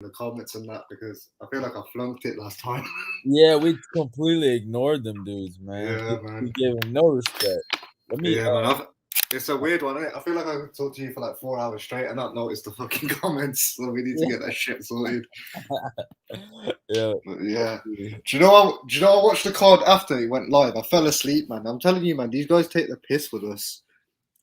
the comments and that because I feel like I flunked it last time. Yeah, we completely ignored them dudes, man. Yeah, man. We gave them no respect. Let me. Yeah, man. It's a weird one, innit? I feel like I could talk to you for like 4 hours straight and not notice the fucking comments. So we need to get that shit sorted. Yeah. But yeah. Do you know I watched the card after it went live? I fell asleep, man. I'm telling you, man, these guys take the piss with us.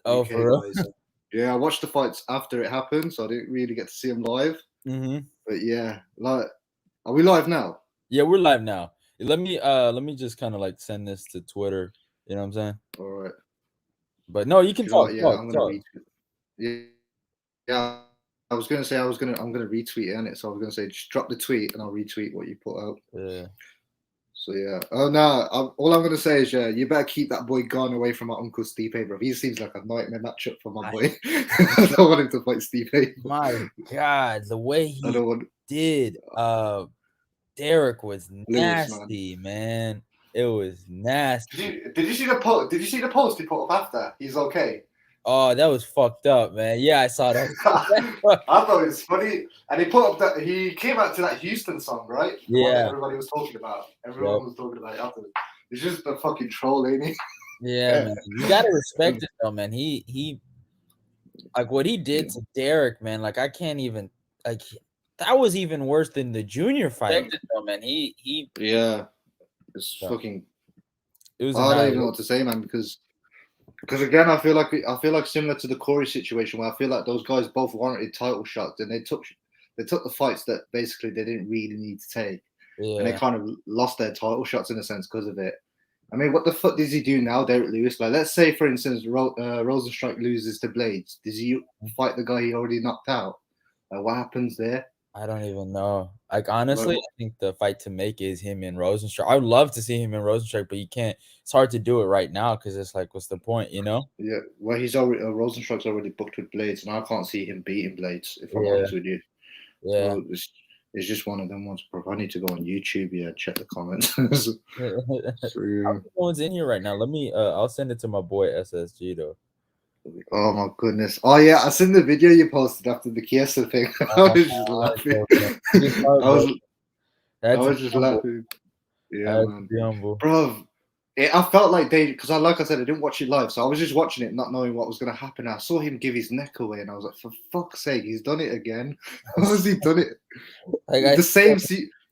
Oh, UK for real? guys. Yeah, I watched the fights after it happened, so I didn't really get to see them live. Mm-hmm. But yeah, like, are we live now? Yeah, we're live now. Let me just kind of like send this to Twitter. You know what I'm saying? All right. But no, you can You know talk. what? Yeah, Talk, I'm gonna talk. retweet. Yeah. I was gonna say I'm gonna retweet it, innit? So I was gonna say just drop the tweet and I'll retweet what you put out. Yeah. So yeah. Oh no. All I'm gonna say is you better keep that boy gone away from my uncle Stipe, bro. He seems like a nightmare matchup for my boy. I don't want him to fight Stipe. My God, the way I he don't want did Derek was Lewis, man. nasty, man. It was nasty. Did you see the post? Did you see the post he put up after? He's okay. Oh, that was fucked up, man. Yeah, I saw that. I thought it was funny, and he put up that he came out to that Houston song, right? The one that Yeah. everybody was talking about. Everyone was talking about it afterwards. He's just a fucking troll, ain't he? Yeah, man. You gotta respect it though, man. He like what he did to Derek, man. Like I can't even like that was even worse than the junior fight. Though, man. He Yeah, it's fucking. It was. I don't even know what to say, man, because again, I feel like similar to the Corey situation, where I feel like those guys both warranted title shots, and they took the fights that basically they didn't really need to take, and they kind of lost their title shots in a sense because of it. I mean, what the fuck does he do now, Derek Lewis? Like, let's say, for instance, Rosenstrike loses to Blades. Does he fight the guy he already knocked out? Like, what happens there? I don't even know. Like, honestly, I think the fight to make is him and Rosenstrike. I would love to see him and Rosenstrike, but you can't. It's hard to do it right now because it's like, what's the point, you know? Yeah, well, he's already Rosenstrike's already booked with Blades, and I can't see him beating Blades, if I'm honest with you. Yeah. So it's just one of them ones, bro. I need to go on YouTube, check the comments. So, yeah. One's in here right now. Let me. I'll send it to my boy SSG though. Oh my goodness! Oh yeah, I seen the video you posted after the Chiesa thing. I was just laughing. I was just laughing. Yeah, man, bro. I felt like because like I said, I didn't watch it live, so I was just watching it, not knowing what was going to happen. I saw him give his neck away, and I was like, "For fuck's sake, he's done it again! How has he done it?" Like, the same.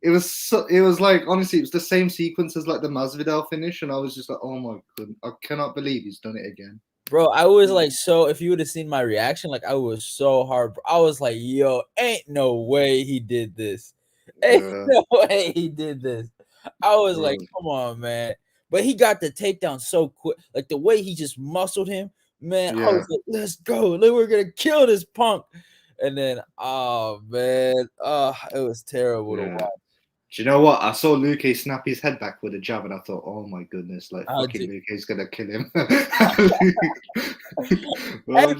It was like, honestly, it was the same sequence as like the Masvidal finish, and I was just like, "Oh my god, I cannot believe he's done it again." Bro, I was like, so if you would have seen my reaction, like I was so hard. I was like, "Yo, ain't no way he did this! Ain't no way he did this!" I was like, "Come on, man!" But he got the takedown so quick. Like the way he just muscled him, man. I was like, let's go. We're going to kill this punk. And then, oh, man. It was terrible to watch. Do you know what? I saw Luque snap his head back with a jab, and I thought, oh my goodness, like fucking Luque's going to kill him.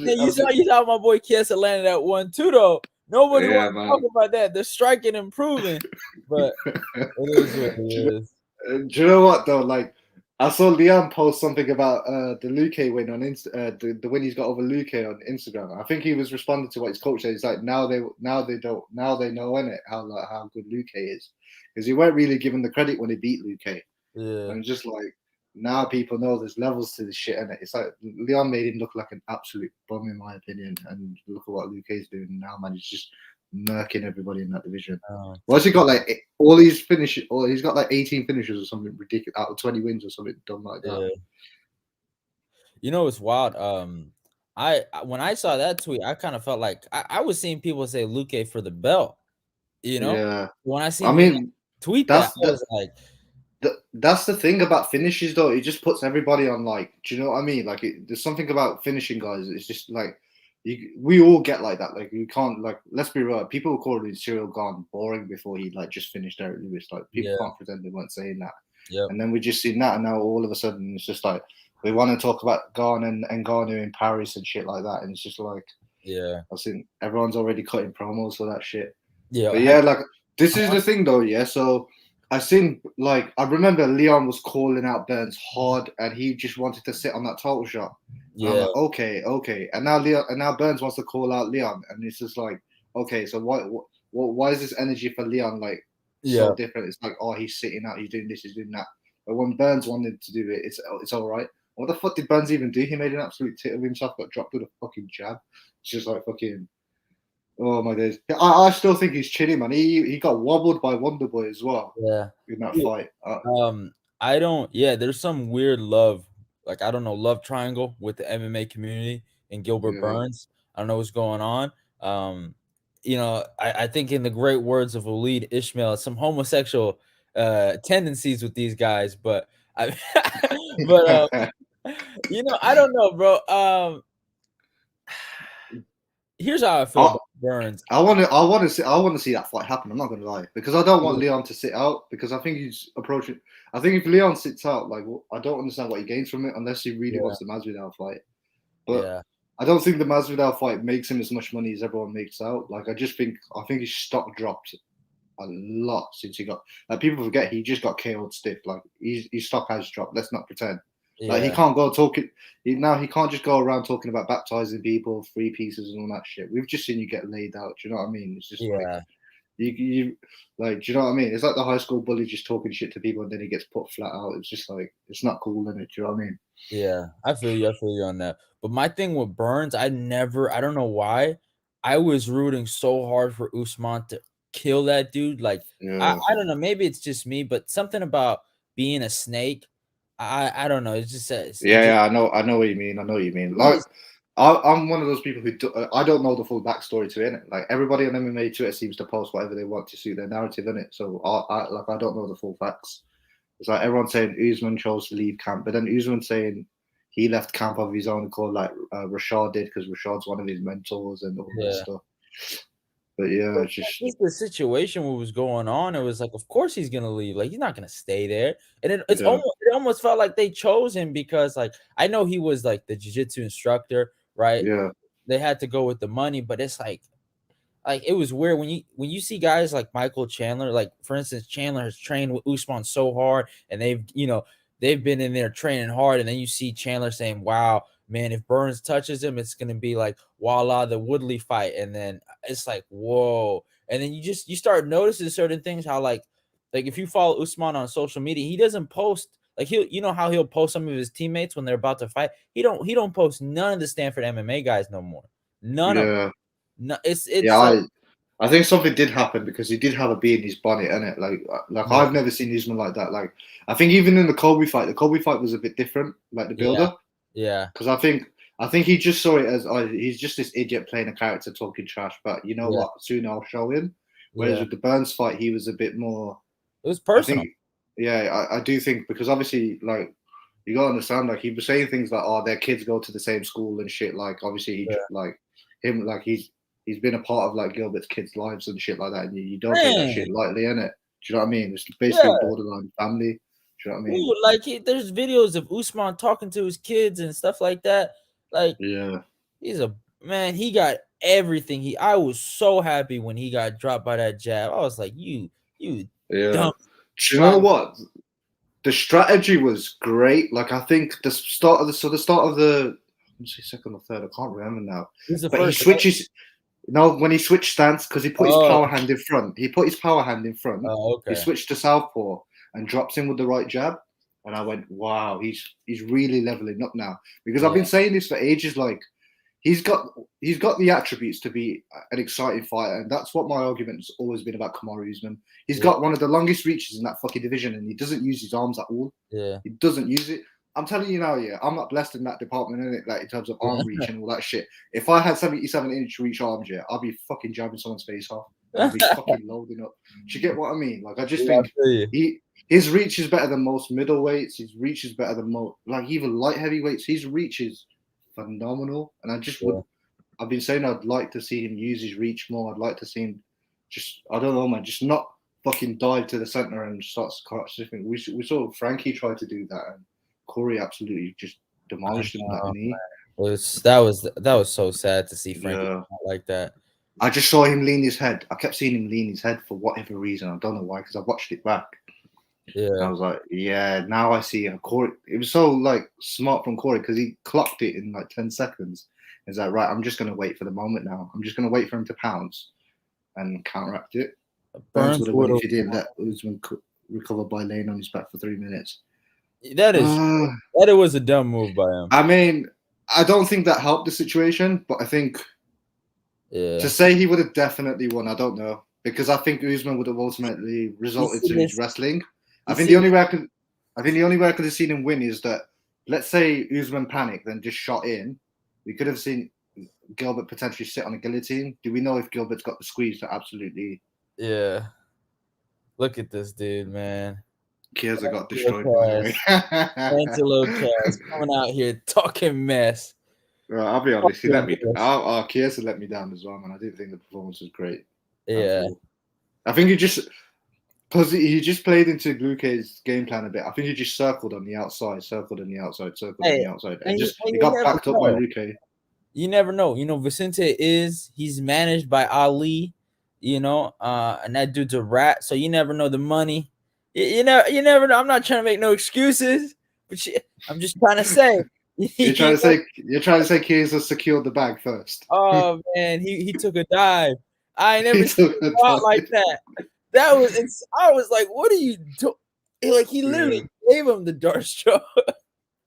You saw my boy Chiesa landed that one too, though. Nobody wants to talk about that. They're striking and improving. But it is what it is. Do you know what, though? Like, I saw Leon post something about the Luque win on the win he's got over Luque on Instagram. I think he was responding to what his coach said. He's like, now they know innit how good Luque is, because he weren't really given the credit when he beat Luque. Yeah, and just like now people know there's levels to this shit, and it's like Leon made him look like an absolute bum in my opinion. And look at what Luque's doing now, man. He's just murking everybody in that division. What's he got? Like all these finishes, or he's got like 18 finishes or something ridiculous out of 20 wins or something dumb like that. You know, it's wild. When I saw that tweet, I kind of felt like I was seeing people say Luque for the belt. You know, yeah. When I see, tweet that, I was like, that's the thing about finishes, though. It just puts everybody on like, do you know what I mean? Like, there's something about finishing guys. It's just like. We all get like that. Like you can't like. Let's be real. People were calling Cyril Gane boring before he like just finished Derek Lewis. Like people can't pretend they weren't saying that. Yeah. And then we just seen that, and now all of a sudden it's just like we want to talk about Gane and Ngannou in Paris and shit like that. And it's just like, I've seen everyone's already cutting promos for that shit. Yeah. But yeah, like this is the thing though. Yeah. So I seen like I remember Leon was calling out Burns hard, and he just wanted to sit on that title shot. Yeah. I'm like, okay. And now Burns wants to call out Leon, and it's just like, okay, so why is this energy for Leon like so different? It's like, oh, he's sitting out, he's doing this, he's doing that. But when Burns wanted to do it, it's all right. What the fuck did Burns even do? He made an absolute tit of himself, got dropped with a fucking jab. It's just like fucking. Oh my days! I still think he's chilling, man. He got wobbled by Wonderboy as well. Yeah, in that fight. I don't. Yeah, there's some weird love, like I don't know, love triangle with the MMA community and Gilbert Burns. I don't know what's going on. You know, I think in the great words of Waleed Ismail, some homosexual tendencies with these guys, but but you know, I don't know, bro. Here's how I feel about Burns. I want to see that fight happen. I'm not gonna lie, because I don't want Leon to sit out, because I think he's approaching. I think if Leon sits out, like, I don't understand what he gains from it unless he really wants the Masvidal fight. But I don't think the Masvidal fight makes him as much money as everyone makes out. Like, I think his stock dropped a lot since he got. Like, people forget he just got KO'd stiff. Like, his stock has dropped. Let's not pretend. Like, he can't go talking. He can't just go around talking about baptizing people, free pieces, and all that shit. We've just seen you get laid out. Do you know what I mean? It's just like you like. Do you know what I mean? It's like the high school bully just talking shit to people, and then he gets put flat out. It's just like, it's not cool, is it? Do you know what I mean? Yeah, I feel you. I feel you on that. But my thing with Burns, I don't know why, I was rooting so hard for Usman to kill that dude. Like, I don't know. Maybe it's just me, but something about being a snake. I don't know. It's just I know what you mean. I know what you mean. Like, I'm one of those people who I don't know the full backstory to it. Like, everybody on MMA Twitter seems to post whatever they want to suit their narrative in it. So I don't know the full facts. It's like everyone saying Usman chose to leave camp, but then Usman saying he left camp of his own accord, like Rashad did, because Rashad's one of his mentors and all that stuff. But yeah, it's just the situation what was going on. It was like, of course he's gonna leave. Like, he's not gonna stay there. And it almost felt like they chose him because, like, I know he was like the jiu-jitsu instructor, right? Yeah. They had to go with the money, but it's like it was weird when you see guys like Michael Chandler, like for instance, Chandler has trained with Usman so hard, and they've been in there training hard, and then you see Chandler saying, "Wow, man, if Burns touches him, it's gonna be like voila, the Woodley fight," and then it's like, whoa, and then you start noticing certain things, how like if you follow Usman on social media, he doesn't post like how he'll post some of his teammates when they're about to fight. He don't post none of the Stanford MMA guys no more. None of them. No, it's I think something did happen, because he did have a bee in his bonnet, innit? Like I've never seen Usman like that. Like, I think even in the Colby fight was a bit different, like the build-up. Yeah. Because I think he just saw it as, he's just this idiot playing a character talking trash. But you know what? Soon I'll show him. Whereas with the Burns fight, he was a bit more. It was personal. I do think, because obviously, like, you gotta understand, like, he was saying things like, "Oh, their kids go to the same school and shit." Like, obviously, he's been a part of like Gilbert's kids' lives and shit like that, and you don't take that shit lightly, innit? Do you know what I mean? It's basically borderline family. Do you know what I mean? Ooh, like, there's videos of Usman talking to his kids and stuff like that. Like, he's a man. He got everything. I was so happy when he got dropped by that jab. I was like, you dumb. Do you know what? The strategy was great. Like, I think the start of the let's see, second or third, I can't remember now. But he switches. No, when he switched stance, because he put his power hand in front. He put his power hand in front. He switched to southpaw and drops in with the right jab. And I went, wow, he's really leveling up now. Because I've been saying this for ages. Like, he's got the attributes to be an exciting fighter, and that's what my argument has always been about Kamaru Usman. He's got one of the longest reaches in that fucking division, and he doesn't use his arms at all. Yeah, he doesn't use it. I'm telling you now, I'm not blessed in that department, innit? Like, in terms of arm reach and all that shit. If I had 77-inch reach arms, I'd be fucking jabbing someone's face off. I'd be fucking loading up. Do you get what I mean? Like, I just think his reach is better than most middleweights. His reach is better than most, like, even light heavyweights. His reach is phenomenal. And I just I've been saying I'd like to see him use his reach more. I'd like to see him just, I don't know, man, just not fucking dive to the center and start sniffing. We saw Frankie try to do that, and Corey absolutely just demolished him with that knee. That was so sad to see Frankie like that. I just saw him lean his head. I kept seeing him lean his head for whatever reason. I don't know why, because I watched it back. Yeah, and I was like, now I see Corey. It was so like smart from Corey, because he clocked it in like 10 seconds. He's like, right, I'm just gonna wait for the moment now. I'm just gonna wait for him to pounce, and counteract it. Burns would have won would if he didn't let Usman recover by laying on his back for 3 minutes. That was a dumb move by him. I mean, I don't think that helped the situation, but I think to say he would have definitely won, I don't know, because I think Usman would have ultimately resulted to his wrestling. I think the only way I could have seen him win is that, let's say Usman panicked and just shot in. We could have seen Gilbert potentially sit on a guillotine. Do we know if Gilbert's got the squeeze to absolutely? Yeah. Look at this dude, man. Chiesa got destroyed, by the way. Angelo Cass coming out here talking mess. Well, I'll be honest. He let me. Chiesa let me down as well, man. I didn't think the performance was great. Yeah. I think he just, because he just played into Luque's game plan a bit. I think he just circled on the outside, and he got backed up by Luque. You never know. You know, Vicente he's managed by Ali, you know, and that dude's a rat. So you never know the money. You never know. I'm not trying to make no excuses, but I'm just trying to say. You're trying to say Chiesa secured the bag first. Oh man, he took a dive. I ain't never seen him out like that. That was. I was like, what are you doing? Like he literally gave him the dart stroke.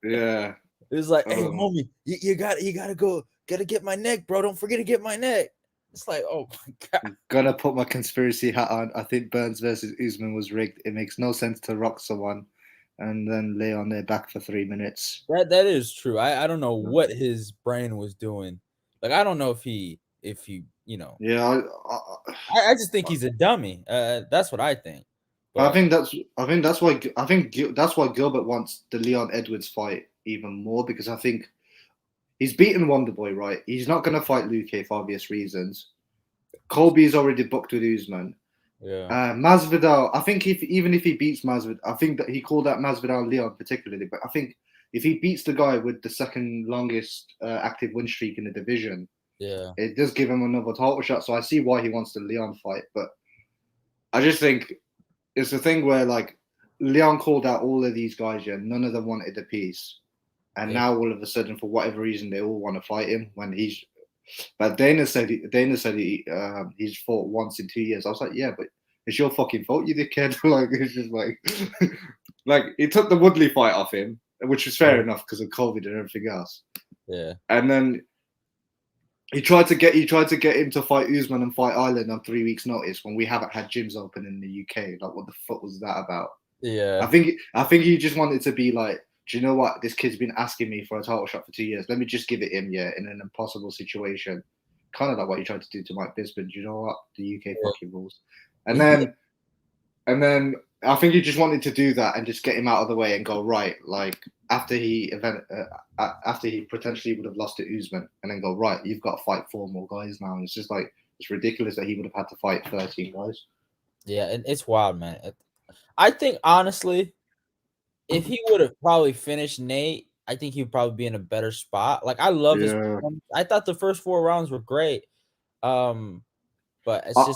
Yeah. It was like, hey, homie, you gotta get my neck, bro. Don't forget to get my neck. It's like, oh my god. I'm gonna put my conspiracy hat on. I think Burns versus Usman was rigged. It makes no sense to rock someone and then lay on their back for 3 minutes. That is true. I don't know what his brain was doing. Like I don't know if he you know. Yeah, I just think he's a dummy. That's what I think. But I think that's why Gilbert wants the Leon Edwards fight even more, because I think he's beaten Wonderboy, right? He's not going to fight Luque for obvious reasons. Colby's already booked with Usman. Yeah. Masvidal, I think even if he beats Masvidal, I think that he called out Masvidal Leon particularly, but I think if he beats the guy with the second longest active win streak in the division, it does give him another title shot. So I see why he wants the Leon fight, but I just think it's a thing where like Leon called out all of these guys, none of them wanted a piece. And now all of a sudden, for whatever reason, they all want to fight him but Dana said he's fought once in 2 years. I was like, yeah, but it's your fucking fault, you dickhead. Like, it's just like he took the Woodley fight off him, which was fair enough because of COVID and everything else. Yeah. And then he tried to get him to fight Usman and fight Island on 3 weeks' notice when we haven't had gyms open in the UK. Like, what the fuck was that about? Yeah. I think he just wanted to be like, do you know what? This kid's been asking me for a title shot for 2 years. Let me just give it him, in an impossible situation. Kind of like what he tried to do to Mike Bisping. Do you know what? The UK fucking rules. And then I think he just wanted to do that and just get him out of the way and go, right, like after he potentially would have lost to Usman, and then go, right, you've got to fight 4 more guys now. And it's just like, it's ridiculous that he would have had to fight 13 guys. Yeah, and it's wild, man. I think honestly, if he would have probably finished Nate, I think he'd probably be in a better spot. Like I love his performance. I thought the first 4 rounds were great. But it's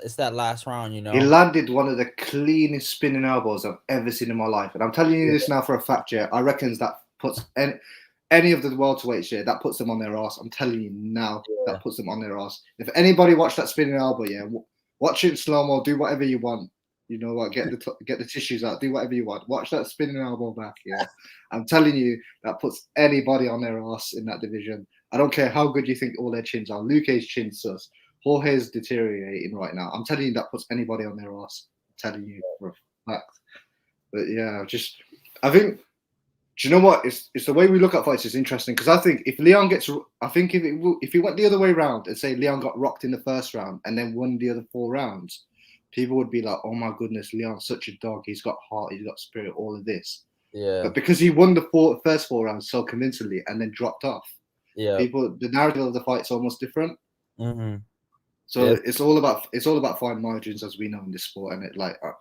just that last round, you know. He landed one of the cleanest spinning elbows I've ever seen in my life. And I'm telling you this now for a fact, I reckon that puts any of the welterweights, that puts them on their ass. I'm telling you now, that puts them on their ass. If anybody watched that spinning elbow, watch it slow-mo, do whatever you want. You know what? Get the tissues out. Do whatever you want. Watch that spinning elbow back. Yeah, I'm telling you, that puts anybody on their ass in that division. I don't care how good you think all their chins are. Luque's chin's sus. Jorge's deteriorating right now. I'm telling you, that puts anybody on their ass. I'm telling you for a fact. But yeah, I think. Do you know what? It's the way we look at fights is interesting, because I think if Leon gets, if he went the other way around and say Leon got rocked in the first round and then won the other 4 rounds. People would be like, oh my goodness, Leon's such a dog. He's got heart, he's got spirit, all of this. Yeah. But because he won the first 4 rounds so convincingly and then dropped off, the narrative of the fight's almost different. Mm-hmm. So it's all about fine margins, as we know in this sport, and it like I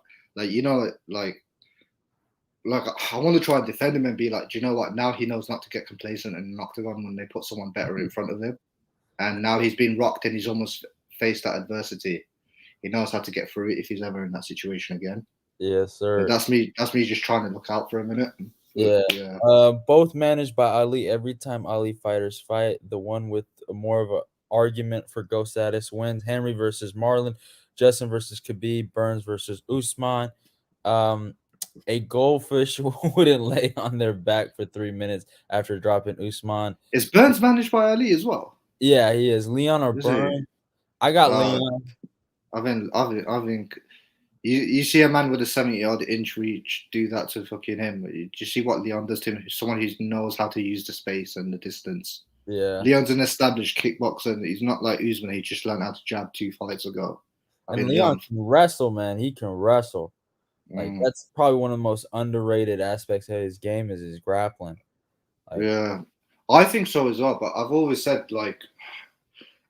want to try and defend him and be like, do you know what? Now he knows not to get complacent in an octagon when they put someone better in front of him, and now he's been rocked and he's almost faced that adversity. He knows how to get through it if he's ever in that situation again. Yes, sir. But that's me just trying to look out for a minute. Yeah. Both managed by Ali. Every time Ali fighters fight, the one with more of a argument for GOAT status wins. Henry versus Marlon, Justin versus Khabib, Burns versus Usman. A goldfish wouldn't lay on their back for 3 minutes after dropping Usman. Is Burns managed by Ali as well? Yeah, he is. Leon or Is he? Burns? I got Leon. I think you see a man with a 70-odd inch reach do that to fucking him. Do you see what Leon does to him? Someone who knows how to use the space and the distance. Yeah. Leon's an established kickboxer, and he's not like Usman. He just learned how to jab 2 fights ago. And Leon can wrestle, man. He can wrestle. Like that's probably one of the most underrated aspects of his game is his grappling. Like, yeah, I think so as well. But I've always said, like,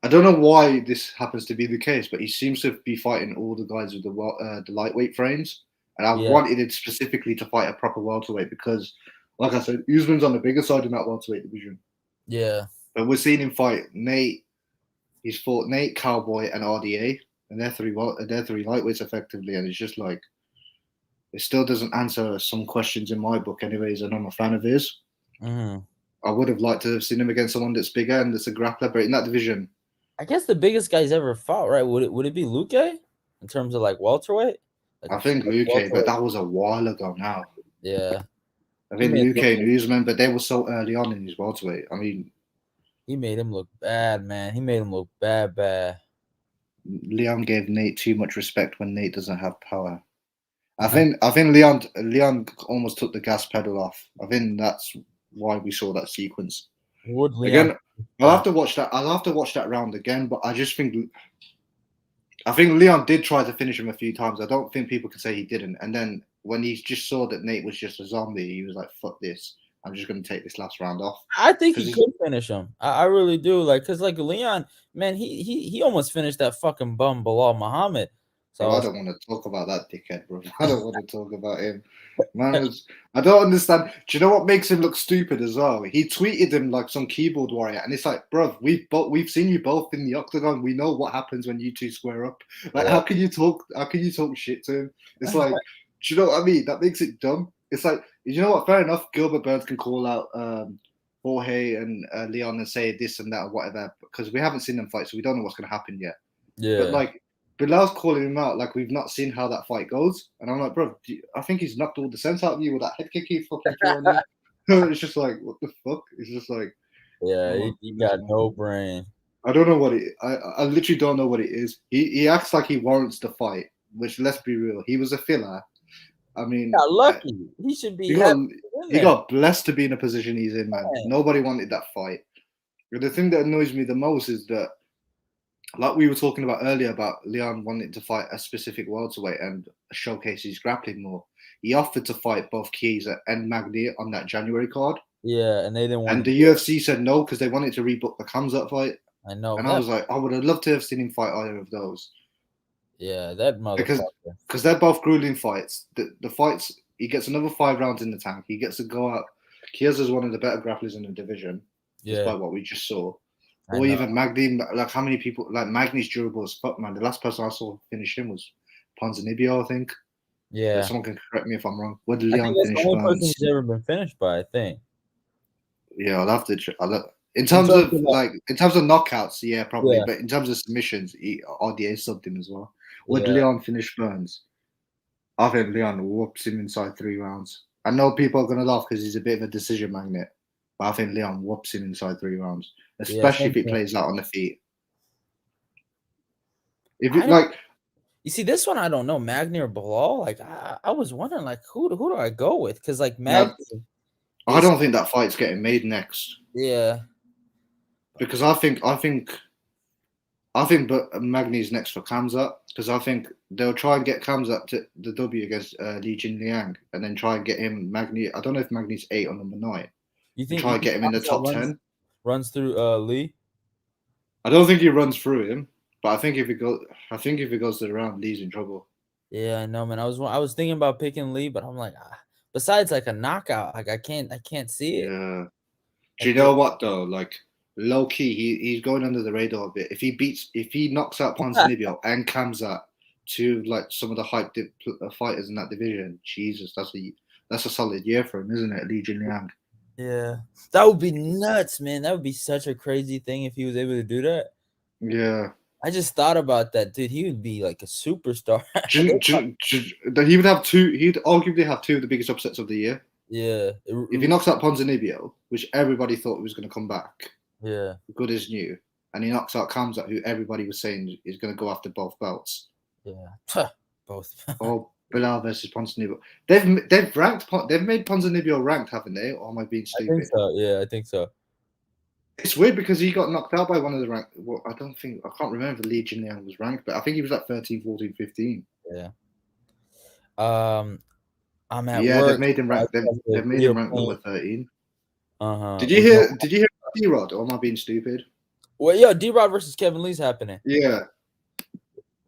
I don't know why this happens to be the case, but he seems to be fighting all the guys with the lightweight frames, and I wanted it specifically to fight a proper welterweight because, like I said, Usman's on the bigger side in that welterweight division. Yeah, but we're seeing him fight Nate. He's fought Nate, Cowboy, and RDA, and they're three lightweights effectively, and it's just like. It still doesn't answer some questions in my book, anyways, and I'm a fan of his. Mm-hmm. I would have liked to have seen him against someone that's bigger and that's a grappler, but in that division, I guess the biggest guy's ever fought, right? Would it be Luque in terms of like welterweight? Like, I think Luque, but that was a while ago now. Yeah, I think Luque and Usman, but they were so early on in his welterweight. I mean, he made him look bad, man. He made him look bad. Leon gave Nate too much respect when Nate doesn't have power. I think Leon almost took the gas pedal off. I think that's why we saw that sequence. Again, I'll have to watch that round again, but I think Leon did try to finish him a few times. I don't think people can say he didn't. And then when he just saw that Nate was just a zombie, he was like, "Fuck this! I'm just going to take this last round off." I think he could finish him. I really do. Like, cause like Leon, man, he almost finished that fucking bum Bilal Muhammad. So I don't want to talk about that dickhead, bro. I don't want to talk about him. Man, I don't understand. Do you know what makes him look stupid as well? He tweeted him like some keyboard warrior, and it's like, bro, we've seen you both in the octagon. We know what happens when you two square up. Like, how can you talk shit to him? It's like, do you know what I mean? That makes it dumb. It's like, you know what? Fair enough. Gilbert Burns can call out Jorge and Leon and say this and that or whatever because we haven't seen them fight, so we don't know what's going to happen yet. Yeah. But like. Bilal's calling him out like we've not seen how that fight goes, and I'm like, bro, I think he's knocked all the sense out of you with that head kick he fucking threw on you. It's just like, what the fuck? It's just like, yeah, he got no brain. I don't know what it. I literally don't know what it is. He acts like he warrants the fight, which let's be real, he was a filler. I mean, got lucky. He should be. He got blessed to be in a position he's in, man. Nobody wanted that fight. But the thing that annoys me the most is that. Like we were talking about earlier about Leon wanting to fight a specific welterweight and showcase his grappling more. He offered to fight both Chiesa and Magny on that January card. Yeah, and they didn't want. And the UFC said no because they wanted to rebook the Khamzat fight. I know. And I was like, I would have loved to have seen him fight either of those. Yeah, that motherfucker. Because they're both grueling fights. The fights, he gets another 5 rounds in the tank. He gets to go out. Chiesa's one of the better grapplers in the division. Yeah. Despite what we just saw. Or even Magny, like how many people, like Magny's durable as fuck, man. The last person I saw finish him was Ponzinibbio, I think. Yeah. Someone can correct me if I'm wrong. Where did Leon finish? The only person he's ever been finished by, I think. Yeah, I'll have to. In terms of knockouts, yeah, probably. Yeah. But in terms of submissions, RDA subbed him as well. Where did Leon finish Burns? I think Leon whoops him inside 3 rounds. I know people are gonna laugh because he's a bit of a decision magnet, but I think Leon whoops him inside 3 rounds. Especially if it plays out on the feet. If it like, you see this one, I don't know Magny or Bilal. Like I was wondering, like who do I go with? Because like Magny, I don't think that fight's getting made next. Yeah, because I think Magny's next for Khamzat because I think they'll try and get Khamzat to the W against Li Jinliang and then try and get him Magny. I don't know if Magny's 8 or number 9. You think try and get him in the top 10? Runs through Lee? I don't think he runs through him, but I think if it goes to the round, Lee's in trouble. Yeah, I know, man. I was thinking about picking Lee, but I'm like, besides like a knockout, like I can't see it. Yeah. Do you know what though? Like low key, he's going under the radar a bit. If he knocks out Ponzinibbio and Khamzat, to like some of the hyped fighters in that division, Jesus, that's a solid year for him, isn't it, Li Jinliang? Yeah, that would be nuts, man. That would be such a crazy thing if he was able to do that. Yeah. I just thought about that, dude. He would be like a superstar. He would have two. He'd arguably have two of the biggest upsets of the year. Yeah. If he knocks out Ponzinibbio, which everybody thought was going to come back, Yeah. good as new, and he knocks out Khamzat, who everybody was saying is going to go after both belts. Yeah. Both. Or Bilal versus Ponzinibbio. They've made Ponzinibbio ranked, haven't they? Or am I being stupid? I think so. Yeah, I think so. It's weird because he got knocked out by one of the ranked. Well, I can't remember if Li Jinliang was ranked, but I think he was at 13, 14, 15. Yeah. I'm at Yeah, work. they've made him ranked. They've made him ranked number 13. Uh-huh. Did you hear D-Rod, or am I being stupid? Well, yo, D-Rod versus Kevin Lee's happening. Yeah.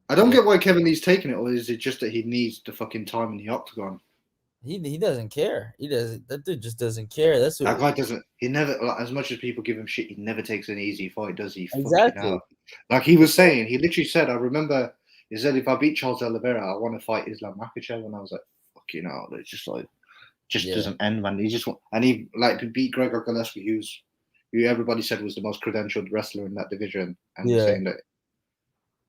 I don't get why Kevin Lee's taking it, or is it just that he needs the fucking time in the octagon? He doesn't care. He doesn't. That dude just doesn't care. That's what, that guy doesn't. He never, like, as much as people give him shit, he never takes an easy fight, does he? Exactly. Like he was saying, he literally said, I remember he said, if I beat Charles Oliveira, I want to fight Islam Makhachev, and I was like, fuck, you know, it's just like, doesn't end, man. He just and he like beat Gregor Gillespie, who everybody said was the most credentialed wrestler in that division, and saying that,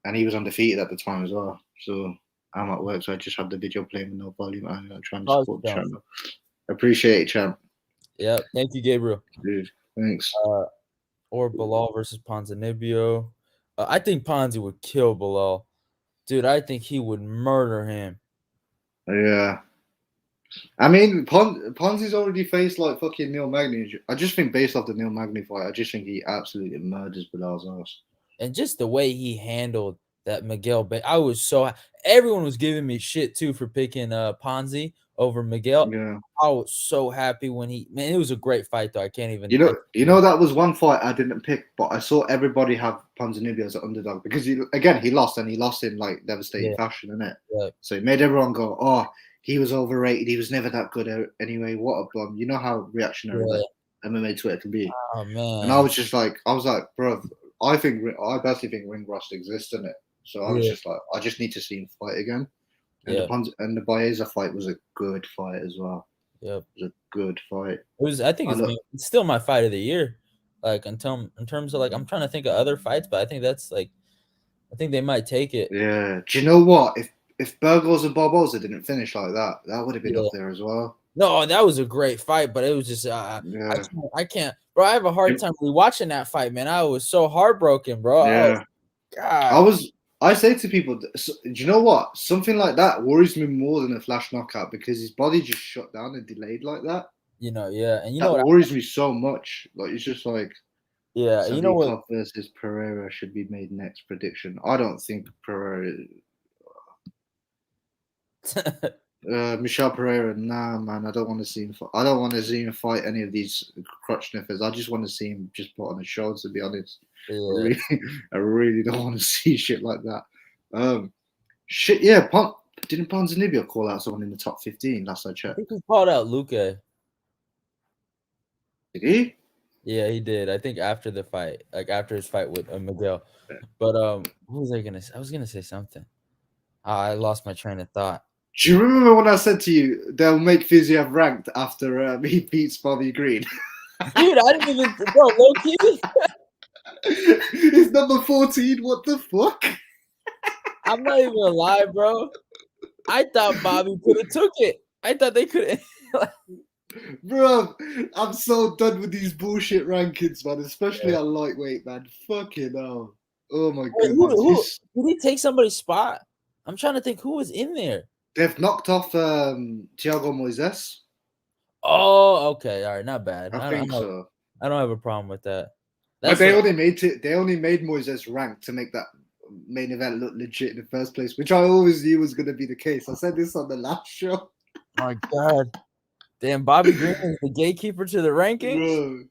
and he was undefeated at the time as well. So I'm at work, so I just have the video playing with no volume. I'm trying to support the channel. Appreciate it, champ. Yeah, thank you, Gabriel. Dude, thanks. Or Bilal versus Ponzinibbio. I think Ponzi would kill Bilal. Dude, I think he would murder him. Yeah. I mean, Ponzi's already faced like fucking Neil Magny. I just think based off the Neil Magny fight, I just think he absolutely murders Bilal's ass. And just the way he handled that Miguel Bay, I was so everyone was giving me shit too for picking Ponzi over Miguel. Yeah. I was so happy when it was a great fight though. I can't even. You know that was one fight I didn't pick, but I saw everybody have Ponzinibbio as an underdog because he lost, and he lost in like devastating fashion, innit? Yeah. So it made everyone go, "Oh, he was overrated. He was never that good anyway. What a bum!" You know how reactionary like MMA Twitter can be. Oh man! And I was like, bro, I personally think ring rust exists in it. So I was just like, I just need to see him fight again. And the Baeza fight was a good fight as well. Yep, it was a good fight. I think it's still my fight of the year. Like in terms of like, I'm trying to think of other fights, but I think that's like, I think they might take it. Yeah. Do you know what? If Burgos and Barboza didn't finish like that, that would have been up there as well. No, that was a great fight, but it was just I can't, bro. I have a hard time rewatching that fight, man. I was so heartbroken, bro. Yeah. God. I say to people, do you know what? Something like that worries me more than a flash knockout because his body just shut down and delayed like that. You know, yeah, and that worries me so much. Like it's just like, yeah, you know what? Versus Pereira should be made next prediction. I don't think Pereira. Michel Pereira, nah, man. I don't want to see him. I don't want to see him fight any of these crutch sniffers. I just want to see him just put on a show. To be honest, I really don't want to see shit like that. Shit, yeah. Didn't Ponzinibbio call out someone in the top 15 last I checked? I think he called out Luque. Did he? Yeah, he did. I think after the fight, like after his fight with Miguel. But what was I gonna say? I was gonna say something. I lost my train of thought. Do you remember when I said to you they'll make Fiziev ranked after he beats Bobby Green? Dude, I didn't even low key. He's number 14. What the fuck? I'm not even gonna lie, bro. I thought Bobby could have took it. I thought they could have. Bro, I'm so done with these bullshit rankings, man. Especially at lightweight, man. Fucking hell. Oh my goodness. Did he take somebody's spot? I'm trying to think who was in there. They've knocked off Thiago Moises. Oh, okay. All right, not bad. I think so. I don't have a problem with that. But they only made Moises ranked to make that main event look legit in the first place, which I always knew was going to be the case. I said this on the last show. My God. Damn, Bobby Green is the gatekeeper to the rankings?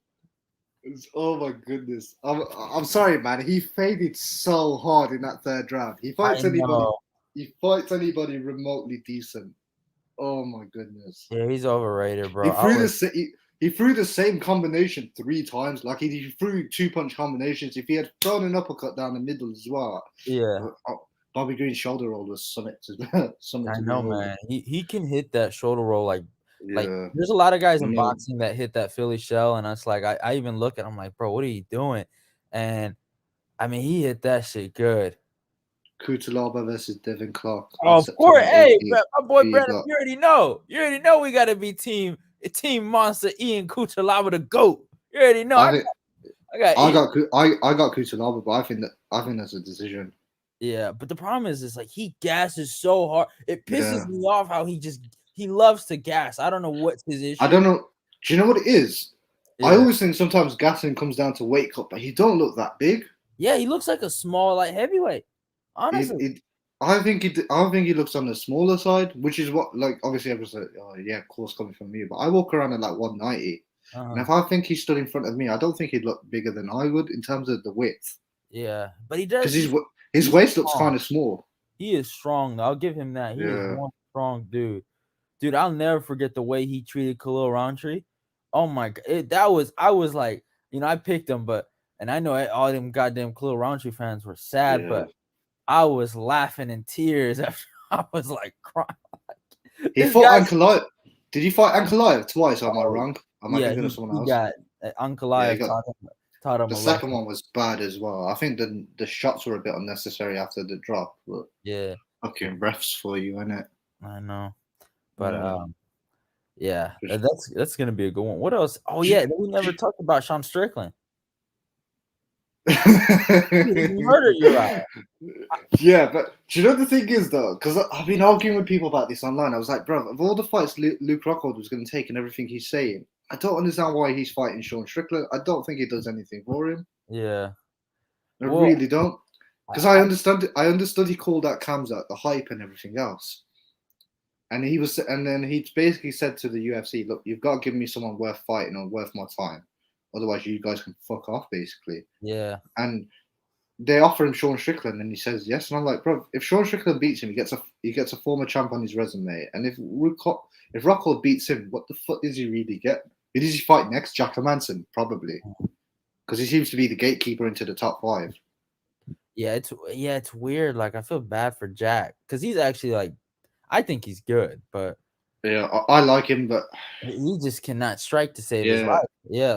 Bro, oh my goodness. I'm sorry, man. He faded so hard in that third round. He fights anybody remotely decent. Oh my goodness. Yeah, he's overrated, bro. He threw the same combination 3 times. Like he threw 2-punch combinations. If he had thrown an uppercut down the middle as well. Yeah. Bobby Green's shoulder roll was something. I know, man. He can hit that shoulder roll like there's a lot of guys in boxing that hit that Philly shell, and it's like I even look at him like, bro, what are you doing? And I mean, he hit that shit good. Kutalaba versus Devin Clark. Oh, of course. Hey, 18th. my boy Brandon, you already know. You already know we got to be team monster Ian Kutalaba the GOAT. You already know. I got Kutalaba, but I think that's a decision. Yeah, but the problem is like he gasses so hard. It pisses me off how he loves to gas. I don't know what's his issue. I don't know. Do you know what it is? Yeah. I always think sometimes gassing comes down to weight cut, but he don't look that big. Yeah, he looks like a small light heavyweight. Honestly, I think he looks on the smaller side, which is what, like, obviously I was like, oh yeah, of course, coming from me. But I walk around at like 190, and if I think he stood in front of me, I don't think he'd look bigger than I would in terms of the width. Yeah, but he does because his waist looks kind of small. He is strong, though. I'll give him that. He is one strong dude. Dude, I'll never forget the way he treated Khalil Rountree. Oh my god, I was like, I picked him, and I know all them goddamn Khalil Rountree fans were sad, but I was laughing in tears after I was like crying. He fought Ankalaev. Did he fight Ankalaev twice? Am I wrong? Am I thinking of someone else? Got Ankalaev taught him. The second one was bad as well. I think the shots were a bit unnecessary after the drop. But yeah, fucking refs for you, innit? I know, but yeah, that's gonna be a good one. What else? Oh yeah, we never talked about Sean Strickland. Murder Uriah. Yeah, but do you know the thing is though? Because I've been arguing with people about this online. I was like, bro, of all the fights Luke Rockhold was going to take and everything he's saying, I don't understand why he's fighting Sean Strickland. I don't think he does anything for him. Yeah, I really don't. Because I understood he called out Khamzat, the hype and everything else. And then he basically said to the UFC, look, you've got to give me someone worth fighting or worth my time. Otherwise, you guys can fuck off, basically. Yeah. And they offer him Sean Strickland, and he says yes. And I'm like, bro, if Sean Strickland beats him, he gets a former champ on his resume. And if Rockhold beats him, what the fuck does he really get? Who does he fight next? Jack Hermansson, probably, because he seems to be the gatekeeper into the top 5. Yeah, it's weird. Like, I feel bad for Jack because he's actually like, I think he's good, but yeah, I like him, but he just cannot strike to save his life. Yeah,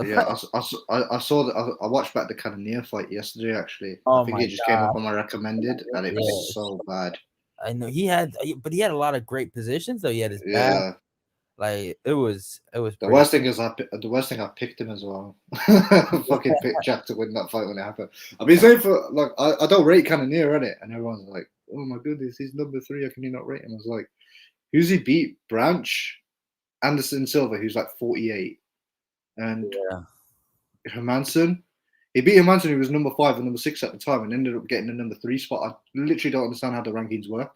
I saw that. I watched back the Cannonier fight yesterday. Actually, I think it just came up on my recommended, and it was so bad. I know he had a lot of great positions though. He had his back. Like it was. The worst thing is I picked him as well. Fucking picked Jack to win that fight when it happened. I've been saying for like I don't rate Cannonier in it, and everyone's like, oh my goodness, he's number 3. How can you not rate him? I was like, who's he beat? Branch, Anderson Silva, who's like 48, and Hermansson. He beat Hermansson, who was number 5 and number 6 at the time, and ended up getting the number 3 spot. I literally don't understand how the rankings work.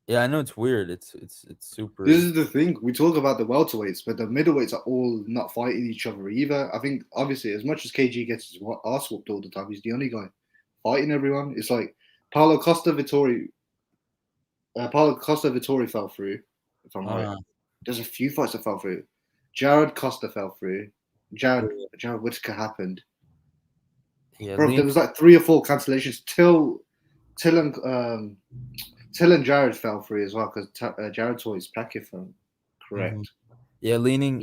Yeah, I know it's weird. It's super. This is the thing. We talk about the welterweights, but the middleweights are all not fighting each other either. I think, obviously, as much as KG gets his ass whooped all the time, he's the only guy fighting everyone. It's like Paulo Costa Vittori fell through, if I'm right. There's a few fights that fell through. Jared Costa fell through. Jared Whittaker happened. Yeah, bro, there was like 3 or 4 cancellations. Till and Jared fell through as well because Jared tore his pack, if I'm correct. Mm-hmm. Yeah, leaning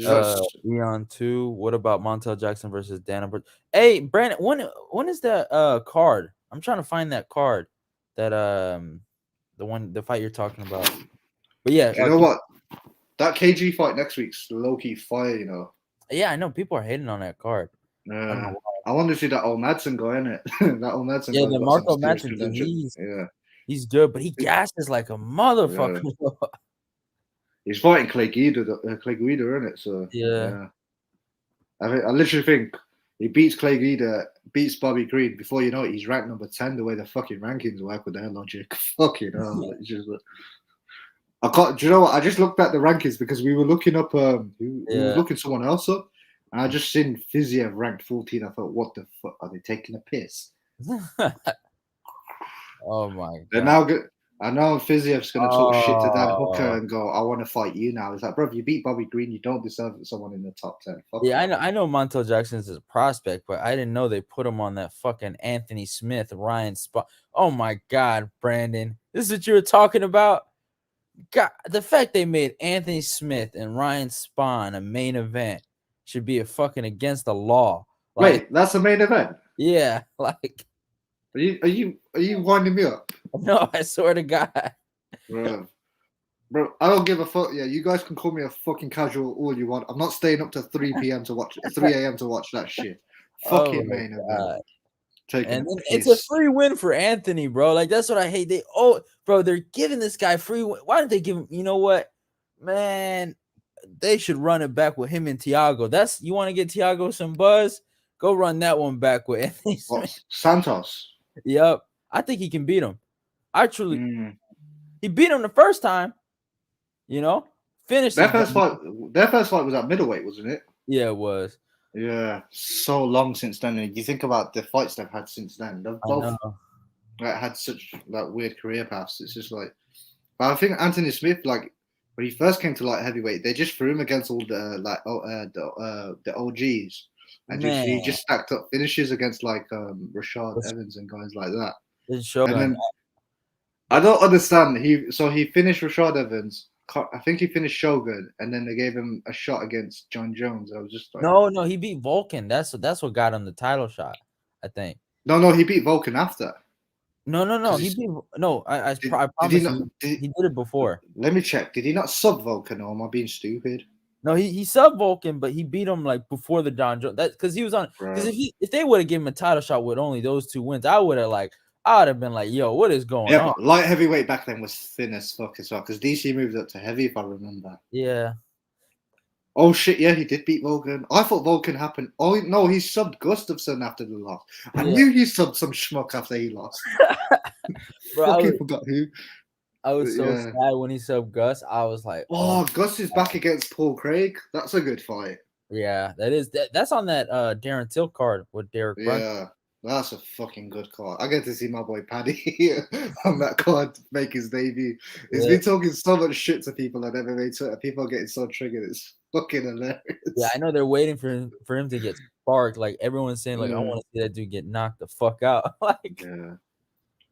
Leon 2. What about Montel Jackson versus Dana? Hey, Brandon, when is that card? I'm trying to find that card. That the fight you're talking about. But yeah, you know what? That KG fight next week's low-key fire, you know. Yeah, I know people are hating on that card. I want to see that old Madsen guy in it. That old Madsen guy. Yeah, the Marco Madsen. He's good, but he gasses like a motherfucker. Yeah. He's fighting Clay Guida, isn't it? So yeah. I literally think he beats Clay Guida, beats Bobby Green. Before you know it, he's ranked number 10. The way the fucking rankings work with their logic, fucking hell. It's just. I can't. Do you know what? I just looked at the rankings because we were looking up. We were looking someone else up, and I just seen Fiziev ranked 14. I thought, what the fuck? Are they taking a piss? Oh my god! They're now good. I know Fiziev's going to talk shit to Dan Hooker and go, "I want to fight you now." It's like, bro, if you beat Bobby Green, you don't deserve someone in the top 10. I know Montel Jackson is a prospect, but I didn't know they put him on that fucking Anthony Smith, Ryan Spahn. Oh my god, Brandon, this is what you were talking about. God, the fact they made Anthony Smith and Ryan Spahn a main event should be a fucking against the law. Like, wait, that's a main event? Yeah, like. Are you winding me up, No, I swear to God. bro? Bro, I don't give a fuck. Yeah, you guys can call me a fucking casual all you want. I'm not staying up to 3 p.m. to watch 3 a.m. to watch that shit. Oh Fucking my main event. God. Taking And a then it's a piss. free win for Anthony, bro. Like that's what I hate. Bro, they're giving this guy free win. Why don't they give him? You know what, man? They should run it back with him and Tiago. That's you want to get Tiago some buzz? Go run that one back with Anthony Smith. What? Santos. Yep, I think he can beat him. I truly, Mm. he beat him the first time. You know, finished Their his first fight. Their first fight was at middleweight, wasn't it? Yeah, it was. Yeah, so long since then. And you think about the fights they've had since then. They've both had such like weird career paths. It's just like, but I think Anthony Smith, like when he first came to light heavyweight, they just threw him against all the the OGs, and he just stacked up finishes against like Rashad Evans and guys like that. And then I don't understand. He finished Rashad Evans. I think he finished Shogun, and then they gave him a shot against John Jones. I was just like, no, he beat Volkan. That's what got him the title shot, I think. No, he beat Volkan after. No. He beat I promise he did it before. Let me check. Did he not sub Volkan, or am I being stupid? No, he sub Volkan, but he beat him like before the John Jones. That because he was on. Because if they would have given him a title shot with only those 2 wins, I would have been like, yo, what is going on? But light heavyweight back then was thin as fuck as well. Because DC moved up to heavy, if I remember. Yeah. Oh shit! Yeah, he did beat Volkan. I thought Volkan happened. Oh no, he subbed Gustafsson after the loss. I knew he subbed some schmuck after he lost. Bro, I forgot who. I was so sad when he subbed Gus. I was like, oh Gus is back against Paul Craig. That's a good fight. Yeah, that's on that Darren Till card with Derek Brunson. Yeah, that's a fucking good card. I get to see my boy Paddy on that card make his debut. He's been talking so much shit to people on MMA Twitter. People are getting so triggered. It's fucking hilarious. Yeah, I know they're waiting for him to get sparked. Like everyone's saying, like I want to see that dude get knocked the fuck out. Like, yeah,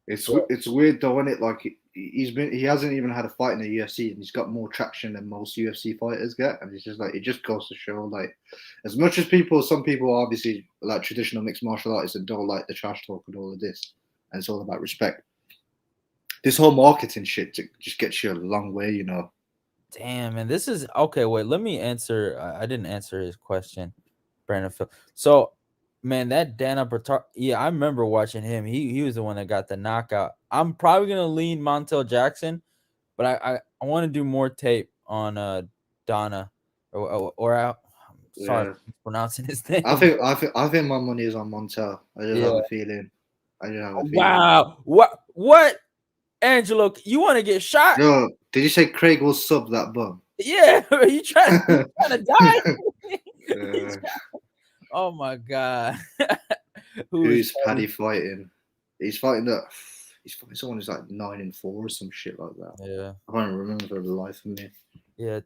it's weird though, isn't it? Like he hasn't even had a fight in the UFC, and he's got more traction than most UFC fighters get. And it's just like it just goes to show, like, as much as some people are obviously like traditional mixed martial artists and don't like the trash talk and all of this, and it's all about respect. This whole marketing shit just gets you a long way, you know. Damn, man, this is okay. Wait, let me answer. I didn't answer his question, Brandon Phil. So, man, that Dana Bertar, yeah, I remember watching him. He was the one that got the knockout. I'm probably gonna lean Montel Jackson, but I want to do more tape on Donna or I'm sorry for pronouncing his name. I think my money is on Montel. I just have a feeling. Wow, what? Angelo, you want to get shot? No, did you say Craig will sub that bum? Yeah, are you trying to die? Oh my god. Who's Paddy fighting? He's fighting someone who's like 9-4 or some shit like that. Yeah. I can't remember for the life of me. Yeah,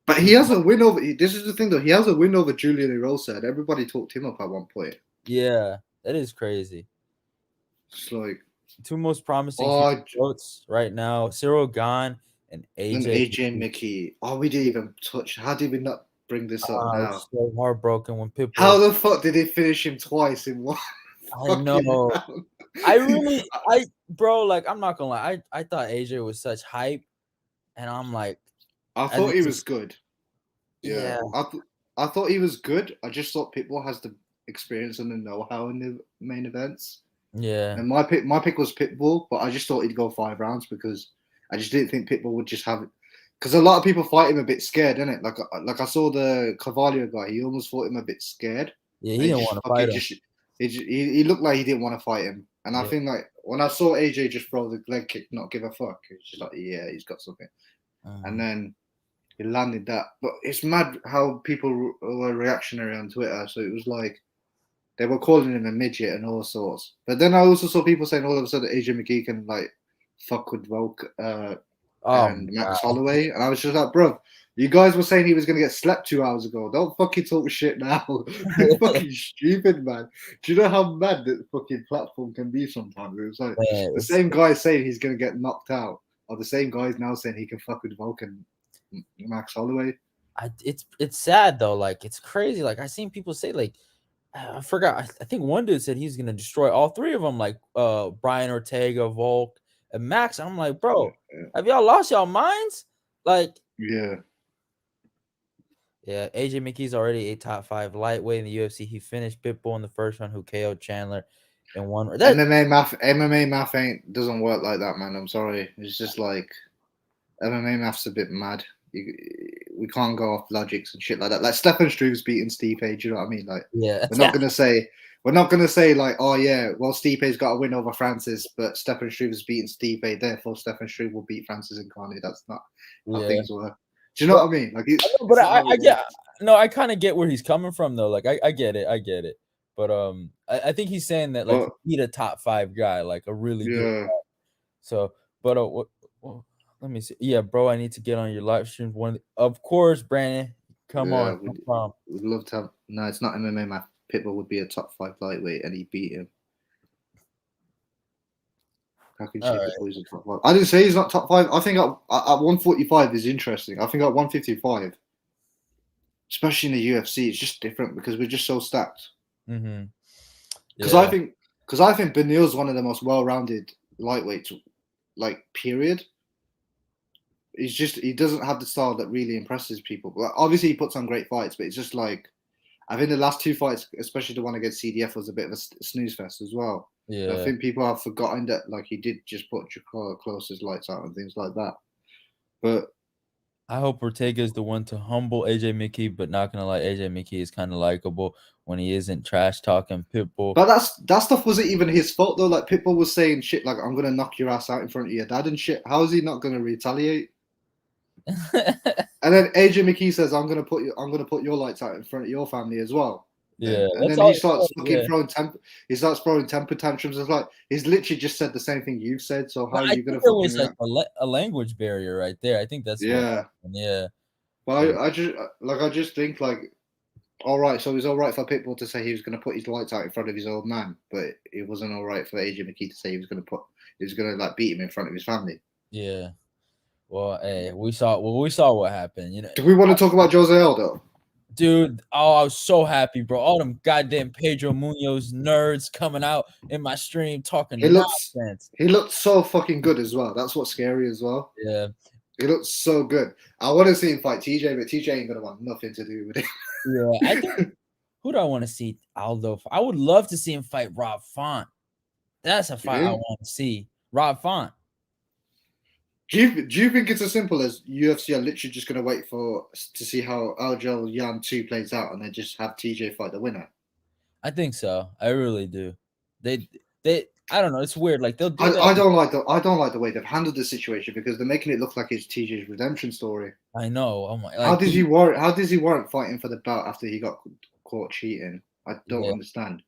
but he has a win over. This is the thing though. He has a win over Julian Erosa, and everybody talked him up at one point. Yeah, that is crazy. It's like 2 most promising votes right now: Cyril Gane and AJ Mickey. Oh, we didn't even touch. How did we not bring this up now? I was so heartbroken when Pitbull. How the fuck did he finish him twice in one? I know. Bro, like I'm not gonna lie. I thought AJ was such hype, and I'm like, I thought he was good. Yeah. I thought he was good. I just thought Pitbull has the experience and the know-how in the main events. Yeah. And my pick was Pitbull, but I just thought he'd go 5 rounds because I just didn't think Pitbull would just have it. Because a lot of people fight him a bit scared, innit? Like I saw the Carvalho guy. He almost fought him a bit scared. Yeah, he didn't want to fight him. He looked like he didn't want to fight him. And I think like when I saw AJ just throw the leg kick, not give a fuck, it's just like, yeah, he's got something. And then he landed that. But it's mad how people were reactionary on Twitter. So it was like they were calling him a midget and all sorts. But then I also saw people saying all of a sudden AJ McGee can like fuck with Volk and Max Holloway. And I was just like, bro, you guys were saying he was going to get slept 2 hours ago. Don't fucking talk shit now. It's fucking stupid, man. Do you know how mad that fucking platform can be sometimes? It was like the same guy saying he's going to get knocked out, or the same guys now saying he can fuck with Volk and Max Holloway. It's sad though. Like it's crazy. Like I seen people say like I forgot. I think one dude said he's gonna destroy all three of them, like Brian Ortega, Volk, and Max. I'm like, Yeah, bro, yeah, have y'all lost y'all minds? Like, yeah. yeah, AJ McKee's already a top 5 lightweight in the UFC. He finished Pitbull in the first round, who KO'd Chandler in one. That MMA math doesn't work like that, man. I'm sorry. It's just like MMA math's a bit mad. We can't go off logics and shit like that. Like Stefan Struve's beating Stipe. Do you know what I mean? Like yeah, we're not gonna say like, oh yeah, well Stipe's got a win over Francis, but Stefan Struve's beating Stipe, therefore Stefan Struve will beat Francis Ngannou. That's not how yeah. things work. Do you know what I mean? Like I know, but it's not how I it get works. no, I kind of get where he's coming from though. Like I get it, I get it. But I think he's saying that like But he beat a top 5 guy, like a really good. yeah, So, but well, let me see. Yeah, bro, I need to get on your live stream. Of course, Brandon. Come on, yeah, no problem. we'd love to have. No, it's not MMA math. Pitbull would be a top 5 lightweight, and he beat him. How can you All say right. Pitbull is a top 5? I didn't say he's not top 5. I think at 145 is interesting. I think at 155, especially in the UFC, it's just different because we're just so stacked. Mm-hmm. Because Yeah, I think Beneil's one of the most well-rounded lightweights, like period. He doesn't have the style that really impresses people. Like, obviously, he puts on great fights, but it's just like I think the last 2 fights, especially the one against CDF, was a bit of a snooze fest as well. And I yeah. think people have forgotten that like he did just put Jakar Close's lights out and things like that. But I hope Ortega is the one to humble AJ McKee, but not gonna lie, AJ McKee is kind of likable when he isn't trash talking Pitbull. that stuff wasn't even his fault though. Like Pitbull was saying shit like "I'm gonna knock your ass out in front of your dad" and shit. How is he not gonna retaliate? And then AJ McKee says, I'm gonna put your lights out in front of your family as well." Yeah, And that's then all he he starts said, fucking yeah. he starts throwing temper tantrums. It's like he's literally just said the same thing you've said. So how But are I you think gonna there fucking was like react? a language barrier right there. I think that's what Yeah, happened. Yeah. but Yeah. I just think like, all right, so it was all right for Pitbull to say he was gonna put his lights out in front of his old man, but it wasn't all right for AJ McKee to say he was gonna like beat him in front of his family. Yeah. Well, hey, we saw what happened, you know. Do we want to talk about Jose Aldo? Dude, oh, I was so happy, bro. All them goddamn Pedro Munoz nerds coming out in my stream He talking looks nonsense. he looks so fucking good as well. That's what's scary as well. Yeah. He looks so good. I want to see him fight TJ, but TJ ain't gonna want nothing to do with it. Yeah. I think who do I want to see Aldo? I would love to see him fight Rob Font. That's a fight I Yeah. want to see. Rob Font. Do you think it's as simple as UFC are literally just gonna wait to see how Aljo Yan 2 plays out and then just have TJ fight the winner? I think so. I really do. They I don't know. It's weird. Like they'll do that. I don't like the way they've handled the situation because they're making it look like it's TJ's redemption story. I know. Oh my How like does he warrant fighting for the belt after he got caught cheating? I don't yeah. understand.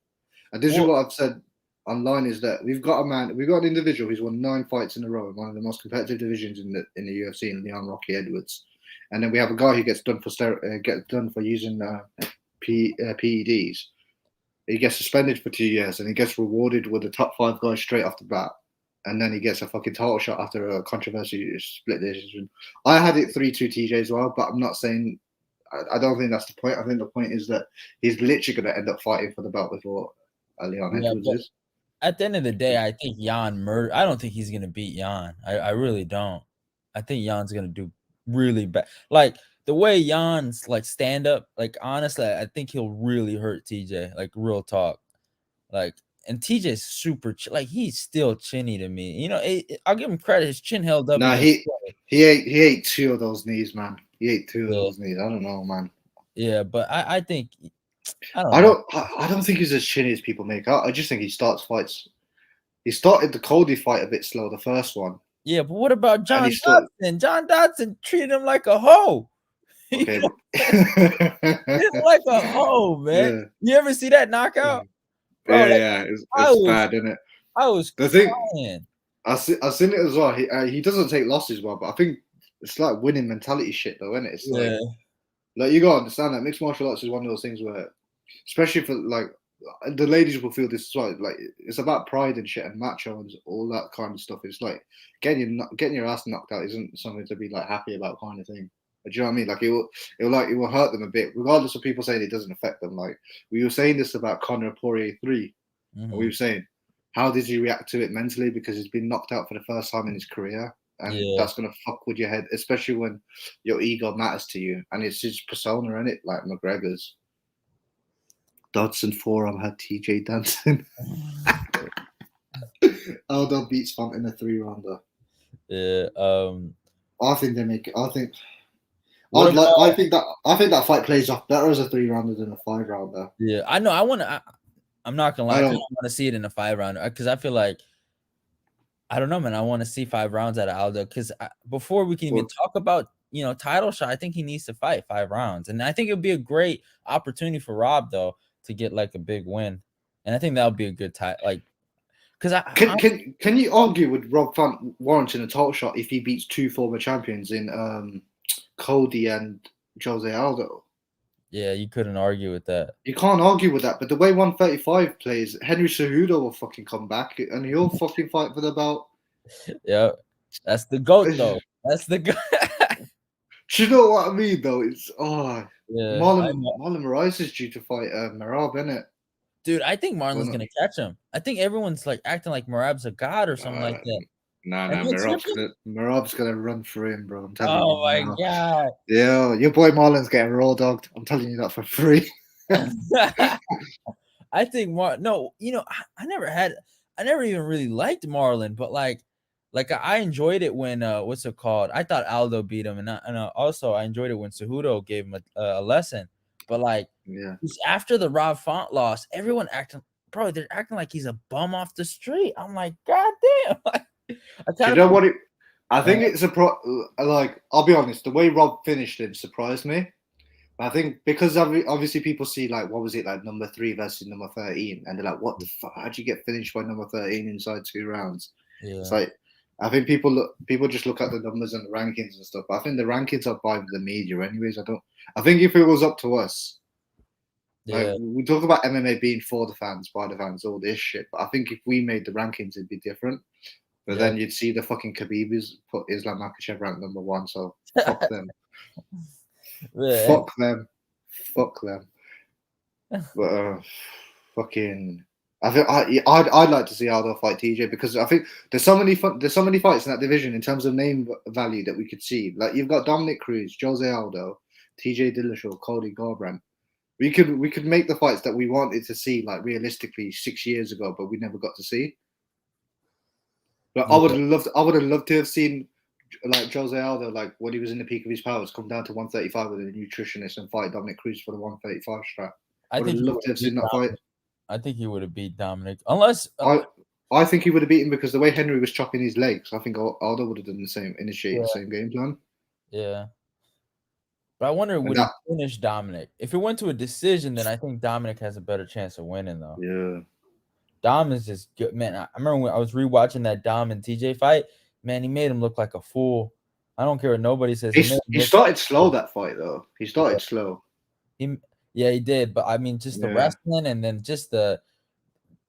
And this is Well, what I've said online is that we've got an individual who's won 9 fights in a row in one of the most competitive divisions in the UFC, in Leon Rocky Edwards, and then we have a guy who gets done for using PEDs. He gets suspended for 2 years and he gets rewarded with the top 5 guys straight off the bat, and then he gets a fucking title shot after a controversy split decision. I had it 3-2 TJ as well, but I'm not saying. I don't think that's the point. I think the point is that he's literally going to end up fighting for the belt before Leon yeah, Edwards but is. at the end of the day, I think I don't think he's gonna beat Jan. I really don't. I think Jan's gonna do really bad. Like the way Jan's like stand up, like honestly, I think he'll really hurt TJ. Like real talk. Like and TJ's super like he's still chinny to me. You know, I'll give him credit. His chin held up No, against he ate 2 of those knees, man. He ate 2 of yeah, those knees. I don't know, man. yeah, but I think I don't know. I don't think he's as chinny as people make out. I just think he starts fights. He started the Cody fight a bit slow, the first one, Yeah, but what about and he John still Dodson? John Dodson treated him like a hoe. okay. It's like a hoe, man. Yeah, You ever see that knockout? Bro, like yeah. I It's was bad, isn't it? I was The thing crying. I've seen it as well. He doesn't take losses well, but I think it's like winning mentality shit, though, isn't it? It's Yeah. like you gotta understand that mixed martial arts is one of those things where, especially for like the ladies will feel this as well. Like it's about pride and shit and macho and all that kind of stuff. It's like getting your ass knocked out isn't something to be like happy about, kind of thing. Do you know what I mean? Like it will hurt them a bit, regardless of people saying it doesn't affect them. Like we were saying this about Conor Poirier 3, and we were saying, how did he react to it mentally? Because he's been knocked out for the first time in his career, and that's gonna fuck with your head, especially when your ego matters to you, and it's his persona, isn't it? Like McGregor's. Dodson forearm had TJ dancing. Aldo beats Font in a 3-rounder. Yeah. I think they make it. I think that fight plays off better as a 3-rounder than a 5-rounder. Yeah, I know. I'm not gonna lie. I want to see it in a 5-rounder because I feel like I don't know, man. I want to see 5 rounds out of Aldo because before we can even talk about title shot, I think he needs to fight 5 rounds, and I think it would be a great opportunity for Rob though to get like a big win, and I think that would be a good like. Because can you argue with Rob Font warranting a title shot if he beats 2 former champions in Cody and Jose Aldo? Yeah, you couldn't argue with that. You can't argue with that. But the way 135 plays, Henry Cejudo will fucking come back and he'll fucking fight for the belt. Yeah, that's the GOAT though. That's the GOAT. Do you know what I mean though? It's yeah. Marlon Moraes is due to fight Merab, innit? Dude, I think Marlon's gonna catch him. I think everyone's like acting like Merab's a god or something like that. Nah, Merab's gonna run for him, bro. I'm telling you. Oh my god. Yeah, your boy Marlon's getting raw dogged. I'm telling you that for free. I think I never even really liked Marlon, but like I enjoyed it when what's it called? I thought Aldo beat him, and also I enjoyed it when Cejudo gave him a lesson. But like, after the Rob Font loss, everyone they're acting like he's a bum off the street. I'm like, god damn. I think it's I'll be honest, the way Rob finished him surprised me. I think because obviously people see like, what was it, like number 3 versus number 13, and they're like, what the fuck, how'd you get finished by number 13 inside 2 rounds? It's like, I think people just look at the numbers and the rankings and stuff, but I think the rankings are by the media anyways. I think if it was up to us, like, we talk about MMA being for the fans, by the fans, all this shit, but I think if we made the rankings, it'd be different. But then you'd see the fucking Khabibs put Islam Makhachev ranked number 1, so fuck them. Fuck them. But fucking, I'd like to see Aldo fight TJ because I think there's so many fights in that division in terms of name value that we could see. Like you've got Dominic Cruz, Jose Aldo, TJ Dillashaw, Cody Garbrandt. We could make the fights that we wanted to see like realistically 6 years ago, but we never got to see. But I would have loved to have seen like Jose Aldo, like when he was in the peak of his powers, come down to 135 with a nutritionist and fight Dominic Cruz for the 135 strap. I would have loved to have seen that fight. I think he would have beat Dominic, unless I think he would have beaten because the way Henry was chopping his legs, I think Aldo would have done the same, initiated the same game plan. Yeah. But I wonder, would he finish Dominic? If it went to a decision, then I think Dominic has a better chance of winning, though. Yeah. Dom is just good, man. I remember when I was rewatching that Dom and TJ fight. Man, he made him look like a fool. I don't care what nobody says. He started slow that fight, though. He started slow. He did. But I mean, just the wrestling and then just the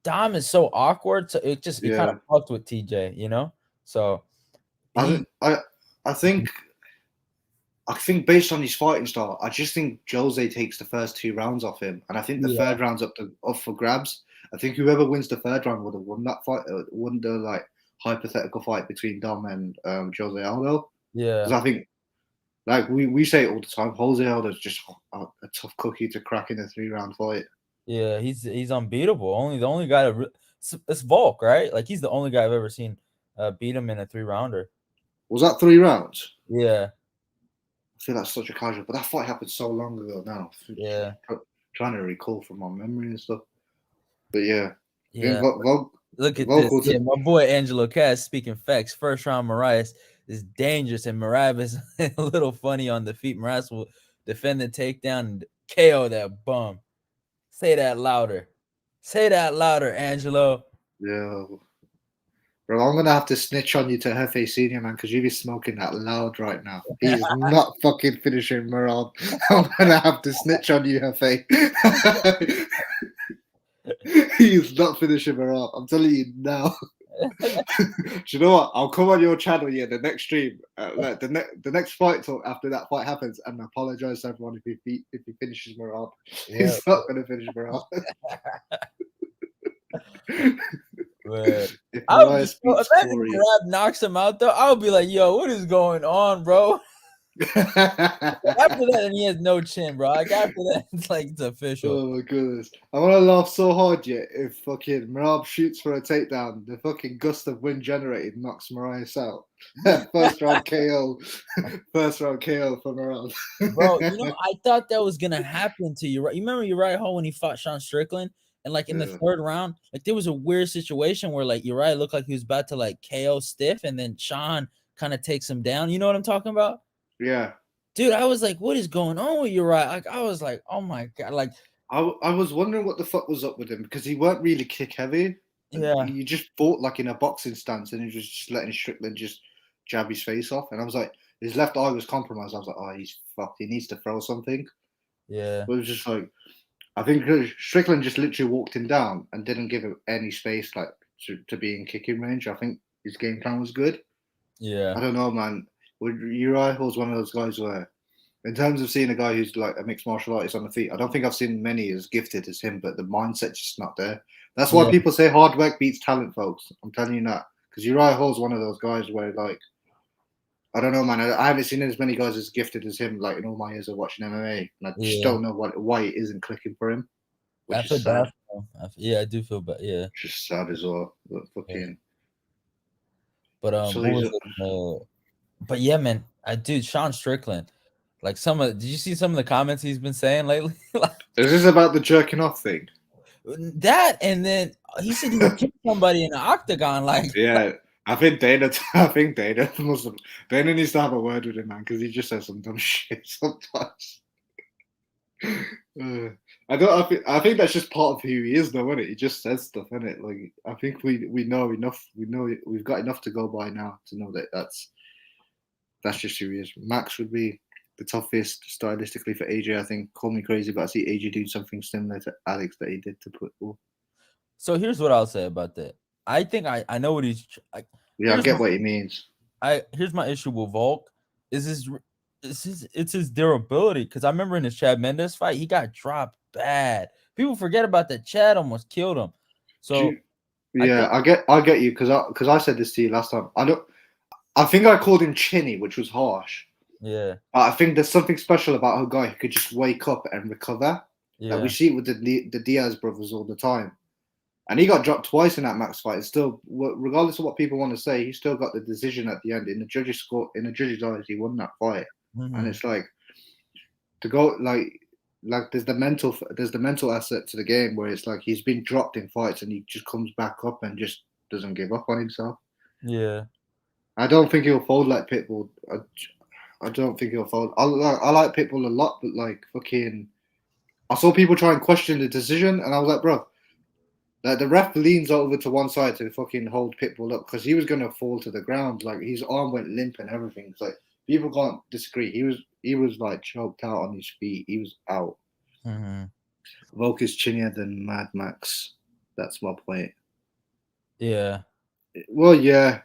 Dom is so awkward. So it kind of fucked with TJ, you know. So I think based on his fighting style, I just think Jose takes the first 2 rounds off him, and I think the third round's up for grabs. I think whoever wins the 3rd round would have won that fight. Won the like hypothetical fight between Dom and Jose Aldo. Yeah, because I think like we say it all the time, Jose Aldo's just a tough cookie to crack in a 3-round fight. Yeah, he's unbeatable. The only guy it's Volk, right? Like he's the only guy I've ever seen beat him in a 3-rounder. Was that 3 rounds? Yeah. I feel that's such a casual, but that fight happened so long ago now. Yeah. Trying to recall from my memory and stuff. But yeah. Look at this. Yeah, my boy Angelo Cass speaking facts. First round Moraes is dangerous, and Moraes is a little funny on the feet. Moraes will defend the takedown and KO that bum. Say that louder. Say that louder, Angelo. Yeah. Bro, I'm going to have to snitch on you to Hefe Senior, man, because you be smoking that loud right now. He's not fucking finishing Merab. I'm going to have to snitch on you, Hefe. He's not finishing Merab. I'm telling you now. Do you know what? I'll come on your channel, the next stream, like the next fight talk after that fight happens, and apologize to everyone if he finishes Merab. Yeah. He's not gonna finish Merab. If Mariah beats imagine Corey, Merab knocks him out though. I'll be like, yo, what is going on, bro? After that, and he has no chin, bro. Like after that, it's like it's official. Oh my goodness. I want to laugh so hard yet if fucking Merab shoots for a takedown, the fucking gust of wind generated knocks Mariah out. First round KO. First round KO for Merab. Bro, I thought that was gonna happen to you. You remember Uriah Hall when he fought Sean Strickland? And like in the third round, like there was a weird situation where like Uriah looked like he was about to like KO Stiff, and then Sean kind of takes him down. You know what I'm talking about? Yeah. Dude, I was like, what is going on with Uriah? Like, I was like, oh my God. Like, I was wondering what the fuck was up with him because he weren't really kick heavy. Yeah. He just fought like in a boxing stance and he was just letting Strickland just jab his face off. And I was like, his left eye was compromised. I was like, oh, he's fucked. He needs to throw something. Yeah. But it was just like, I think Strickland just literally walked him down and didn't give him any space like to be in kicking range. I think his game plan was good. Yeah. I don't know, man. Uriah Hall's one of those guys where, in terms of seeing a guy who's like a mixed martial artist on the feet, I don't think I've seen many as gifted as him, but the mindset's just not there. That's why people say hard work beats talent, folks. I'm telling you that. Because Uriah Hall's one of those guys where, like, I don't know, man. I haven't seen as many guys as gifted as him, like, in all my years of watching MMA. And I just don't know why it isn't clicking for him. Which is sad. Yeah, I do feel bad. Yeah. Just sad as well. But fucking. But but yeah, man. Dude, Sean Strickland. Like did you see some of the comments he's been saying lately? Is this about the jerking off thing? That, and then he said he would kill somebody in the octagon. Like, yeah, I think Dana needs to have a word with him, man, because he just says some dumb shit sometimes. I think that's just part of who he is, though, isn't it? He just says stuff, isn't it? Like, I think we know enough. We've got enough to go by now to know that that's just who he is. Max would be the toughest stylistically for AJ. I think. Call me crazy, but I see AJ doing something similar to Alex that he did to Pitbull. So here's what I'll say about that. I think I know what he's. I get what he means. Here's my issue with Volk it's his durability, because I remember in his Chad Mendes fight he got dropped bad. People forget about that. Chad almost killed him. So I get you because I said this to you last time. I think I called him chinny, which was harsh. Yeah. I think there's something special about a guy who could just wake up and recover. Yeah. Like we see it with the Diaz brothers all the time. And he got dropped twice in that Max fight. And still, regardless of what people want to say, he still got the decision at the end. In the judges' eyes, he won that fight. Mm-hmm. And it's like to go like there's the mental asset to the game where it's like he's been dropped in fights and he just comes back up and just doesn't give up on himself. Yeah. I don't think he'll fold like Pitbull. I don't think he'll fold. I like Pitbull a lot, but like fucking, I saw people try and question the decision, and I was like, bro, like the ref leans over to one side to fucking hold Pitbull up because he was gonna fall to the ground. Like his arm went limp and everything. It's like people can't disagree. He was like choked out on his feet. He was out. Mm-hmm. Volk is chinnier than Mad Max. That's my point. Yeah. Well, yeah.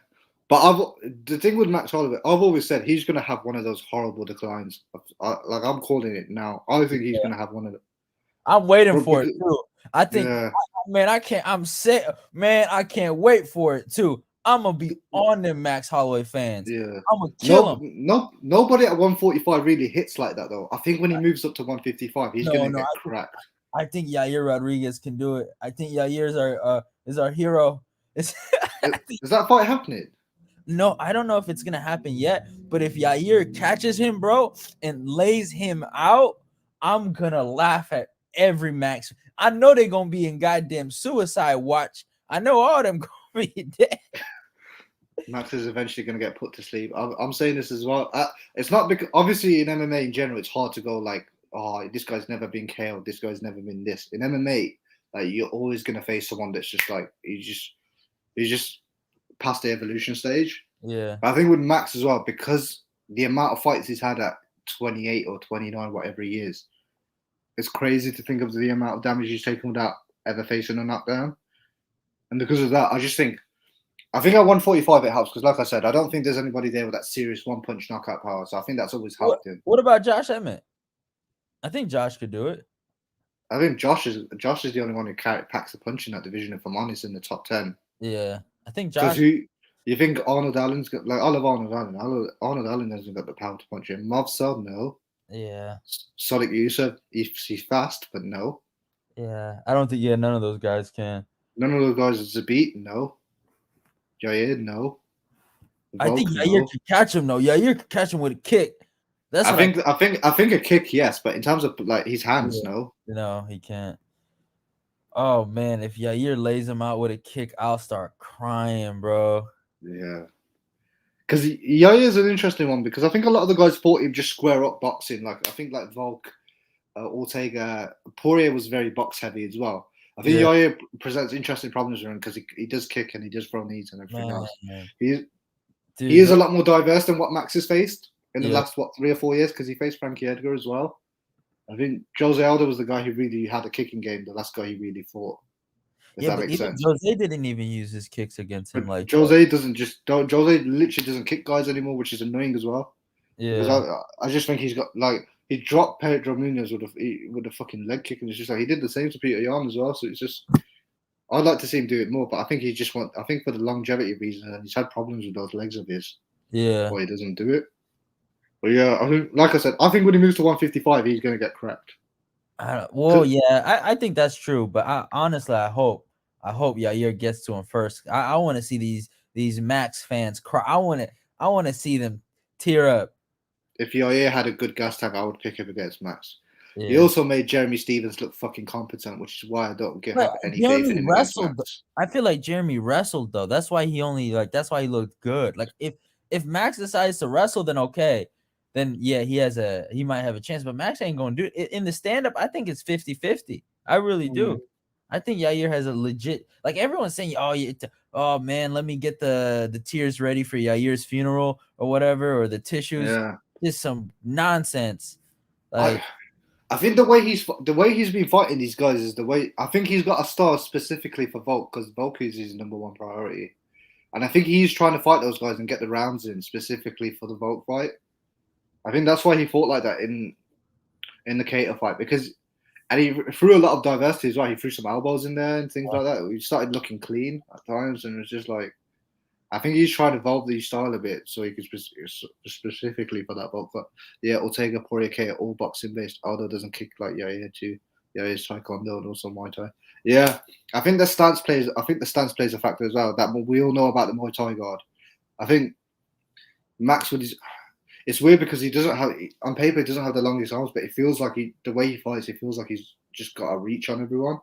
But the thing with Max Holloway, I've always said he's going to have one of those horrible declines. I'm calling it now. I think he's going to have one of them. I'm waiting for it too. I think, I can't wait for it too. I'm going to be on them Max Holloway fans. Yeah. I'm going to kill him. Nobody at 145 really hits like that though. I think when he moves up to 155, he's going to get cracked. I think Yair Rodriguez can do it. I think Yair is our hero. Is that fight happening? No, I don't know if it's gonna happen yet, but if Yair catches him, bro, and lays him out, I'm gonna laugh at every Max. I know they're gonna be in goddamn suicide watch. I know all them gonna be dead. Max is eventually gonna get put to sleep. I'm saying this as well. It's not because obviously in MMA in general, it's hard to go like, oh, this guy's never been KO'd. This guy's never been this. In MMA, like you're always gonna face someone that's just like he's just past the evolution stage. Yeah. But I think with Max as well, because the amount of fights he's had at 28 or 29, whatever he is, it's crazy to think of the amount of damage he's taken without ever facing a knockdown. And because of that, I just think I think at 145 it helps because, like I said, I don't think there's anybody there with that serious one-punch knockout power. So I think that's always helped him. What about Josh Emmett? I think Josh could do it. I think Josh is the only one who packs a punch in that division. If I'm honest, in the top 10. Yeah, I think Because Josh. you think Arnold Allen's got I love Arnold Allen. Arnold Allen hasn't got the power to punch him. Movsar, no. Yeah. Sodiq Yusuff, he's fast, but no. Yeah, I don't think. Yeah, none of those guys can. None of those guys is a beat, no. Yair, no. I think Yair could catch him though. Yair could catch him with a kick. That's I think a kick, yes, but in terms of like his hands, no. No, he can't. Oh man, if Yair lays him out with a kick, I'll start crying, bro. Yeah. Because Yair is an interesting one because I think a lot of the guys fought him just square up boxing. Like I think like Volk, Ortega, Poirier was very box heavy as well. I think Yair presents interesting problems around because he does kick and he does throw knees and everything else. He is a lot more diverse than what Max has faced in the last 3 or 4 years because he faced Frankie Edgar as well. I think Jose Aldo was the guy who really had a kicking game. The last guy he really fought. If that makes sense. Jose didn't even use his kicks against him. Like Jose Jose literally doesn't kick guys anymore, which is annoying as well. Yeah, I just think he's got like he dropped Pedro Munoz with a fucking leg kick, and it's just like he did the same to Peter Yan as well. So it's just I'd like to see him do it more, but I think I think for the longevity reason, and he's had problems with those legs of his. Yeah, why he doesn't do it. But yeah, I think, like I said, I think when he moves to 155, he's going to get cracked. I think that's true, but honestly, I hope Yair gets to him first. I want to see these Max fans cry. I want to see them tear up. If Yair had a good gas tank, I would pick him against Max. Yeah. He also made Jeremy Stephens look fucking competent, which is why I don't have any faith in him. I feel like Jeremy wrestled though. That's why he looked good. Like if Max decides to wrestle, then okay. Then yeah, he might have a chance, but Max ain't gonna do it. In the stand-up, I think it's 50-50. I really do. I think Yair has a legit, like everyone's saying, oh man, let me get the tears ready for Yair's funeral or whatever, or the tissues. Yeah. Just some nonsense. Like I think the way he's been fighting these guys is the way I think he's got a star specifically for Volk because Volk is his number one priority. And I think he's trying to fight those guys and get the rounds in specifically for the Volk fight. I think that's why he fought like that in the Kattar fight and he threw a lot of diversity as well. He threw some elbows in there and things like that. He started looking clean at times, and it was just like I think he's trying to evolve the style a bit so he could specifically for that Volk. But yeah, Ortega, Poirier, Kattar, all boxing based. Aldo doesn't kick like Yair too. Yair's Taekwondo and also Muay Thai. Yeah, I think the stance plays a factor as well. That we all know about the Muay Thai guard. I think Max with his. It's weird because he doesn't have on paper. He doesn't have the longest arms, but it feels like the way he fights, it feels like he's just got a reach on everyone.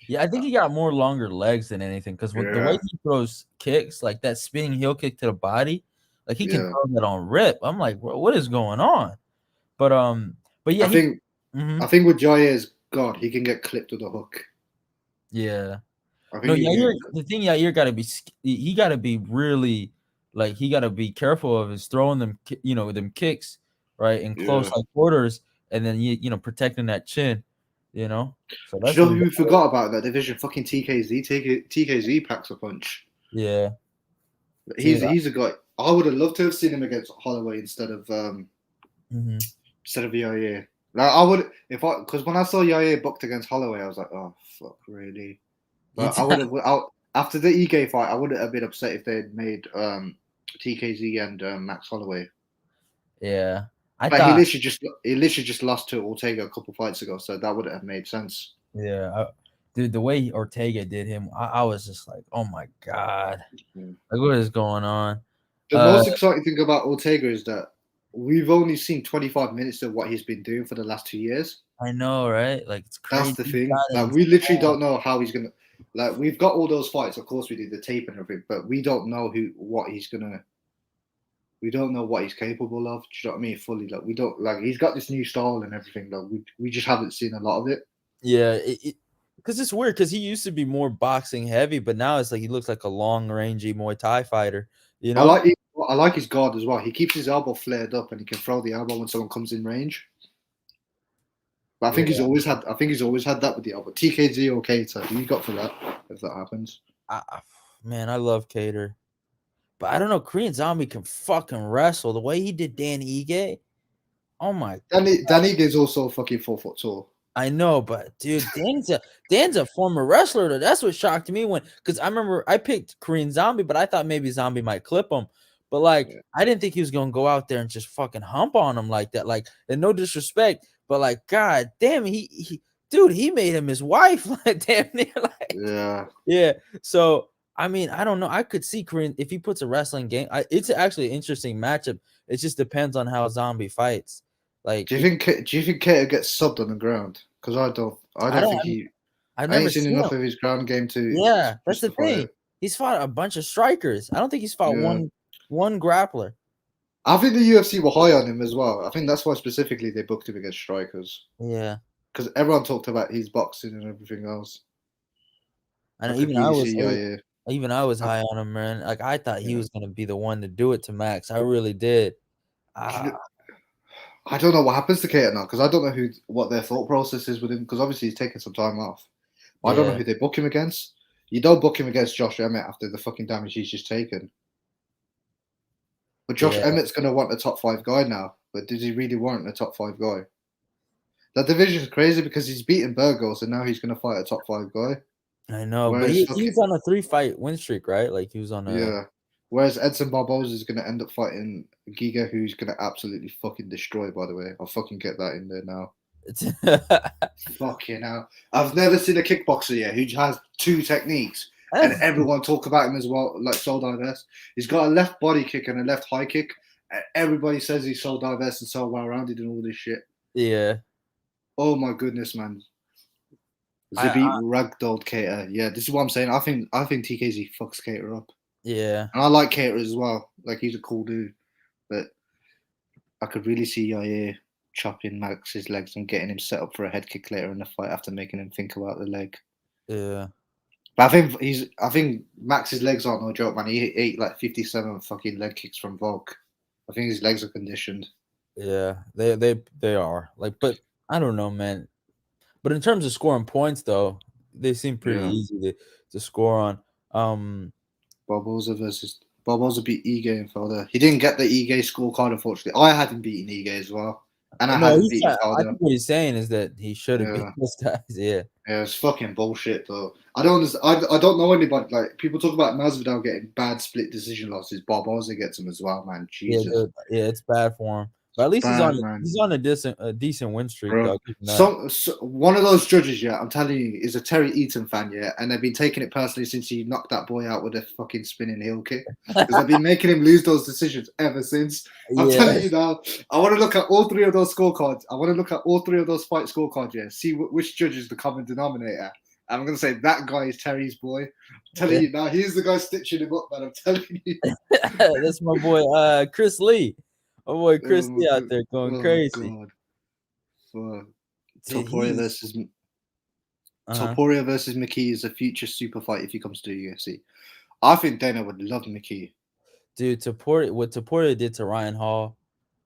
Yeah, I think he got more longer legs than anything because the way he throws kicks, like that spinning heel kick to the body, like he can throw that on rip. I'm like, what is going on? But yeah, I think with Jair's God, he can get clipped with a hook. Yeah, the thing Yair got to be, he got to be really. Like he got to be careful of his throwing them, them kicks, right, in close like quarters, and then protecting that chin, So that's who we forgot about that division. Fucking TKZ. TKZ packs a punch. Yeah, he's a guy. I would have loved to have seen him against Holloway instead of Yair. Like I would because when I saw Yair booked against Holloway, I was like, oh fuck, really? But I would have. After the Ige fight, I wouldn't have been upset if they had made TKZ and Max Holloway. Yeah, he literally just lost to Ortega a couple fights ago, so that wouldn't have made sense. Yeah, dude, the way Ortega did him, I was just like, oh my god, like what is going on? The most exciting thing about Ortega is that we've only seen 25 minutes of what he's been doing for the last 2 years. I know, right? Like it's crazy. That's the thing. Like we literally don't know how he's gonna. Like we've got all those fights, of course we did the tape and everything, but we don't know we don't know what he's capable of. Do you know what I mean? Fully, like we don't like he's got this new style and everything. Like we just haven't seen a lot of it. Yeah, because it's weird because he used to be more boxing heavy, but now it's like he looks like a long rangey Muay Thai fighter. I like his guard as well. He keeps his elbow flared up and he can throw the elbow when someone comes in range. But I think he's always had that with the elbow. TKZ or Kattar, who you got for that if that happens? Man, I love Kattar. But I don't know. Korean Zombie can fucking wrestle. The way he did Dan Ige. Oh my. Dan Ige is also fucking 4 foot tall. I know, but dude, Dan's a former wrestler. Though. That's what shocked me because I remember I picked Korean Zombie, but I thought maybe Zombie might clip him. But like, Yeah. I didn't think he was gonna go out there and just fucking hump on him like that. Like, and no disrespect, but like, god damn, he made him his wife. Like, damn near, like, yeah. So I mean, I don't know. I could see Korean if he puts a wrestling game. It's actually an interesting matchup. It just depends on how Zombie fights. Like, do you think Keita gets subbed on the ground? Because I don't think he. I've never seen enough of his ground game to. Yeah, that's the thing. He's fought a bunch of strikers. I don't think he's fought one grappler. I think the UFC were high on him as well. I think that's why specifically they booked him against strikers. Yeah, because everyone talked about his boxing and everything else. And even I was high on him, man. Like I thought he was gonna be the one to do it to Max. I really did. I don't know what happens to Keita now because I don't know what their thought process is with him because obviously he's taking some time off. I don't know who they book him against. You don't book him against Josh Emmett after the fucking damage he's just taken. But Josh Emmett's gonna want a top 5 guy now. But does he really want a top 5 guy? That division is crazy because he's beaten Burgos and now he's gonna fight a top 5 guy. I know, but he's on a 3-fight win streak, right? Like he was on a Whereas Edson Barboza is going to end up fighting Giga, who's going to absolutely fucking destroy, by the way. I'll fucking get that in there now. Fucking hell. I've never seen a kickboxer yet who has 2 techniques. And everyone talk about him as well, like so diverse. He's got a left body kick and a left high kick. And everybody says he's so diverse and so well-rounded and all this shit. Yeah. Oh, my goodness, man. Zabit ragdolled Keita. Yeah, this is what I'm saying. I think TKZ fucks Keita up. Yeah. And I like Keita as well. Like, he's a cool dude. But I could really see Yair chopping Max's legs and getting him set up for a head kick later in the fight after making him think about the leg. Yeah. But I think Max's legs aren't no joke, man. He ate like 57 fucking leg kicks from Volk. I think his legs are conditioned. Yeah, they are. Like, but I don't know, man. But in terms of scoring points, though, they seem pretty easy to score on. Barboza beat Ige and Felder. He didn't get the Ige scorecard, unfortunately. I had him beating Ige as well. And I hadn't beaten Felder. I think what he's saying is that he should have beat those guys, Yeah, it's fucking bullshit, though. I don't know anybody. Like, people talk about Masvidal getting bad split decision losses. Barboza gets them as well, man. Jesus. Yeah, it's bad for him. But at least he's on a decent win streak. Bro, so one of those judges, I'm telling you, is a Terry Eaton fan, and they've been taking it personally since he knocked that boy out with a fucking spinning heel kick. Because they've been making him lose those decisions ever since. I'm telling you now, I want to look at all 3 of those scorecards. I want to look at all 3 of those fight scorecards, see which judge is the common denominator. I'm going to say that guy is Terry's boy. I'm telling you now, he's the guy stitching him up, man. I'm telling you. That's my boy, Chris Lee. Oh boy, Chris Lee out there going crazy. Topuria versus McKee is a future super fight if he comes to the UFC. I think Dana would love McKee. Dude, what Topuria did to Ryan Hall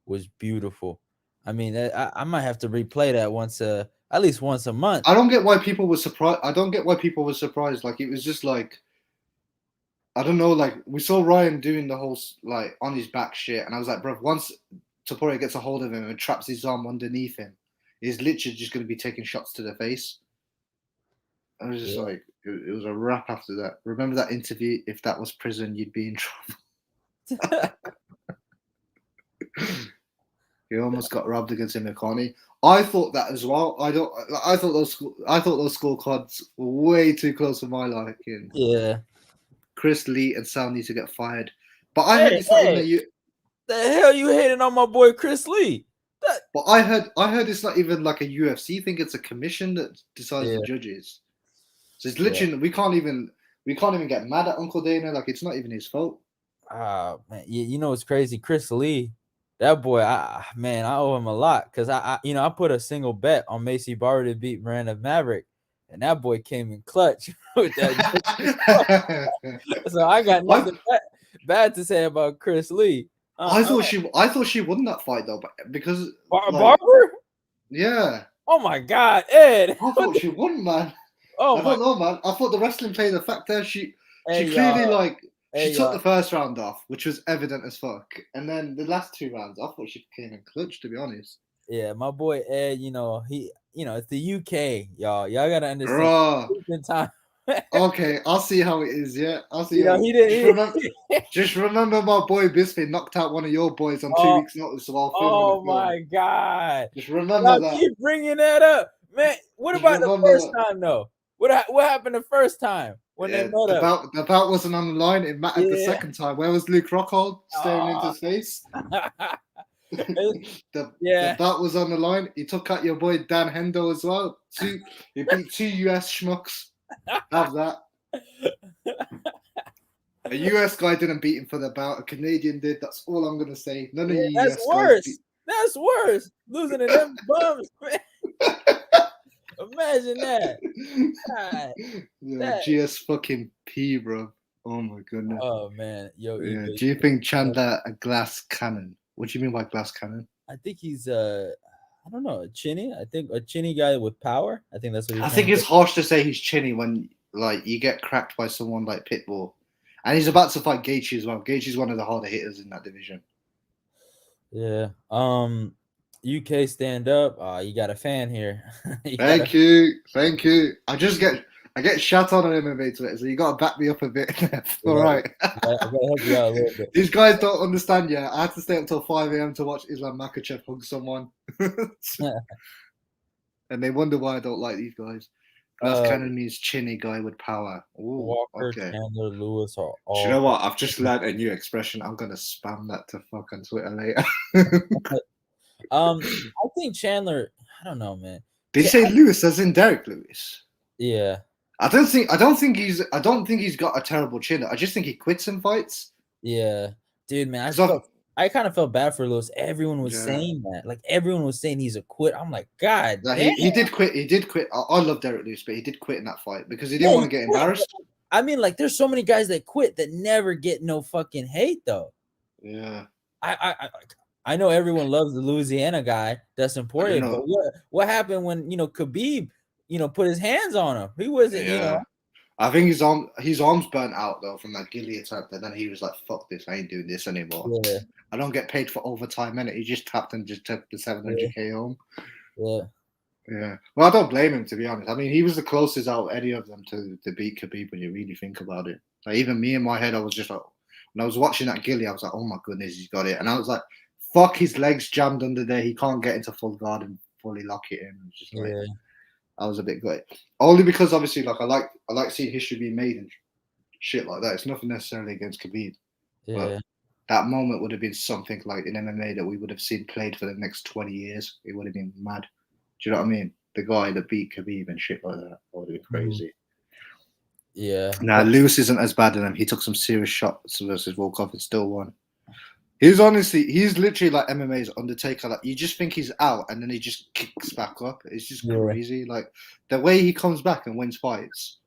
was beautiful. I mean, I might have to replay that at least once a month. I don't get why people were surprised. Like, it was just like, I don't know, like, we saw Ryan doing the whole, like, on his back shit, and I was like, bro, once Topuria gets a hold of him and traps his arm underneath him, he's literally just going to be taking shots to the face. I was just like, it was a wrap after that. Remember that interview? If that was prison, you'd be in trouble. He almost got robbed against Imikani. I thought that as well. I thought those scorecards were way too close for my liking. Yeah. Chris Lee and Sal need to get fired. But I heard it's not even the hell you hating on my boy Chris Lee? But I heard it's not even like a UFC thing. It's a commission that decides the judges. So it's literally we can't even get mad at Uncle Dana. Like, it's not even his fault. Man, you know what's crazy? Chris Lee, that boy, I owe him a lot because I put a single bet on Macy Barber to beat Miranda Maverick. And that boy came in clutch with that. So I got nothing bad to say about Chris Lee. I thought she won that fight though, because Barber. Yeah. Oh my God, Ed! I thought she won, man. I don't know, man. I thought the wrestling played a factor. She clearly like She Hey, took the first round off, which was evident as fuck, and then the last 2 rounds, I thought she came in clutch. To be honest, yeah, my boy Ed, it's the UK, y'all. Y'all gotta understand. bruh. In time, Okay, I'll see how it is. Yeah, I'll see. How, he just didn't. remember, just remember, my boy Bisping knocked out one of your boys on 2 Oh, weeks' notice while filming a oh film. my God! Just remember Y'all that. keep bringing that up, man. What Just about the remember first that. time though? What happened the first time when they Yeah, met the up? belt wasn't on the line. It mattered the Yeah. second time. Where was Luke Rockhold staring into Oh. his face? the Yeah. belt was on the line. He took out your boy Dan Hendo as well. He beat 2 US schmucks. Have that. A US guy didn't beat him for the belt. A Canadian did. That's all I'm gonna say. None of Yeah, you that's US guys worse. beat. That's worse. Losing to them bums, man. Imagine that. God, Yeah, that. GS fucking P, bro. Oh my goodness. Oh man, yo, Yeah. Ego, Do you think Chandler a glass cannon? What do you mean by glass cannon? I think he's I don't know, a chinny. I think a chinny guy with power. I think that's what you're I trying think to it's say. harsh to say he's chinny when like you get cracked by someone like Pitbull, and he's about to fight Gaethje as well. Gaethje's one of the harder hitters in that division. Yeah. UK stand up. You got a fan here. Thank you. I get shut on MMA Twitter, so you gotta back me up a bit. All right. I gotta help you out a little bit. These guys don't understand. Yeah, I had to stay up till 5 a.m. to watch Islam Makhachev hug someone, and they wonder why I don't like these guys. Glass cannon means chinny guy with power. Ooh, Walker, okay. Chandler, Lewis are Do all. you know what? I've just learned a new expression. I'm gonna spam that to fuck on Twitter later. I think Chandler. I don't know, man. Did you say Lewis as in Derek Lewis? Yeah. I don't think he's got a terrible chin. I just think he quits in fights. Yeah, dude, man. So, I kind of felt bad for Lewis. Everyone was saying that. Like everyone was saying he's a quit. I'm like, God, damn. he did quit. He did quit. I love Derek Lewis, but he did quit in that fight because he didn't want to get embarrassed. I mean, like, there's so many guys that quit that never get no fucking hate, though. Yeah. I know everyone loves the Louisiana guy, Dustin Poirier, but what happened when Khabib, put his hands on him? He wasn't, I think his arms burnt out though from that Gilly attempt, and then he was like, "Fuck this! I ain't doing this anymore. Yeah. I don't get paid for overtime." And he just tapped and just took the 700K home. Yeah. Yeah. Well, I don't blame him, to be honest. I mean, he was the closest out of any of them to beat Khabib when you really think about it. Like, even me in my head, I was just like, when I was watching that Gilly, I was like, "Oh my goodness, he's got it!" And I was like, "Fuck, his legs jammed under there. He can't get into full guard and fully lock it in." It's just like, I was a bit good. Only because obviously, like, I like seeing history being made and shit like that. It's nothing necessarily against Khabib. Yeah. But that moment would have been something like in MMA that we would have seen played for the next 20 years. It would have been mad. Do you know what I mean? The guy that beat Khabib and shit like that would have been crazy. Yeah. Nah, Lewis isn't as bad as him. He took some serious shots versus Volkov and still won. He's literally like MMA's Undertaker. Like, you just think he's out and then he just kicks back up. It's just crazy. Like, the way he comes back and wins fights.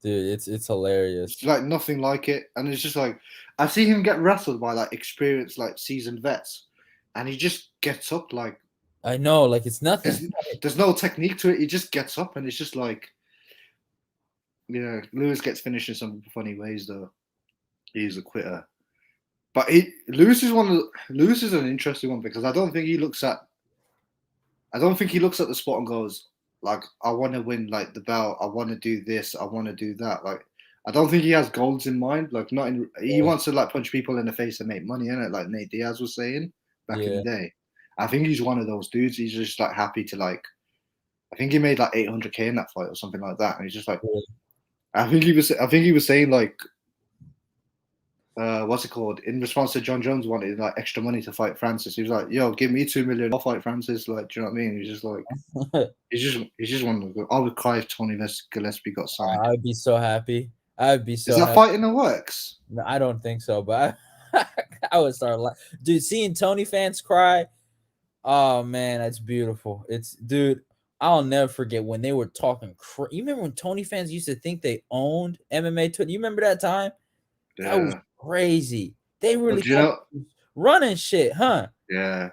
Dude, it's hilarious. It's like nothing like it. And it's just like, I see him get wrestled by like experienced, like seasoned vets. And he just gets up like. I know, like it's nothing. There's no technique to it. He just gets up and it's just like. Yeah, Lewis gets finished in some funny ways though. He's a quitter. But Lewis is an interesting one because I don't think he looks at the sport and goes like, I want to win like the belt, I want to do this, I want to do that. Like, I don't think he has goals in mind. Like, he wants to like punch people in the face and make money in it, like Nate Diaz was saying back in the day. I think he's one of those dudes. He's just like happy to like. I think he made like 800K in that fight or something like that, and he's just like. I think he was saying like. What's it called? In response to John Jones wanted like extra money to fight Francis, he was like, "Yo, give me $2 million, I'll fight Francis." Like, do you know what I mean? He's just like, he's just one of the. I would cry if Tony Gillespie got signed. I'd be so happy. I'd be so. Is that fight in the works? No, I don't think so, but I would start laughing. Dude, seeing Tony fans cry. Oh man, that's beautiful. Dude. I'll never forget when they were talking. You remember when Tony fans used to think they owned MMA? You remember that time? Yeah. That was crazy. They really running shit, huh? Yeah.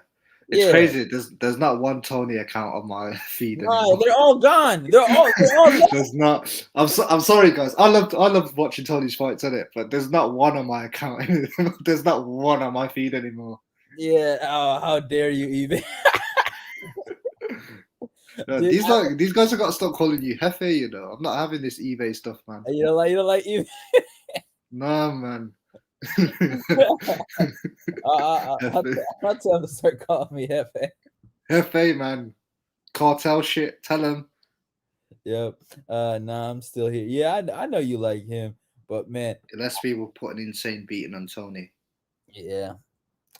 It's Yeah. crazy. There's not one Tony account on my feed No, anymore. they're all gone. They're all gone. There's not. I'm sorry, guys. I love watching Tony's fights on it, but there's not one on my account. There's not one on my feed anymore. Yeah. Oh, how dare you even? No, Dude, these guys have got to stop calling you Hefe. You know, I'm not having this eBay stuff, man. you don't like even. Nah, man. I'll tell them to start calling me Hefe. Hefe, man. Cartel shit. Tell him. Yep. Nah, I'm still here. Yeah, I know you like him, but man, Gillespie will put an insane beating on Tony. yeah.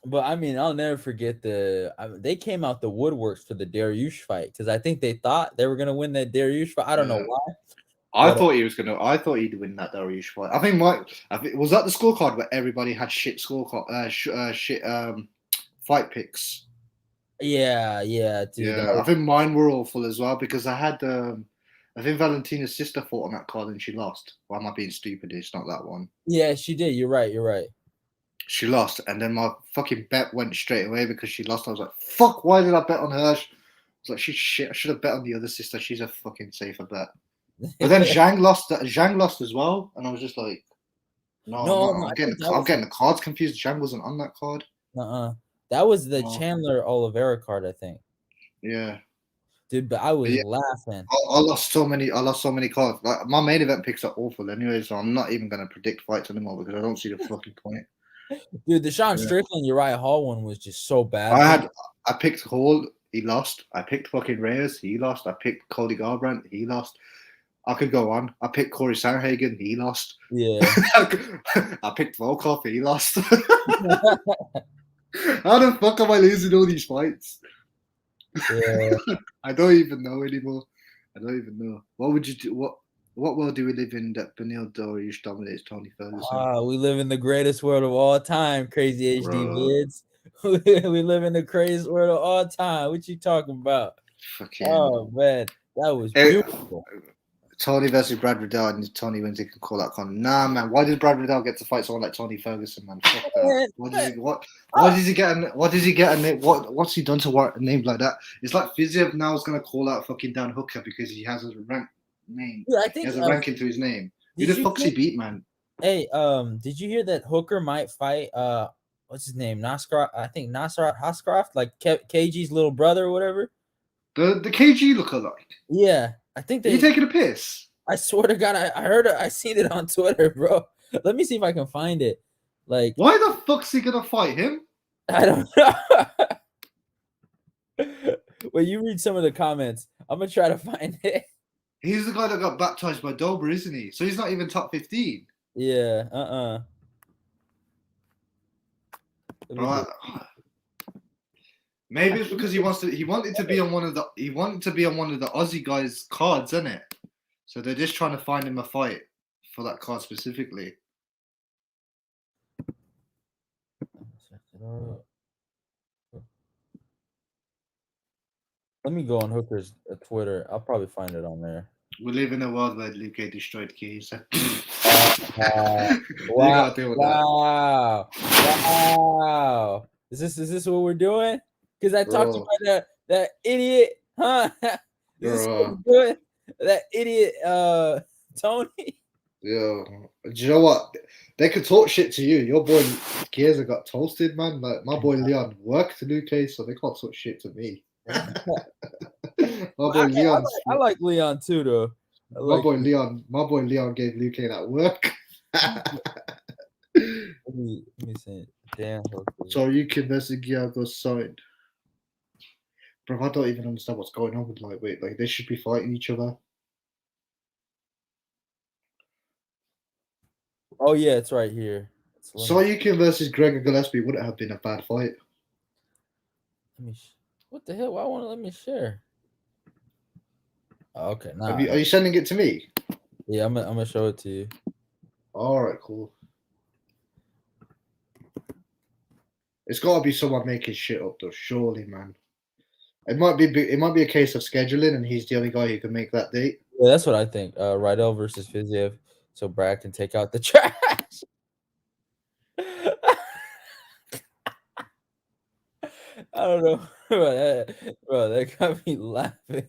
But I mean, I'll never forget they came out the woodworks for the Dariush fight because I think they thought they were gonna win that Dariush fight. I don't know why. I thought he'd win that Dariush fight. I think was that the scorecard where everybody had shit scorecard, fight picks. Yeah, dude. Yeah, I think mine were awful as well because I had I think Valentina's sister fought on that card and she lost. Why am I being stupid? It's not that one. Yeah, she did. You're right. She lost, and then my fucking bet went straight away because she lost. I was like, "Fuck! Why did I bet on her?" I was like, "She's shit. I should have bet on the other sister. She's a fucking safer bet." But then Zhang lost. Zhang lost as well, and I was just like, "No, I'm getting the cards confused. Zhang wasn't on that card." That was the Chandler Oliveira card, I think. Yeah, dude. But I was laughing. I lost so many cards. Like my main event picks are awful anyway, so I'm not even gonna predict fights anymore because I don't see the fucking point. Dude, the Sean Strickland Uriah Hall one was just so bad. I picked Hall, he lost. I picked fucking Reyes, he lost. I picked Cody Garbrandt, he lost. I could go on. I picked Corey Sandhagen, he lost. Yeah. I picked Volkov, he lost. How the fuck am I losing all these fights? Yeah. I don't even know anymore. I don't even know. What would you do? What world do we live in that Beneil Dariush dominates Tony Ferguson? We live in the greatest world of all time, crazy HD vids. We live in the craziest world of all time. What you talking about? Oh man, that was beautiful. Tony versus Brad Riddell, and Tony wins. He can call that con. Nah, man. Why did Brad Riddell get to fight someone like Tony Ferguson, man? Fuck that. What does he get? What's he done to warrant a name like that? It's like Fiziev now is gonna call out fucking Dan Hooker because he has a rank name. Yeah, I think he has a ranking to his name. Who the fuck's he beat, man? Hey, did you hear that Hooker might fight what's his name? Nasrat, I think Nasrat Hashcroft, like KG's little brother or whatever. The KG lookalike. Yeah, I think Are you taking a piss? I swear to God, I heard it. I seen it on Twitter, bro. Let me see if I can find it. Like, why the fuck's he gonna fight him? I don't know. Well, you read some of the comments. I'm gonna try to find it. He's the guy that got baptized by Dober, isn't he? So he's not even top 15. Yeah. Right. Maybe it's because he wanted to be on one of the Aussie guys' cards, isn't it? So they're just trying to find him a fight for that card specifically. Let me go on Hooker's Twitter. I'll probably find it on there. We live in a world where Luke destroyed keys. Wow. Is this what we're doing? Because I talked about that idiot, huh? Is this what we're doing? That idiot Tony. Yeah. Do you know what? They could talk shit to you. Your boy Chiesa got toasted, man. Like my boy Leon worked Luke, so they can't talk shit to me. Leon. I like Leon too, though. My boy Leon gave Luke that work. let me see. Damn. So you can versus Giago signed. Bro, I don't even understand what's going on with lightweight. Like they should be fighting each other. Oh yeah, it's right here. Saryukin versus Gregor Gillespie wouldn't have been a bad fight. What the hell? Why won't it let me share? Okay, now are you sending it to me? Yeah, I'm gonna show it to you. All right, cool. It's got to be someone making shit up, though. Surely, man. It might be a case of scheduling, and he's the only guy who can make that date. Yeah, that's what I think. Rydell versus Fiziev, so Brad can take out the trash. I don't know, bro, that got me laughing.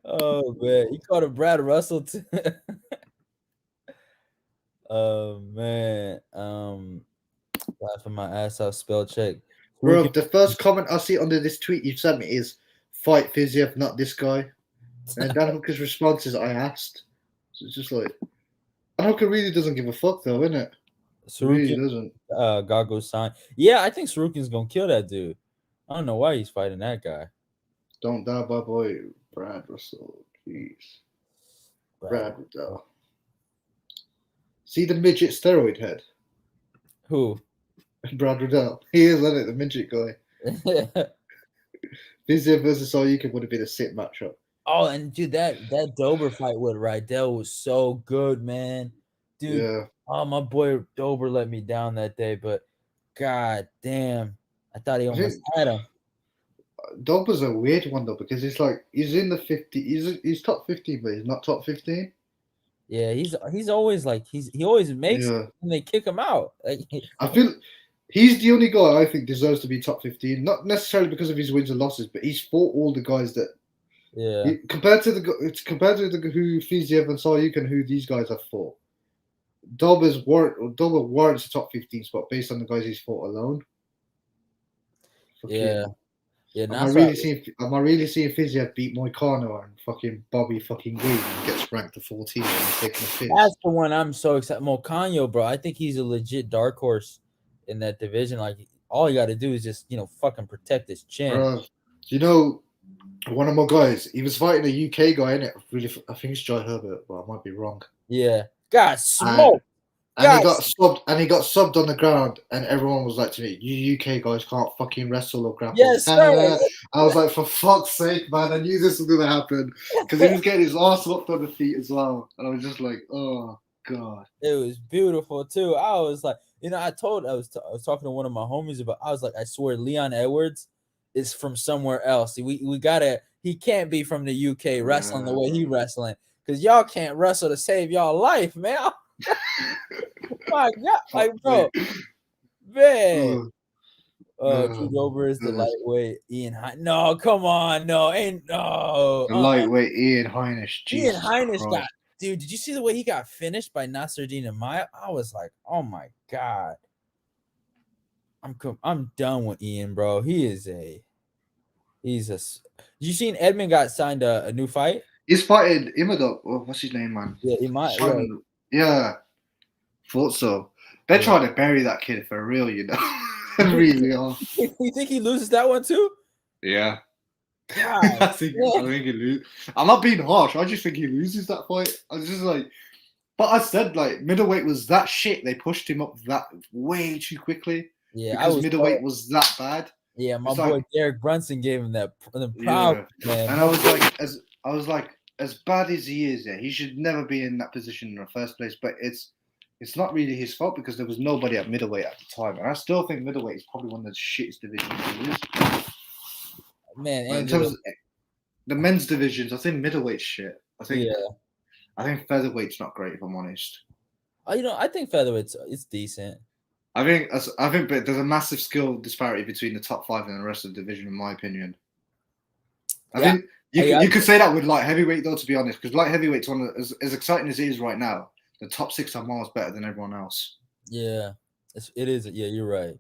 Oh, man, you called him Brad Russell too? Oh, man, laughing my ass off, spell check. Bro, Rookie the first comment I see under this tweet you sent me is fight Fiziev, not this guy. And Dan Hooker's response is I asked. So it's just like Dan Hooker really doesn't give a fuck though, innit? He really Sarukian, doesn't. Gago sign. Yeah, I think Sarukian's gonna kill that dude. I don't know why he's fighting that guy. Don't die, my boy, Brad Russell. Jeez. Brad Riddell. See the midget steroid head? Who? Brad Riddell. He is, isn't it? The midget guy. Fiziev versus Sayuka would have been a sick matchup. Oh, and dude, that Dober fight with Rydell was so good, man. Dude, Yeah. oh, my boy Dober let me down that day, but god damn, I thought he almost had him. Dober's a weird one though because it's like he's in the 50. He's top 15, but he's not top 15. Yeah, he's always like he always makes it and they kick him out. Like, I feel he's the only guy I think deserves to be top 15. Not necessarily because of his wins and losses, but he's fought all the guys that. Yeah. Compared to who Fiziev and Sayuka and who these guys have fought, Dober warrants a top 15 spot based on the guys he's fought alone. Yeah. Yeah, am I really seeing Fiziev beat Moicano and fucking Bobby fucking Green and gets ranked to 14 and he's taking a piss? That's the one I'm so excited. Moicano, bro. I think he's a legit dark horse in that division. Like all you got to do is just fucking protect his chin. One of my guys, he was fighting a UK guy, innit? Really, I think it's Joy Herbert, but I might be wrong. Yeah, God, smoke. And he got subbed on the ground, and everyone was like to me, "You UK guys can't fucking wrestle or grapple." Yes, sir. I was like, "For fuck's sake, man! I knew this was gonna happen," because he was getting his ass whooped on the feet as well, and I was just like, "Oh god." It was beautiful too. I was like, I was talking to one of my homies about. I was like, I swear, Leon Edwards is from somewhere else. We gotta. He can't be from the UK wrestling the way he wrestling, because y'all can't wrestle to save y'all life, man. My God, like bro, man. Drew Dober is the lightweight. Ian no, come on, no, ain't no. The lightweight Ian Heinisch. Ian Heinisch got, dude. Did you see the way he got finished by Nasruddin Amaya? I was like, oh my God. I'm done with Ian, bro. He's a. You seen Edmund got signed a new fight? He's fighting Imadov. What's his name, man? Yeah, he might. Yeah, thought so. They're trying to bury that kid for real, They really are. You think he loses that one too? Yeah. God, I think he loses. I'm not being harsh. I just think he loses that fight. I was just like, but I said like middleweight was that shit. They pushed him up that way too quickly. Yeah, because middleweight was that bad. Yeah, my boy Derek Brunson gave him that proud man. And I was like, as bad as he is, he should never be in that position in the first place. But it's not really his fault because there was nobody at middleweight at the time, and I still think middleweight is probably one of the shittest divisions there is. Man, in terms of the men's divisions, I think middleweight's shit. I think featherweight's not great, if I'm honest. I think featherweight's it's decent. I think but there's a massive skill disparity between the top 5 and the rest of the division, in my opinion. I think you could say that with light heavyweight, though, to be honest, because light heavyweight's one of as exciting as it is right now. The top 6 are miles better than everyone else. Yeah, it is. Yeah, you're right.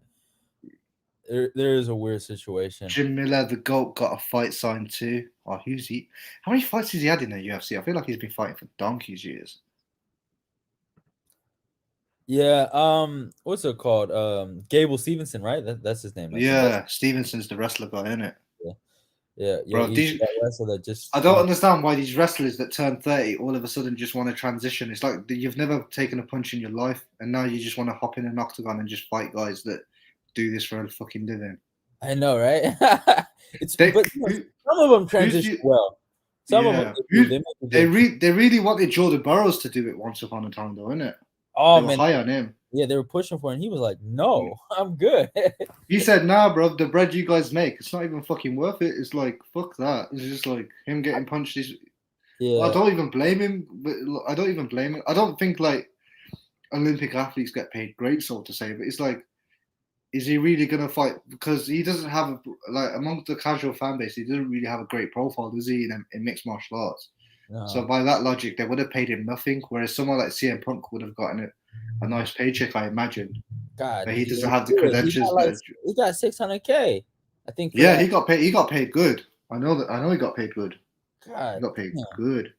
There is a weird situation. Jim Miller, the GOAT, got a fight signed too. Oh, who's he? How many fights has he had in the UFC? I feel like he's been fighting for donkey's years. Yeah, what's it called? Gable Stevenson, right? That's his name. Stevenson's the wrestler guy, isn't it? Yeah. Bro, I don't understand why these wrestlers that turn 30 all of a sudden just want to transition. It's like you've never taken a punch in your life, and now you just want to hop in an octagon and just fight guys that do this for a fucking living. I know, right? Some of them transition well. Some of them they really wanted Jordan Burroughs to do it once upon a time, though, innit? Oh, they were high on him. Yeah, they were pushing for it, and he was like, "No, I'm good." He said, "Nah, bro, the bread you guys make, it's not even fucking worth it." It's like, fuck that. It's just like him getting punched. Yeah, I don't even blame him. I don't even blame him. I don't think like Olympic athletes get paid great, so to say, but it's like is he really gonna fight? Because he doesn't have like amongst the casual fan base, he doesn't really have a great profile, does he? In mixed martial arts. No. So by that logic, they would have paid him nothing. Whereas someone like CM Punk would have gotten a nice paycheck, I imagine. God, But he doesn't have the credentials. He got $600K, I think. Yeah, he got paid. He got paid good. I know that. I know he got paid good. God, he got paid good.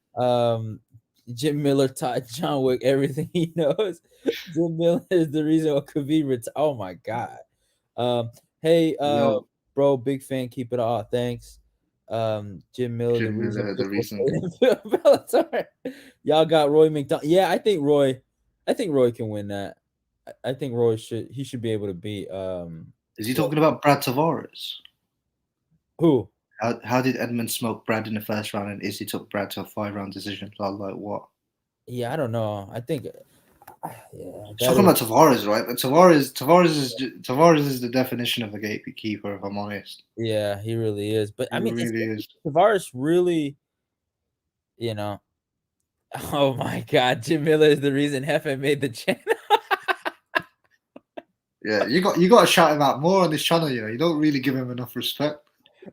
Jim Miller taught John Wick everything he knows. Jim Miller is the reason why Khabib retired. Oh my God. Hey, bro, big fan. Keep it all. Thanks. Jim Miller, the reason. Y'all got Roy McDonald. Yeah, I think Roy can win that. I think Roy should be able to beat. Is he talking about Brad Tavares? Who? How did Edmund smoke Brad in the first round, and Izzy took Brad to a 5-round decision? Like what? Yeah, I don't know. I think. Talking about Tavares, right? But Tavares is the definition of a gatekeeper, if I'm honest. Yeah, he really is. But I mean, really is. Tavares really, Oh my God, Jim Miller is the reason Hefe made the channel. Yeah, you got to shout him out more on this channel. You don't really give him enough respect.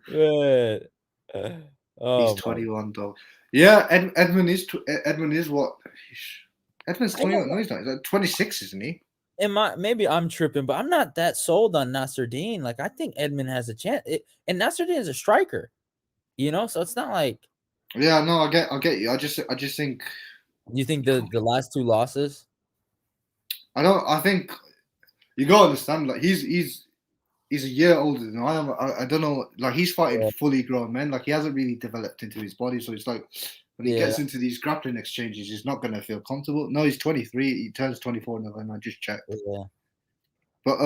He's 21 though. Yeah, Edmund is what? Edmund's 21. No, he's not. He's like 26, isn't he? Maybe I'm tripping, but I'm not that sold on Nasruddin. Like, I think Edmund has a chance. And Nasruddin is a striker, so it's not like. Yeah, no, I get you. I just think. You think the last 2 losses? I think you gotta understand. Like he's a year older than I am. I don't know. Like he's fighting fully grown men. Like he hasn't really developed into his body. So it's like when he gets into these grappling exchanges, he's not gonna feel comfortable. No, he's 23. He turns 24 in November. I just checked. Yeah. But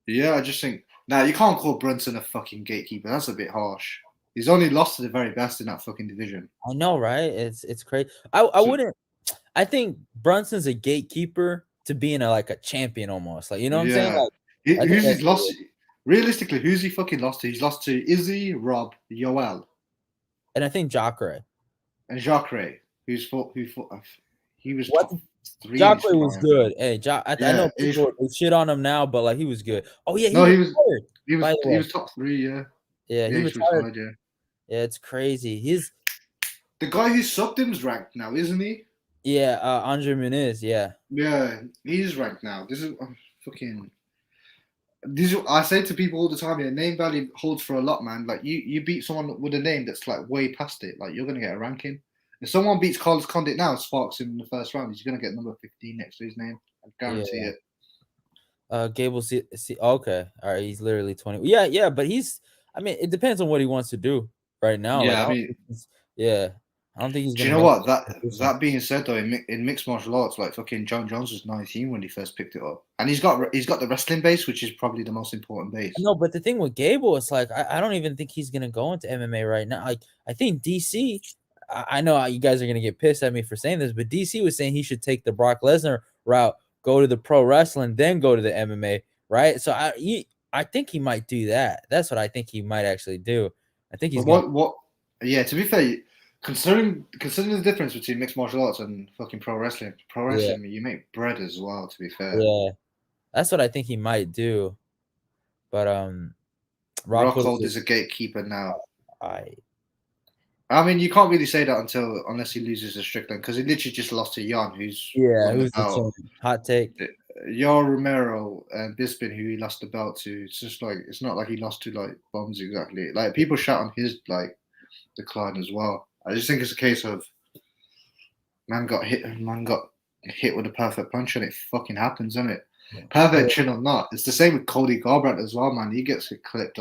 yeah, I just think you can't call Brunson a fucking gatekeeper. That's a bit harsh. He's only lost to the very best in that fucking division. I know, right? It's crazy. I think Brunson's a gatekeeper to being a champion almost. Like, you know what I'm saying? Like, who's he lost? Realistically, who's he fucking lost to? He's lost to Izzy, Rob, Yoel, and I think Jacare. And Jacare, he was top 3. Jacare was good. Hey, I know people shit on him now, but like he was good. Oh yeah, he was top 3. Yeah. Yeah, he retired. Yeah, it's crazy. The guy who subbed him is ranked now, isn't he? Yeah, Andre Muniz. Yeah. Yeah, he's ranked now. This is fucking. I say to people all the time, name value holds for a lot, man. Like you beat someone with a name that's like way past it, like you're gonna get a ranking. If someone beats Carlos Condit now, sparks him in the first round, he's gonna get number 15 next to his name. I guarantee it. Gable see. Okay, all right. He's literally 20. Yeah, but I mean, it depends on what he wants to do right now. Yeah, I don't think he's. Do you know what? That being said, though, in mixed martial arts, like fucking John Jones was 19 when he first picked it up, and he's got the wrestling base, which is probably the most important base. No, but the thing with Gable, it's like I don't even think he's gonna go into MMA right now. Like I think DC. I know you guys are gonna get pissed at me for saying this, but DC was saying he should take the Brock Lesnar route, go to the pro wrestling, then go to the MMA, right? So I think he might do that. That's what I think he might actually do. I think he's what? Yeah, to be fair. Considering the difference between mixed martial arts and fucking pro wrestling, you make bread as well. To be fair, yeah, that's what I think he might do. But Rockhold is a gatekeeper now. I mean, you can't really say that unless he loses to Strickland, because he literally just lost to Jan, who's the hot take. Yoel Romero and Bisping, who he lost the belt to. It's just like it's not like he lost to like bombs exactly. Like people shout on his decline as well. I just think it's a case of man got hit with a perfect punch, and it fucking happens, isn't it? Perfect chin or not. It's the same with Cody Garbrandt as well, man. He gets clipped.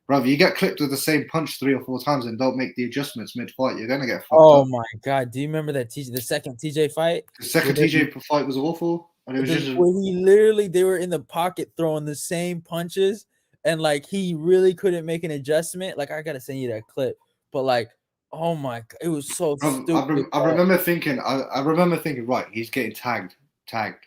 Brother, you get clipped with the same punch 3 or 4 times and don't make the adjustments mid-fight, you're gonna get fucked up. Oh my God! Do you remember that the second TJ fight? The second TJ fight was awful. And it was they were in the pocket throwing the same punches, and like he really couldn't make an adjustment. Like I gotta send you that clip, but like. Oh my God, it was so stupid. I remember thinking, right, he's getting tagged, and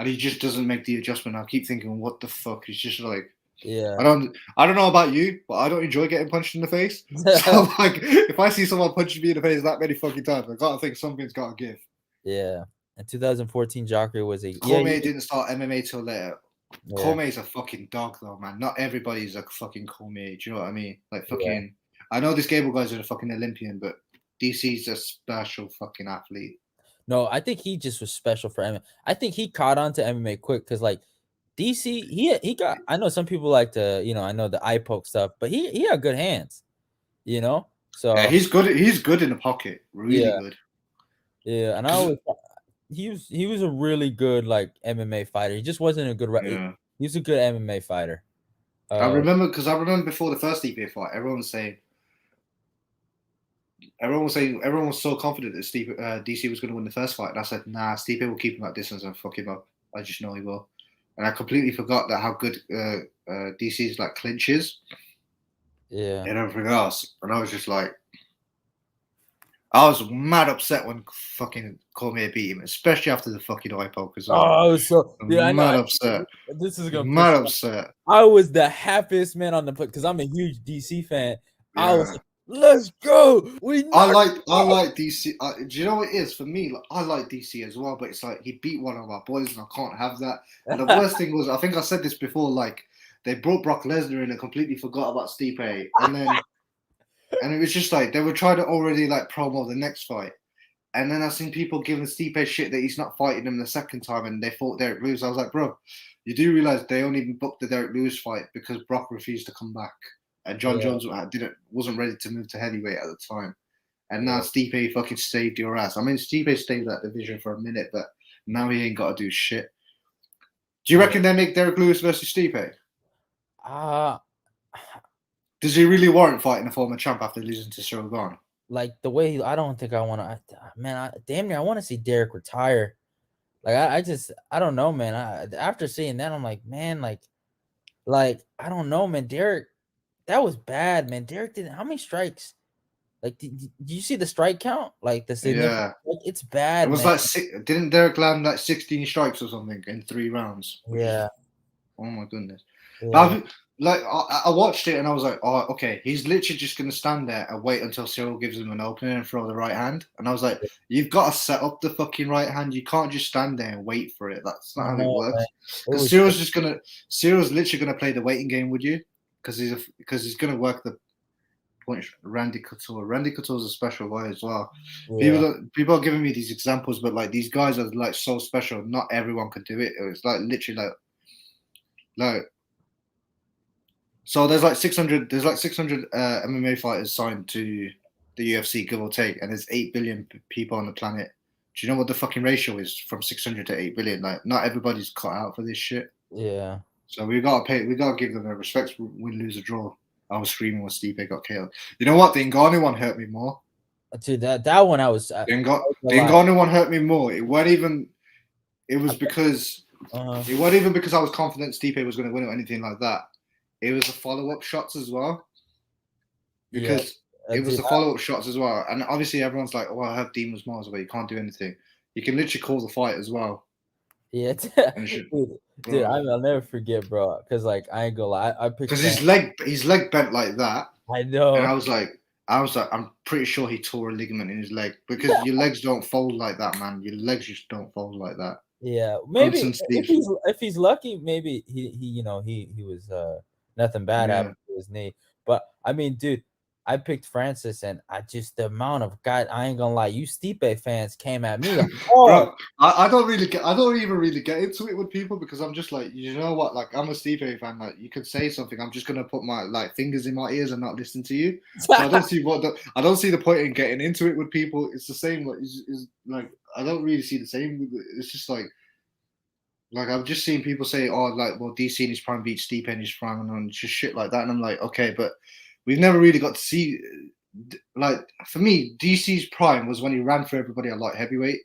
he just doesn't make the adjustment. I keep thinking, what the fuck? He's just like, I don't know about you, but I don't enjoy getting punched in the face. So like, if I see someone punching me in the face that many fucking times, I gotta think something's gotta give. Yeah, In 2014, Jacare was a Cormier didn't start MMA till later. yeah. Cormier's a fucking dog though, man. Not everybody's a fucking Cormier. Do you know what I mean? Like fucking. I know this Gable guy's a fucking Olympian, but DC's a special fucking athlete. No, I think he just was special for MMA. I think he caught on to MMA quick because like DC, he got. I know some people like to, I know the eye poke stuff, but he had good hands, So Yeah, he's good. He's good in the pocket. Really good. Yeah, and I always he was a really good like MMA fighter. He just wasn't a good. He's a good MMA fighter. I remember before the first Stipe fight, everyone was so confident that DC was going to win the first fight, and I said, nah, Stipe will keep him at distance and fuck him up. I just know he will. And I completely forgot that how good DC's like clinch is. Yeah. And everything else. And I was just like, I was mad upset when fucking Cormier beat him, especially after the fucking eye poke as well. Oh, I was so mad upset. This is gonna mad upset. I was the happiest man on the plate because I'm a huge DC fan. Yeah. I was like, let's go. I like DC. Do you know what it is for me? Like, I like DC as well, but it's like he beat one of our boys, and I can't have that. And the worst thing was, I think I said this before, like they brought Brock Lesnar in and completely forgot about Stipe, and then and it was just like they were trying to already like promo the next fight, and then I seen people giving Stipe shit that he's not fighting him the second time, and they fought Derek Lewis. I was like, bro, you do realize they only booked the Derek Lewis fight because Brock refused to come back. And John Jones wasn't ready to move to heavyweight at the time. And now Stipe fucking saved your ass. I mean, Stipe stayed that division for a minute, but now he ain't got to do shit. Do you reckon they make Derek Lewis versus Stipe? Does he really warrant fighting a former champ after losing to Cyril Gane? Like the way I don't think I want to. Man, damn near I want to see Derek retire. Like I don't know, man. After seeing that, I'm like, man, like I don't know, man. Derek. That was bad, man. Derek didn't. How many strikes? Like, did you see the strike count? Like it's bad. It was like didn't Derek land like 16 strikes or something in 3 rounds? Yeah. Oh my goodness. Yeah. I watched it and I was like, oh, okay. He's literally just gonna stand there and wait until Cyril gives him an opening and throw the right hand. And I was like, you've got to set up the fucking right hand. You can't just stand there and wait for it. That's not how it works. Because Cyril's literally gonna play the waiting game with you. Because he's going to work the point. Randy Couture. Randy Couture's a special guy as well. Yeah. People are giving me these examples, but like these guys are like so special. Not everyone could do it. It's like literally like. So there's like 600 MMA fighters signed to the UFC, give or take, and there's 8 billion people on the planet. Do you know what the fucking ratio is from 600 to 8 billion? Like not everybody's cut out for this shit. Yeah. So we gotta give them their respect. Win, lose, or draw. I was screaming when Stipe got killed. You know what? The Ngannou one hurt me more. Dude, that one I was. The Ngannou one hurt me more. It wasn't even. It was because. It wasn't even because I was confident Stipe was going to win or anything like that. It was the follow-up shots as well. Because it was the follow-up shots as well, and obviously everyone's like, "Oh, I have Dean was miles away. You can't do anything. You can literally call the fight as well." Yeah, dude, I'll never forget, bro. Because like I ain't gonna lie, I because his leg bent like that. I know, and I was like, I'm pretty sure he tore a ligament in his leg because your legs don't fold like that, man. Your legs just don't fold like that. Yeah, maybe if he's lucky, maybe he was nothing bad happened to his knee. But I mean, dude, I picked Francis, and the amount of I ain't gonna lie, you Stipe fans came at me. Like, bro, I don't even really get into it with people because I'm just like, you know what? Like, I'm a Stipe fan. Like, you could say something, I'm just gonna put my like fingers in my ears and not listen to you. So I don't see the point in getting into it with people. It's the same. Like, it's like I don't really see the same. It's just like I've just seen people say, oh, like, well, DC in his prime beat Stipe in his prime, and just shit like that, and I'm like, okay, but we've never really got to see, like, for me, DC's prime was when he ran for everybody at light heavyweight.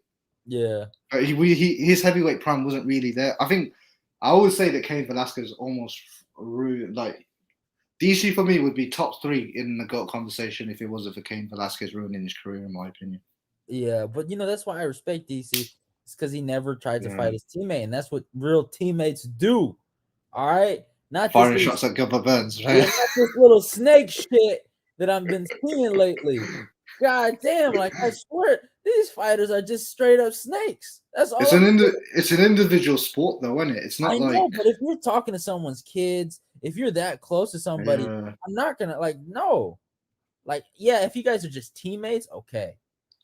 Yeah. But his heavyweight prime wasn't really there. I think I always say that Cain Velasquez almost ruined, like, DC for me would be top 3 in the GOAT conversation if it wasn't for Cain Velasquez ruining his career, in my opinion. Yeah, but that's why I respect DC. It's because he never tried to fight his teammate, and that's what real teammates do. All right? Not firing shots at Gilbert Burns, right? Yeah, not this little snake shit that I've been seeing lately. God damn, like I swear, These fighters are just straight up snakes. That's all. It's an individual sport, though, isn't it? It's not I like know, but if you're talking to someone's kids, if you're that close to somebody, yeah, I'm not gonna no. Like, yeah, if you guys are just teammates, okay.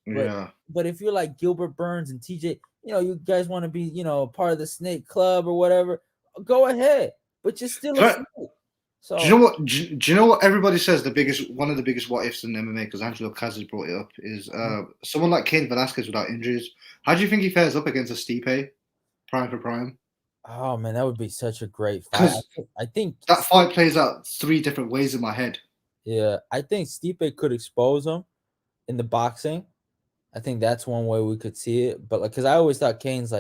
yeah. But if you're like Gilbert Burns and TJ, you guys want to be, part of the Snake Club or whatever, go ahead. But you're still a snake. So do you know what? Do you know what everybody says? One of the biggest what ifs in MMA, because Angelo Cazes brought it up, is someone like Cain Velasquez without injuries. How do you think he fares up against a Stipe, prime for prime? Oh man, that would be such a great fight. I think that fight plays out 3 different ways in my head. Yeah, I think Stipe could expose him in the boxing. I think that's one way we could see it. But because I always thought Cain's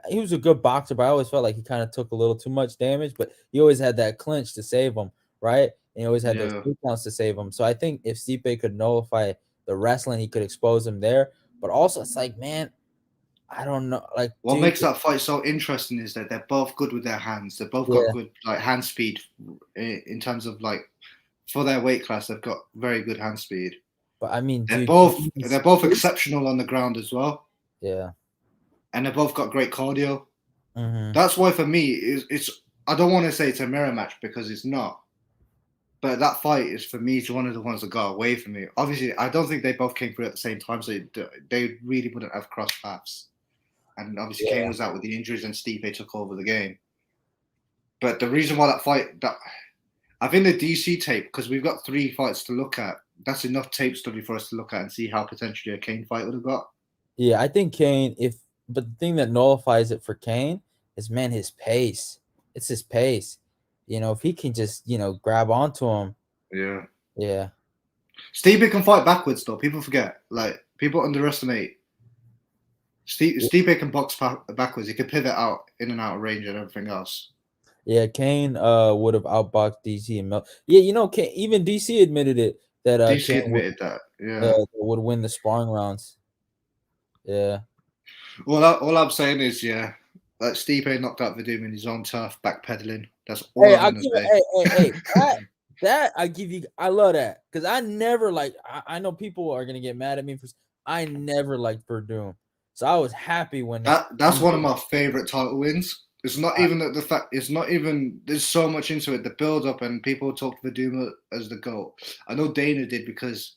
he was a good boxer, but I always felt like he kind of took a little too much damage. But he always had that clinch to save him, right? And he always had those takedowns to save him. So I think if Stipe could nullify the wrestling, he could expose him there. But also, it's like, man, I don't know. What makes that fight so interesting is that they're both good with their hands. They've both got good hand speed in terms of for their weight class. They've got very good hand speed. But I mean, they're both exceptional on the ground as well. Yeah, and they've both got great cardio. Mm-hmm. That's why for me it's I don't want to say it's a mirror match because it's not. But that fight is for me one of the ones that got away from me. Obviously, I don't think they both came through at the same time, so they really wouldn't have crossed paths. And obviously, Cain was out with the injuries, and Stipe took over the game. But the reason why I think the DC tape, because we've got 3 fights to look at, that's enough tape study for us to look at and see how potentially a Cain fight would have got. Yeah, I think Cain. But the thing that nullifies it for Cain is, man, his pace. It's his pace. If he can just grab onto him. Yeah. Stipe can fight backwards though. People forget. People underestimate. Stipe can box backwards. He can pivot out in and out of range and everything else. Yeah, Cain would have outboxed DC and Mel. Yeah, Cain, even DC admitted it that DC Cain admitted that. Yeah, would win the sparring rounds. Yeah. Well, all I'm saying is, Stipe knocked out Werdum in his own turf, backpedaling. That's all I'm gonna say. That I give you. I love that because I never I know people are gonna get mad at me for. I never liked Werdum, so I was happy when that's one of my favorite title wins. It's not even the fact. It's not even. There's so much into it. The build up and people talked Werdum as the GOAT. I know Dana did because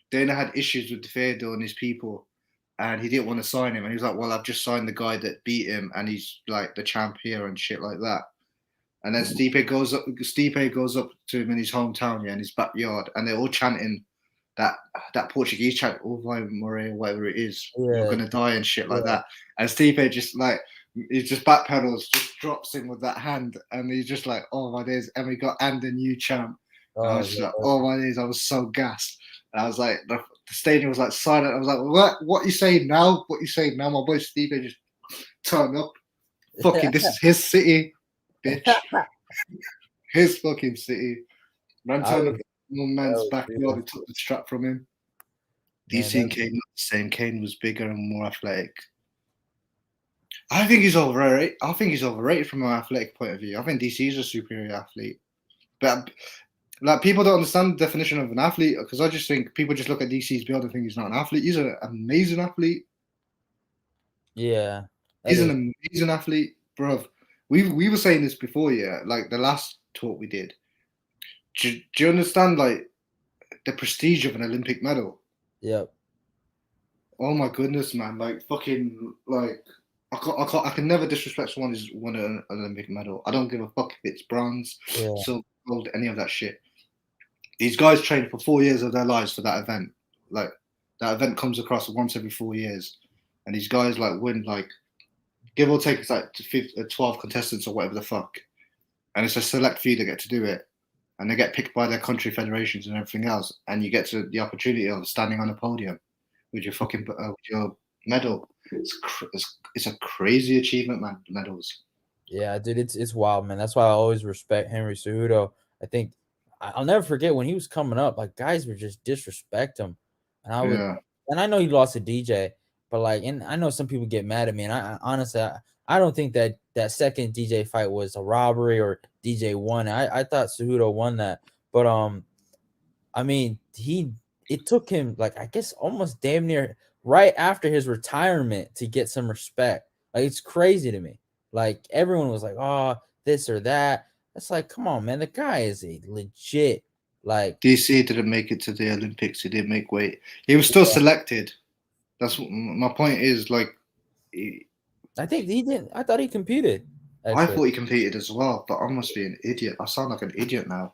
Dana had issues with Fedor and his people, and he didn't want to sign him. And he was like, "Well, I've just signed the guy that beat him, and he's like the champ here and shit like that." And then Stipe goes up to him in his hometown, in his backyard, and they're all chanting that Portuguese chant, "Oh, vai morrer," whatever it is, "You're gonna die" and shit like that. And Stipe just he just backpedals, just drops in with that hand, and he's just like, "Oh my days!" And we got and a new champ. I was just like, "Oh my days!" I was so gassed. And I was like, the stadium was silent. I was like, "What you saying now? What you saying now?" My boy Stipe just turned up. Fucking, this is his city, bitch. His fucking city. Man turned up in one man's backyard and took the strap from him. DC and Cain not the same. Cain was bigger and more athletic. I think he's overrated. I think he's overrated from an athletic point of view. I think DC is a superior athlete. But people don't understand the definition of an athlete because I just think people just look at DC's build and think he's not an athlete. He's an amazing athlete. Yeah. He's an amazing athlete, bro. We were saying this before, the last talk we did. Do you understand the prestige of an Olympic medal? Yep. Oh my goodness, man! I can never disrespect someone who's won an Olympic medal. I don't give a fuck if it's bronze, silver, gold, any of that shit. These guys train for 4 years of their lives for that event. That event comes across once every 4 years, and these guys win give or take it's 12 contestants or whatever the fuck, and it's a select few that get to do it, and they get picked by their country federations and everything else, and you get the opportunity of standing on a podium with your fucking with your medal. It's a crazy achievement, man. The medals. Yeah, dude, it's wild, man. That's why I always respect Henry Cejudo. I think I'll never forget when he was coming up. Guys would just disrespect him, and and I know he lost to DJ, but and I know some people get mad at me, and I honestly I don't think that second DJ fight was a robbery or DJ won. I thought Cejudo won that, but I mean it took him I guess almost damn near right after his retirement to get some respect. Like, it's crazy to me. Like, everyone was like, oh, this or that. It's like, come on, man. The guy is a legit, like, DC didn't make it to the Olympics. He didn't make weight. He was still selected. That's what my point is. Like, I think he didn't. I thought he competed. I Actually. thought he competed as well, but I must be an idiot. I sound like an idiot now.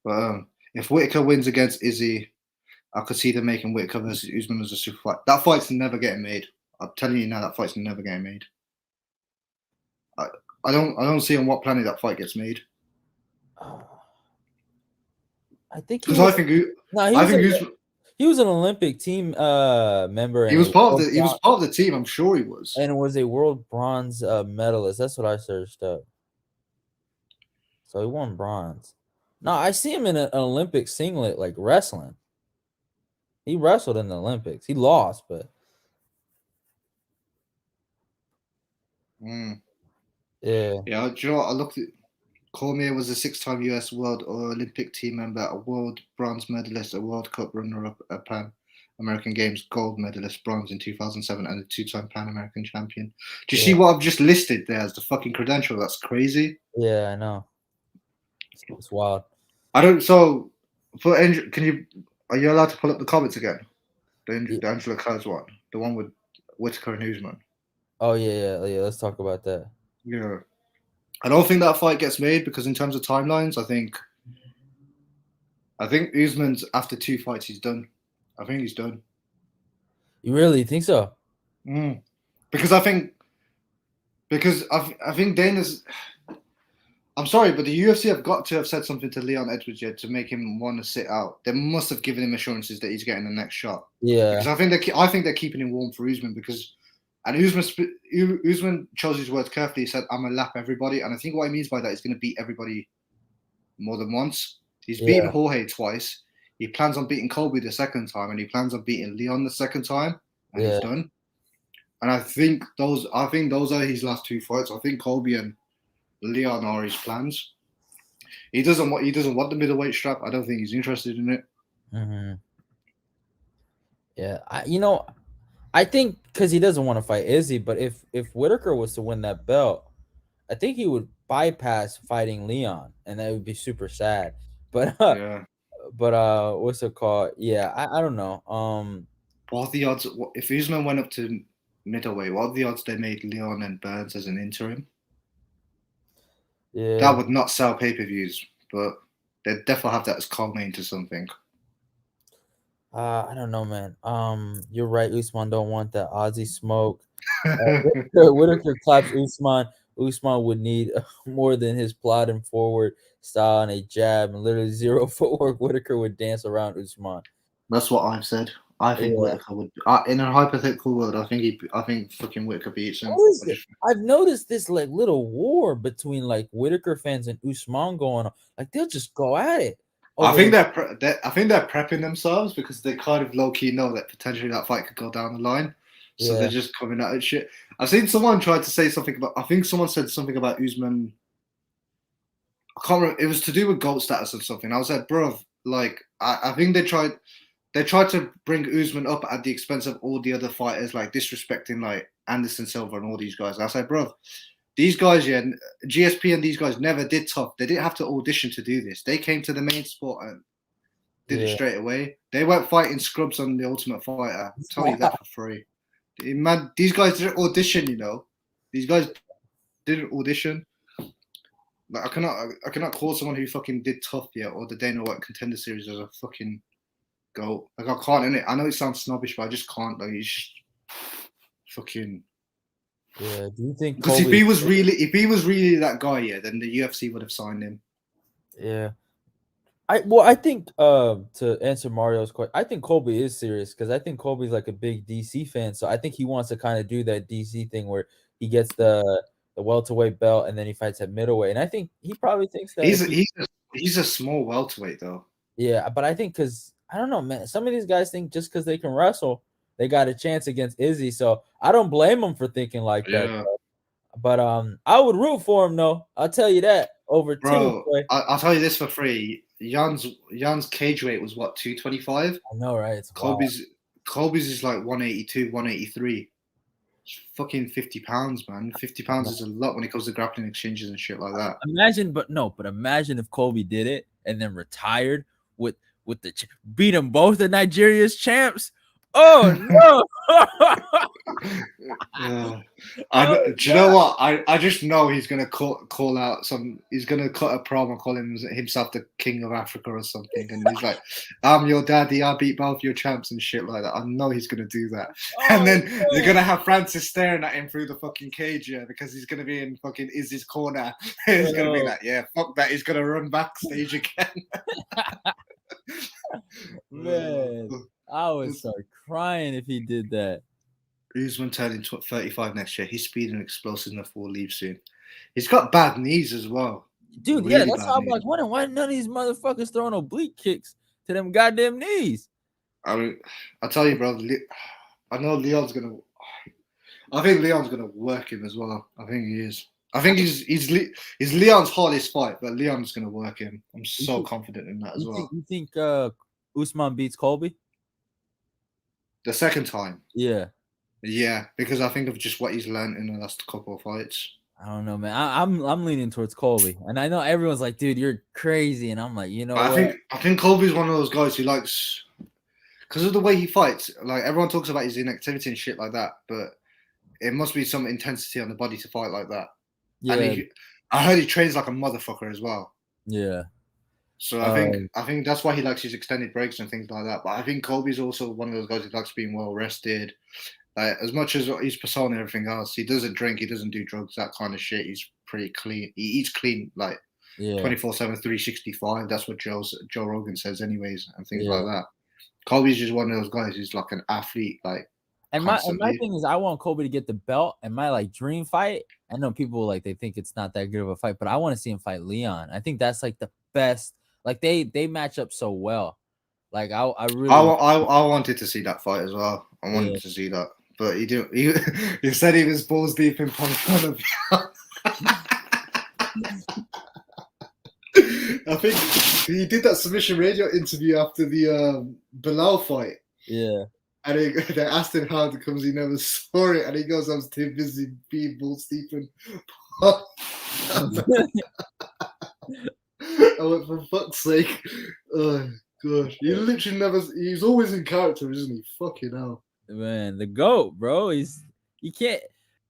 But if Whitaker wins against Izzy, I could see them making Whitaker versus Usman as a super fight. That fight's never getting made. I'm telling you now, that fight's never getting made. I don't see on what planet that fight gets made. I think because I think he was an Olympic team member. He was part of the team. I'm sure he was, and was a world bronze medalist. That's what I searched up. So he won bronze. No, I see him in an Olympic singlet, like wrestling. He wrestled in the Olympics. He lost, but yeah. Do you know what? I looked at Cormier was a 6-time US World or Olympic team member, a world bronze medalist, a World Cup runner-up, a Pan American Games gold medalist, bronze in 2007, and a 2-time Pan American champion. Do you see what I've just listed there as the fucking credential? That's crazy. Yeah, I know. It's wild. I don't. So, for are you allowed to pull up the comments again? The Angela Kerrs one, the one with Whitaker and Usman. Oh yeah. Let's talk about that. Yeah, I don't think that fight gets made because in terms of timelines, I think Usman's after 2 fights, he's done. I think he's done. You really think so? Because I think Dana's. I'm sorry, but the UFC have got to have said something to Leon Edwards yet to make him want to sit out. They must have given him assurances that he's getting the next shot. Yeah, because I think they're keeping him warm for Usman Usman chose his words carefully. He said, "I'm gonna lap everybody," and I think what he means by that is going to beat everybody more than once. He's beaten Jorge twice. He plans on beating Colby the second time, and he plans on beating Leon the second time, and he's done. And I think those are his last 2 fights. I think Colby and Leon are his plans. He doesn't want the middleweight strap. I don't think he's interested in it. Mm-hmm. Yeah, I think because he doesn't want to fight Izzy, but if Whitaker was to win that belt, I think he would bypass fighting Leon, and that would be super sad. But what's it called? Yeah, I don't know. What are the odds if Usman went up to middleweight? What are the odds they made Leon and Burns as an interim? Yeah, that would not sell pay-per-views, but they'd definitely have that as co-main to something. I don't know, man. You're right. Usman don't want that Aussie smoke. Whitaker claps Usman. Usman would need more than his plodding forward style and a jab and literally zero footwork. Whitaker would dance around Usman. That's what I've said. I think Whitaker would. In a hypothetical world, I think fucking Whitaker beats him. I've noticed this like little war between like Whitaker fans and Usman going on. Like they'll just go at it. I think they're prepping themselves because they kind of low key know that potentially that fight could go down the line. So they're just coming at it shit. I've seen someone try to say something about. I think someone said something about Usman. I can't remember. It was to do with GOAT status or something. I was like, bro, like I think they tried to bring Usman up at the expense of all the other fighters, like disrespecting like Anderson Silva and all these guys. I was like, bro, these guys, GSP and these guys never did tough. They didn't have to audition to do this. They came to the main sport and did it straight away. They weren't fighting scrubs on the Ultimate Fighter. I'll tell you that for free. Man, these guys didn't audition, These guys didn't audition. Like I cannot call someone who fucking did tough yet or the Dana White Contender Series as a fucking GOAT. Like I can't, innit? I know it sounds snobbish, but I just can't. Like it's just fucking. Yeah. Do you think? Because if he was really that guy, then the UFC would have signed him. Yeah. I think to answer Mario's question, I think Colby is serious because I think Colby's like a big DC fan, so I think he wants to kind of do that DC thing where he gets the welterweight belt and then he fights at middleweight, and I think he probably thinks that he's a small welterweight though. Yeah, but I think because I don't know, man, some of these guys think just because they can wrestle, they got a chance against Izzy, so I don't blame them for thinking like that. But I would root for him though. I'll tell you that over Bro, I'll tell you this for free. Jan's cage weight was what 225. I know, right? It's Colby's Colby's is like 182, 183. It's fucking £50, man. £50 is a lot when it comes to grappling exchanges and shit like that. But imagine if Colby did it and then retired with beat them both the Nigeria's champs. Oh no! Do you know what? I just know he's gonna call out some. He's gonna cut a promo calling himself the king of Africa or something, and he's like, "I'm your daddy. I beat both your champs and shit like that." I know he's gonna do that, and then they're gonna have Francis staring at him through the fucking cage, because he's gonna be in fucking Izzy's corner. He's gonna be like, "Yeah, fuck that." He's gonna run backstage again. Man, I would start crying if he did that. Usman turning 35 next year. He's speed and explosive enough will leave soon. He's got bad knees as well. Dude, really that's how I'm like, why none of these motherfuckers throwing oblique kicks to them goddamn knees? I mean, I'll tell you, bro. I know Leon's gonna. I think Leon's gonna work him as well. I think he is. I think he's Leon's hardest fight, but Leon's gonna work him. I'm so confident in that as well. You think Usman beats Colby? The second time? Yeah. Yeah, because I think of just what he's learned in the last couple of fights. I don't know, man. I'm leaning towards Colby, and I know everyone's like, "Dude, you're crazy," and I'm like, you know, I think Colby's one of those guys who likes, because of the way he fights. Like everyone talks about his inactivity and shit like that, but it must be some intensity on the body to fight like that. Yeah, and I heard he trains like a motherfucker as well. Yeah. So I think that's why he likes his extended breaks and things like that. But I think Colby's also one of those guys who likes being well rested. Like, as much as his persona and everything else, he doesn't drink, he doesn't do drugs, that kind of shit. He's pretty clean. He eats clean, like 24/7, 365. That's what Joe Rogan says, anyways, and things like that. Colby's just one of those guys who's like an athlete, like. And my thing is, I want Colby to get the belt. And my like dream fight, I know people like they think it's not that good of a fight, but I want to see him fight Leon. I think that's like the best. Like they match up so well. Like I wanted to see that fight as well. I wanted to see that. But he didn't. He said he was balls deep in Pong. I think he did that Submission Radio interview after the Bilal fight. Yeah. And they asked him how it comes. He never saw it, and he goes, "I was too busy being balls deep in Pong." I went, for fuck's sake. Oh gosh, he literally never. He's always in character, isn't he? Fucking hell. Man, the GOAT, bro. He can't,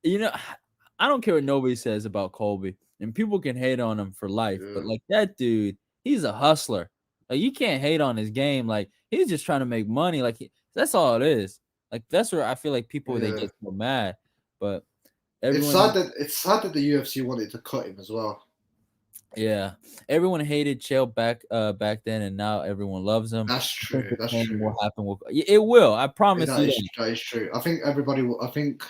I don't care what nobody says about Colby, and people can hate on him for life, but like that dude, he's a hustler. Like you can't hate on his game. Like he's just trying to make money. Like that's all it is. Like that's where I feel like people they get so mad. But it's sad that the UFC wanted to cut him as well. Yeah, everyone hated Chael back then, and now everyone loves him. That's true. That's true. What happened? It will. I promise you. That is true. I think everybody will. I think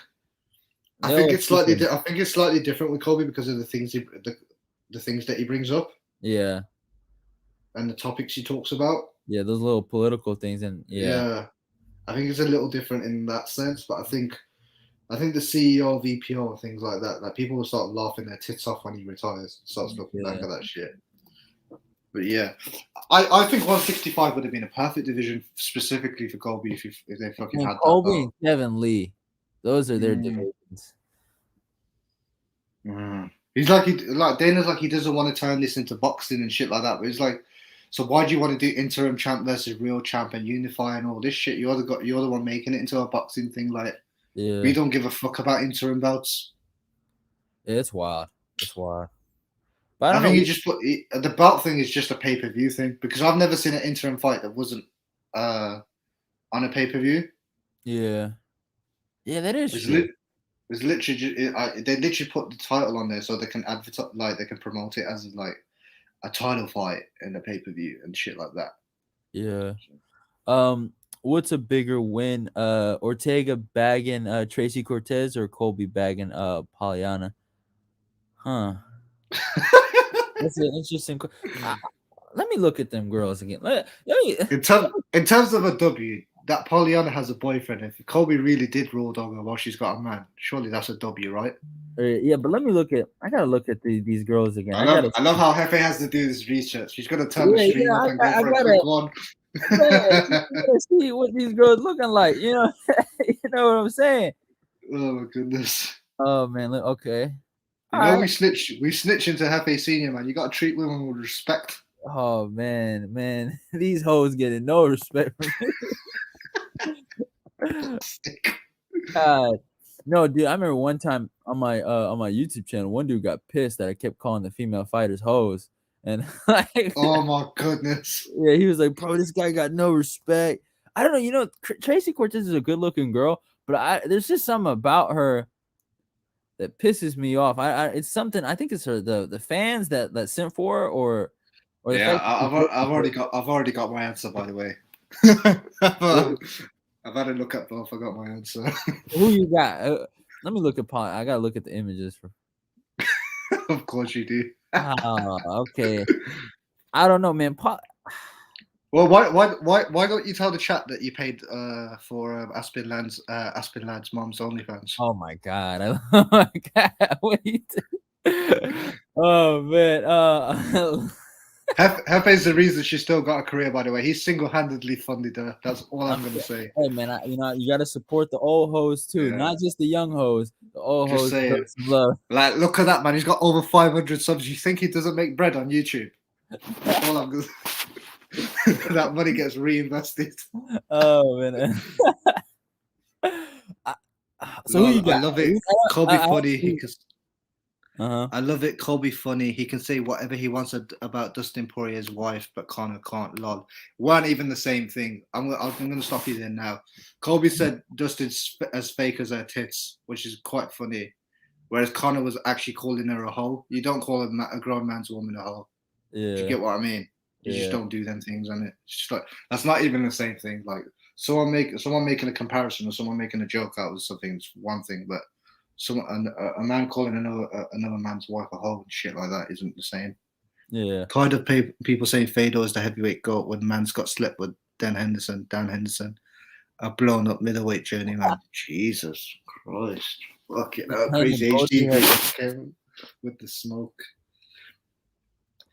it's slightly. I think it's slightly different with Colby because of the things the things that he brings up. Yeah. And the topics he talks about. Yeah, those little political things, and yeah. I think it's a little different in that sense, but I think the CEO, VPO, and things like that, like people will start laughing their tits off when he retires and starts looking back at that shit. But yeah, I think 165 would have been a perfect division specifically for Colby if they fucking had Colby and Kevin Lee. Those are their divisions. He's like Dana's like he doesn't want to turn this into boxing and shit like that. But it's like, so why do you want to do interim champ versus real champ and unify and all this shit? You're the one making it into a boxing thing, like. Yeah. We don't give a fuck about interim belts. Yeah, it's wild. It's wild. But I think you just put the belt thing is just a pay-per-view thing because I've never seen an interim fight that wasn't on a pay-per-view. Yeah. Yeah, that is true. It's literally they literally put the title on there so they can advertise, like they can promote it as like a title fight in a pay-per-view and shit like that. Yeah. What's a bigger win? Ortega bagging Tracy Cortez or Colby bagging Polyana? Huh. That's an interesting question. Let me look at them girls again. In terms of a W, that Polyana has a boyfriend. If Colby really did raw dog her while she's got a man, surely that's a W, right? Yeah, but let me look at. I gotta look at these girls again. I love how Hefe has to do this research. She's gonna turn the stream up and go for a quick one. Man, you gotta see what these girls looking like. You know, you know what I'm saying? Oh my goodness. Oh man, okay. You All know right. we snitch into Hefe Senior, man. You gotta treat women with respect. Oh man, these hoes getting no respect from me. God. No, dude, I remember one time on my YouTube channel, one dude got pissed that I kept calling the female fighters hoes. And like, Oh my goodness. yeah, he was like, bro, this guy got no respect. I don't know, you know, Tracy Cortez is a good looking girl, but there's just something about her that pisses me off. It's something, I think it's her the fans that sent for her, or the Yeah, fact I've already got my answer, by the way. I've had a look at both. I got my answer. who you got. Let me look upon. I gotta look at the images for. Of course you do. Okay. I don't know, man. Well, why don't you tell the chat that you paid for Aspen Land's mom's OnlyFans? Oh my god! Oh my god! Wait. Oh man. Hefe's the reason she still got a career. By the way, he single-handedly funded her. That's all I'm gonna say. Hey man, you know you gotta support the old hoes too, not just the young hoes. The old Just hoes saying. some love. Like, look at that man. He's got over 500 subs. You think he doesn't make bread on YouTube? All I'm gonna that money gets reinvested. Oh man. So who you got? I love it. Colby funny. He can. Uh-huh. I love it. Colby funny. He can say whatever he wants about Dustin Poirier's wife, but Conor can't. Lol. Weren't even the same thing. I'm gonna stop you there now. Colby said Dustin's as fake as her tits, which is quite funny. Whereas Conor was actually calling her a hoe. You don't call a grown man's woman a hoe. Yeah. Do you get what I mean? You just don't do them things, and it's just like that's not even the same thing. Like someone making a comparison or someone making a joke out of something is one thing, but a man calling another man's wife a hoe and shit like that isn't the same. Yeah. Kind of people saying Fedor is the heavyweight goat when man's got slept with Dan Henderson, a blown up middleweight journeyman. Jesus Christ. Fucking hell, crazy HD came with the smoke.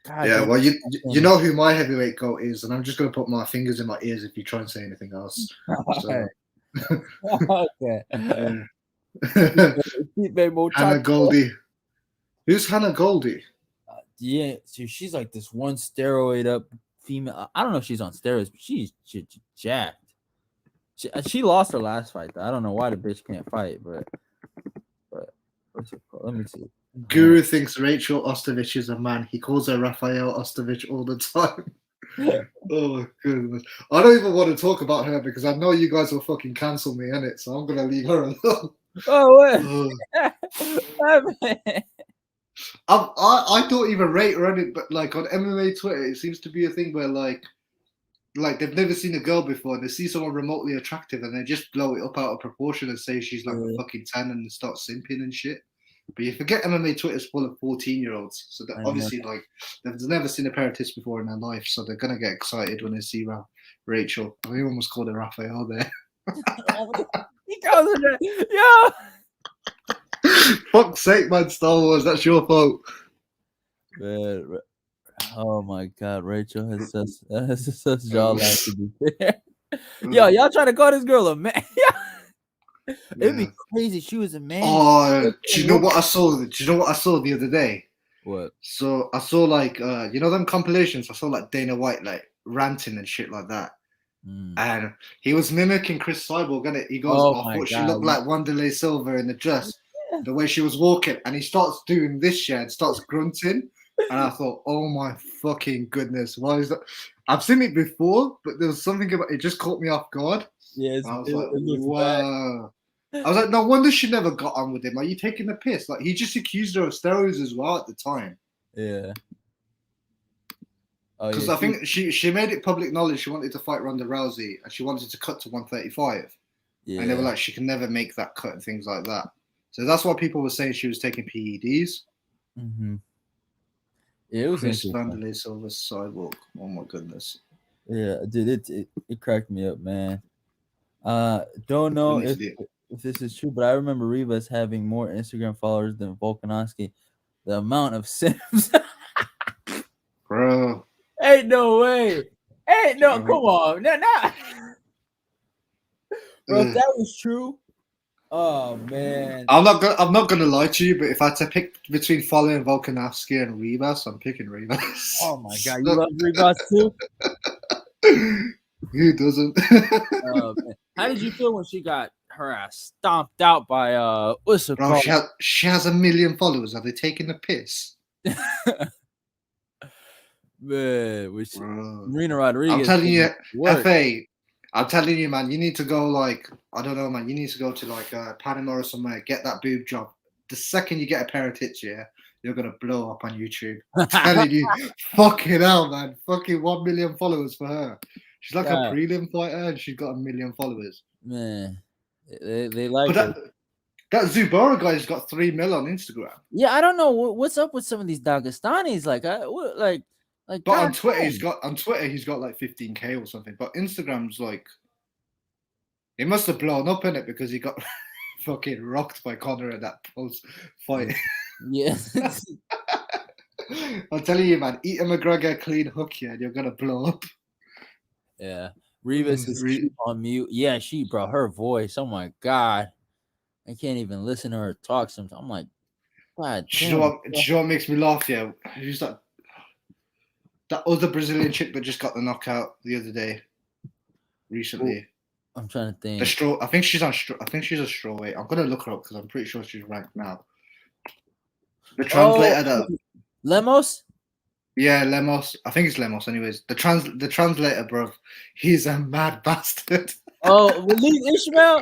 God, yeah, well, you know who my heavyweight goat is, and I'm just gonna put my fingers in my ears if you try and say anything else. So. Okay. Hannah Goldie. Who's Hannah Goldie? Yeah, so she's like this one steroid up female. I don't know if she's on steroids, but she's jacked. She lost her last fight, though. I don't know why the bitch can't fight, but what's it called? Let me see. Guru thinks Rachel Ostovich is a man. He calls her Rafael Ostovich all the time. Oh my goodness. I don't even want to talk about her because I know you guys will fucking cancel me, innit? So I'm gonna leave her alone. Oh, I don't even rate her on it, but like on MMA Twitter, it seems to be a thing where like they've never seen a girl before and they see someone remotely attractive and they just blow it up out of proportion and say she's like a fucking 10 and start simping and shit. But you forget MMA Twitter's full of 14-year-olds, so that obviously like they've never seen a pair of tits before in their life, so they're gonna get excited when they see Rachel. I almost called her Raphael there. He calls her that. Yo. Fuck's sake, man! Star Wars, that's your fault. Man, oh my God, Rachel has such jawline to be fair. Yo, y'all trying to call this girl a man? It'd be crazy. She was a man. Oh, do you know what I saw? Do you know what I saw the other day? What? So I saw like you know them compilations. I saw like Dana White like ranting and shit like that, and he was mimicking Chris Cyborg. And he goes, "I thought she looked like Wanderlei Silva in the dress, the way she was walking." And he starts doing this shit and starts grunting. And I thought, "Oh my fucking goodness, why is that?" I've seen it before, but there was something about it. Just caught me off guard. Yes, I was like, wow. I was like, no wonder she never got on with him. Are you taking the piss? Like, he just accused her of steroids as well at the time. Yeah. Because I think she made it public knowledge she wanted to fight Ronda Rousey and she wanted to cut to 135. Yeah. And they were like, she can never make that cut and things like that. So that's why people were saying she was taking PEDs. Mm-hmm. Yeah, it was Chris Wanderlei Silva's Cyborg. Oh my goodness. Yeah, dude, it cracked me up, man. Don't know if this is true, but I remember Rivas having more Instagram followers than Volkanovski. The amount of Sims. Bro. Ain't no way. Hey, no, come on. No, no. Bro, if that was true, oh man. I'm not gonna lie to you, but if I had to pick between following Volkanovski and Rivas, I'm picking Rivas. Oh my god, you love Rivas too? Who doesn't? How did you feel when she got her ass stomped out by what's it Bro, called? she has 1 million followers. Are they taking the piss? Man, which Marina Rodriguez. I'm telling you, FA. I'm telling you, man. You need to go I don't know, man. You need to go to Panama or somewhere. Get that boob job. The second you get a pair of tits, yeah, you're gonna blow up on YouTube. I'm telling you, fucking hell, man. Fucking 1 million followers for her. She's like a prelim fighter, and she's got 1 million followers. Man, they like it. That Zubara guy's got 3 mil on Instagram. Yeah, I don't know what's up with some of these Dagestanis. But on Twitter, he's got like 15K or something. But Instagram's like, he must have blown up in it because he got fucking rocked by Conor in that post fight. Yeah. I'm telling you, man, eat a McGregor clean hook here, and you're gonna blow up. Yeah, Rivas is on mute. Yeah, bro, her voice. Oh my god, I can't even listen to her talk. Sometimes I'm like, God. Do you know what makes me laugh? Yeah, who's that? That other Brazilian chick that just got the knockout the other day, recently. I'm trying to think. I think she's a strawweight. I'm gonna look her up because I'm pretty sure she's ranked now. The translator, Lemos. Yeah, Lemos. I think it's Lemos. Anyways, the translator, bro, he's a mad bastard. Oh, Waleed Ismail.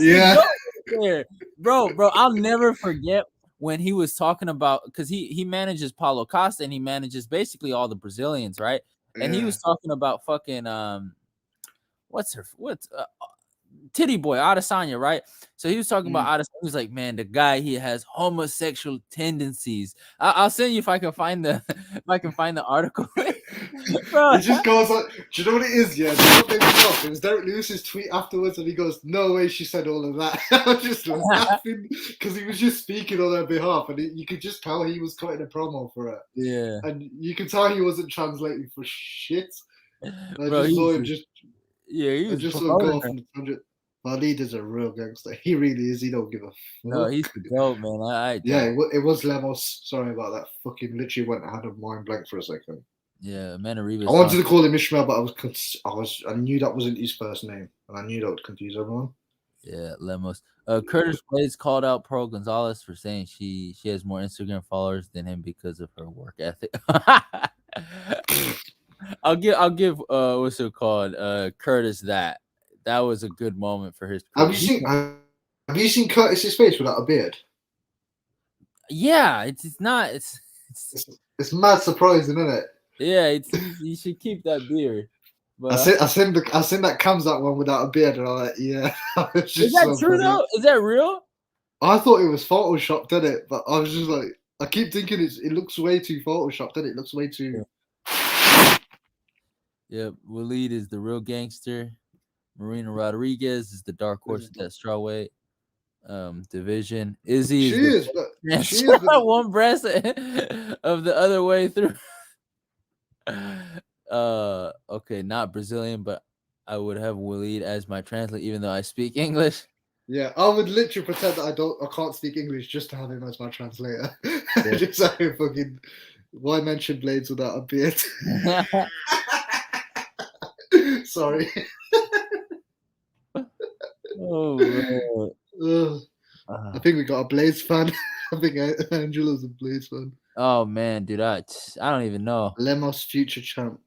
Yeah, bro. I'll never forget when he was talking about, because he manages Paulo Costa and he manages basically all the Brazilians, right? And he was talking about fucking Titty Boy Adesanya, right? So he was talking about Adesanya. He was like, man, the guy, he has homosexual tendencies. I'll send you if I can find the article. Bro. It just goes on. Do you know what it is? Yeah, it was Derek Lewis's tweet afterwards, and he goes, "No way, she said all of that." I was just laughing because he was just speaking on her behalf, and you could just tell he was cutting a promo for her. Yeah, and you could tell he wasn't translating for shit. Bro, he was just saw him go off on the 100. Waleed is a real gangster. He really is. He don't give a fuck. No, he's the goat, man. It was Lemos. Sorry about that. Fucking literally went out of mind blank for a second. Yeah, Manarivas. I wanted to call him Ishmael, but I knew that wasn't his first name, and I knew that would confuse everyone. Yeah, Lemos. Curtis Blades called out Pro Gonzalez for saying she has more Instagram followers than him because of her work ethic. I'll give what's it called, Curtis that. That was a good moment for his career. Have you seen Curtis's face without a beard? Yeah, it's mad surprising, isn't it? Yeah, you should keep that beard. But I seen that Kamzat one without a beard, and I'm like, yeah. Is that true though? Is that real? I thought it was photoshopped, didn't it? But I was just like, I keep thinking it looks way too photoshopped, didn't it? It looks way too. Yeah, Waleed is the real gangster. Marina Rodriguez is the dark horse of that strawweight division. Izzy is one breast of the other way through. Okay, not Brazilian, but I would have Waleed as my translator, even though I speak English. Yeah, I would literally pretend that I can't speak English just to have him as my translator. Yeah. Just so fucking, why mention Blades without a beard? Sorry. Oh man. I think we got a Blades fan. I think Angela's a Blades fan. Oh man, dude, I don't even know. Lemos future champ.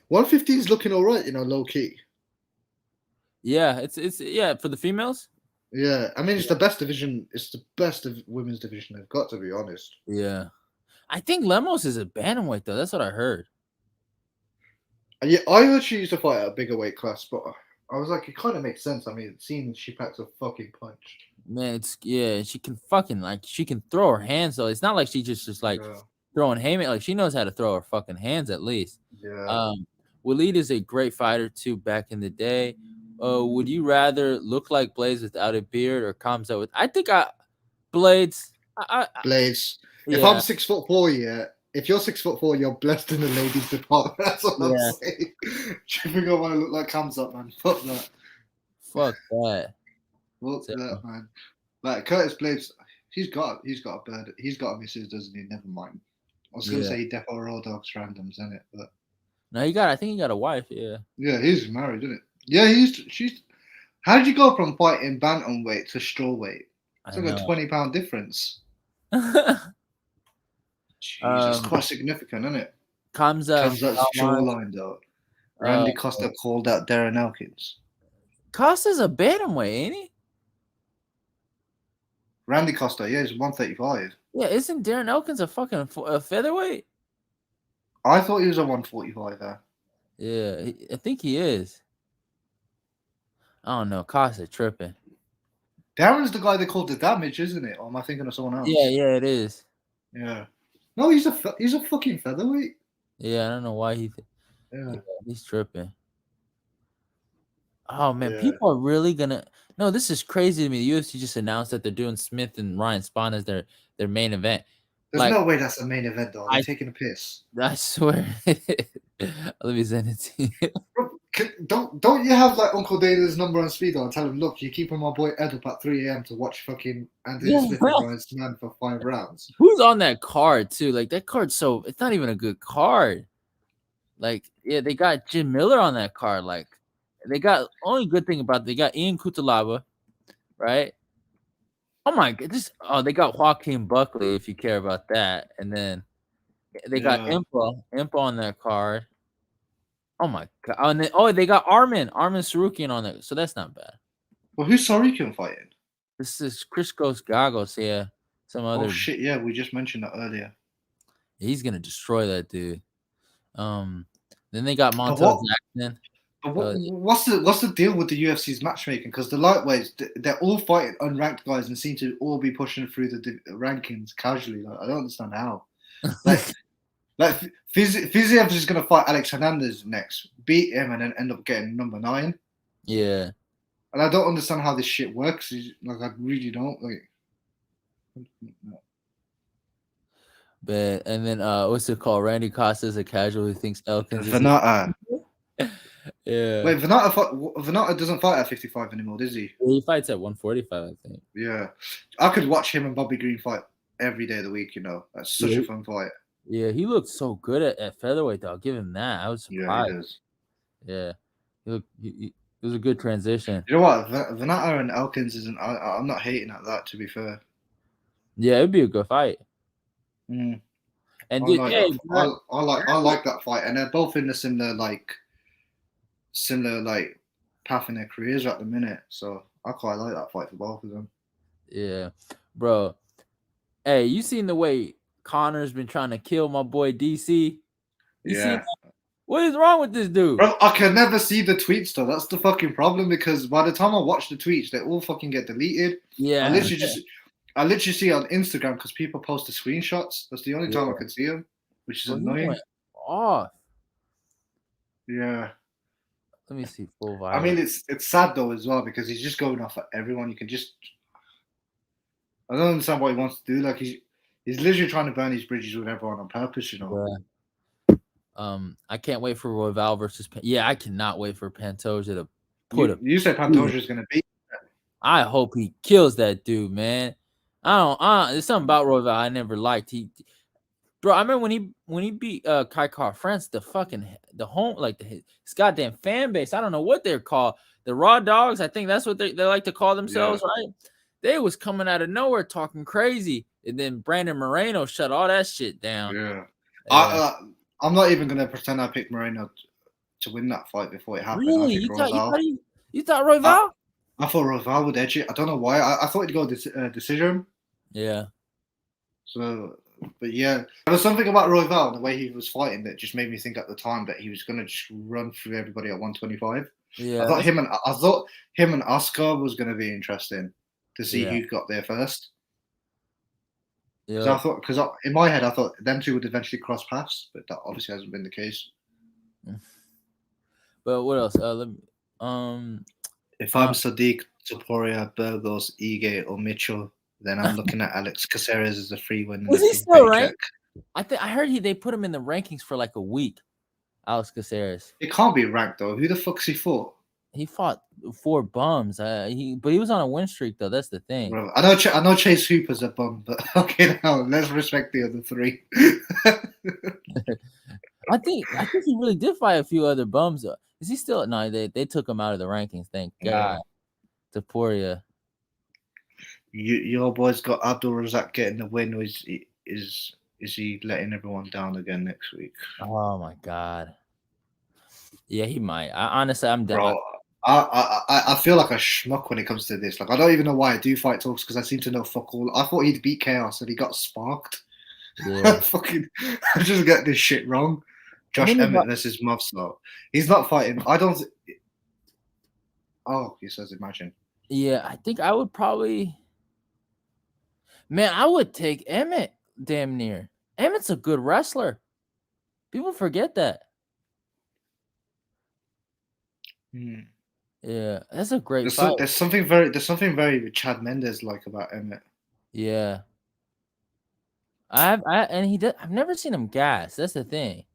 115 is looking all right, low key. Yeah, it's for the females. Yeah, I mean it's the best division. It's the best of women's division they've got, to be honest. Yeah, I think Lemos is a bantamweight though. That's what I heard. Yeah, I heard she used to fight at a bigger weight class, but I was like, it kind of makes sense. I mean, seeing she packs a fucking punch. Man, she can fucking she can throw her hands though. It's not like she just throwing haymakers. Like she knows how to throw her fucking hands at least. Yeah. Waleed is a great fighter too. Back in the day, would you rather look like Blades without a beard or Kamzat with? I think Blades. Blades. Yeah. If I'm 6'4", yeah, if you're 6'4", you're blessed in the ladies department. That's what I'm Yeah. saying. Do you think I want to look like Kamzat, man? Fuck that. Fuck that. Fuck So- that, man. Like Curtis Blades, he's got a bird. He's got a missus, doesn't he? Never mind. I was gonna Yeah. say he defo raw dogs randoms, isn't it? But No, I think he got a wife. Yeah. yeah, he's married, isn't it? Yeah, she's. How did you go from fighting bantamweight to strawweight? It's I like a know. 20-pound difference. Jesus, quite significant, isn't it? Kamzat jawline though. Randy Costa called out Darren Elkins. Costa's a bantamweight, ain't he? Randy Costa, yeah, he's 135. Yeah, isn't Darren Elkins a fucking featherweight? I thought he was a 145 there. Yeah, I think he is. I don't know. Costa tripping. Darren's the guy they called the damage, isn't it? Or am I thinking of someone else? Yeah, it is. Yeah. No, he's a fucking featherweight. Yeah, I don't know why he's tripping. Oh man, Yeah. people are really gonna. No, this is crazy to me. The UFC just announced that they're doing Smith and Ryan Spahn as their main event. There's no way that's the main event, though. They're taking a piss. I swear. Let me send it to you. Bro, don't you have like Uncle Dana's number on speed and tell him, look, you're keeping my boy Ed up at 3 a.m. to watch fucking Anthony Smith and Ryan Spahn for 5 rounds. Who's on that card too? Like that card's it's not even a good card. Like, yeah, they got Jim Miller on that card. Like, they got only good thing about they got Ian Cutelaba, right? Oh my god, they got Joaquin Buckley if you care about that, and then they got Impa on that card. Oh my god! And then, they got Armin Sarukian on there, so that's not bad. Well, who's Sarukian fighting? This is Christos Gagos, yeah. Some other. Oh shit! Yeah, we just mentioned that earlier. He's gonna destroy that dude. Then they got Montel Jackson. What's the deal with the UFC's matchmaking? Because the lightweights, they're all fighting unranked guys and seem to all be pushing through the rankings casually. Like, I don't understand how. Like Fiziev is going to fight Alex Hernandez next, beat him, and then end up getting number 9. Yeah. And I don't understand how this shit works. Like, I really don't. Like. But and then what's it called? Randy Costa is a casual who thinks Elkins is Venata. Yeah. Wait, Venata doesn't fight at 55 anymore, does he? He fights at 145, I think. Yeah. I could watch him and Bobby Green fight every day of the week, you know. That's such a fun fight. Yeah, he looked so good at featherweight, though. I'll give him that. I was surprised. Yeah, he does. Yeah. It was a good transition. You know what? Venata and Elkins isn't. I'm not hating at that, to be fair. Yeah, it'd be a good fight. Mm. And I like that fight, and they're both in the similar path in their careers at the minute. So I quite like that fight for both of them. Yeah, bro. Hey, you seen the way Connor's been trying to kill my boy DC? You seen that? What is wrong with this dude? Bro, I can never see the tweets though. That's the fucking problem, because by the time I watch the tweets, they all fucking get deleted. Yeah, I literally see it on Instagram because people post the screenshots. That's the only time I can see them, which is annoying. Off. Yeah. Let me see full viral. I mean, it's sad though as well, because he's just going off at everyone. You can just. I don't understand what he wants to do. Like he's literally trying to burn his bridges with everyone on purpose, you know. Yeah. I can't wait for Royval versus. I cannot wait for Pantoja to put him. You said Pantoja is gonna beat. I hope he kills that dude, man. There's something about Royval I never liked. Bro, I remember when he beat Kai Car France, the home, like his goddamn fan base. I don't know what they're called. The Raw Dogs, I think that's what they like to call themselves, right? They was coming out of nowhere talking crazy, and then Brandon Moreno shut all that shit down. Yeah. I'm not even gonna pretend I picked Moreno to win that fight before it happened. Really? You thought Royval? I thought Royval would edge it. I don't know why. I thought he'd go decision. Yeah. So, but yeah, there was something about Royval and the way he was fighting that just made me think at the time that he was gonna just run through everybody at 125. Yeah. I thought him and Oscar was gonna be interesting to see who got there first. Yeah. Because in my head I thought them two would eventually cross paths, but that obviously hasn't been the case. But what else? If I'm Sadiq, Topuria, Burgos, Ige, or Mitchell, then I'm looking at Alex Caceres as a free win. Was he still ranked? I heard they put him in the rankings for like a week. Alex Caceres. It can't be ranked though. Who the fuck's he for? He fought 4 bums. But he was on a win streak though. That's the thing. Bro, I know Chase Hooper's a bum, but okay, now let's respect the other 3. I think he really did fight a few other bums. Is he still? No, they took him out of the rankings. Thank God. Topuria. Your boy's got Abdul Razak getting the win. Is he letting everyone down again next week? Oh my God. Yeah, he might. Honestly, I'm done. Bro, I feel like a schmuck when it comes to this. Like, I don't even know why I do fight talks because I seem to know fuck all. I thought he'd beat Chaos and he got sparked. Yeah. I just get this shit wrong. Josh Emmett versus Mavsar. He's not fighting. I don't. Oh, he says imagine. Yeah, I think I would probably. Man, I would take Emmett. Damn near. Emmett's a good wrestler. People forget that. Yeah, that's a great fight. There's something very Chad Mendes like about Emmett. Yeah. I've never seen him gas. That's the thing.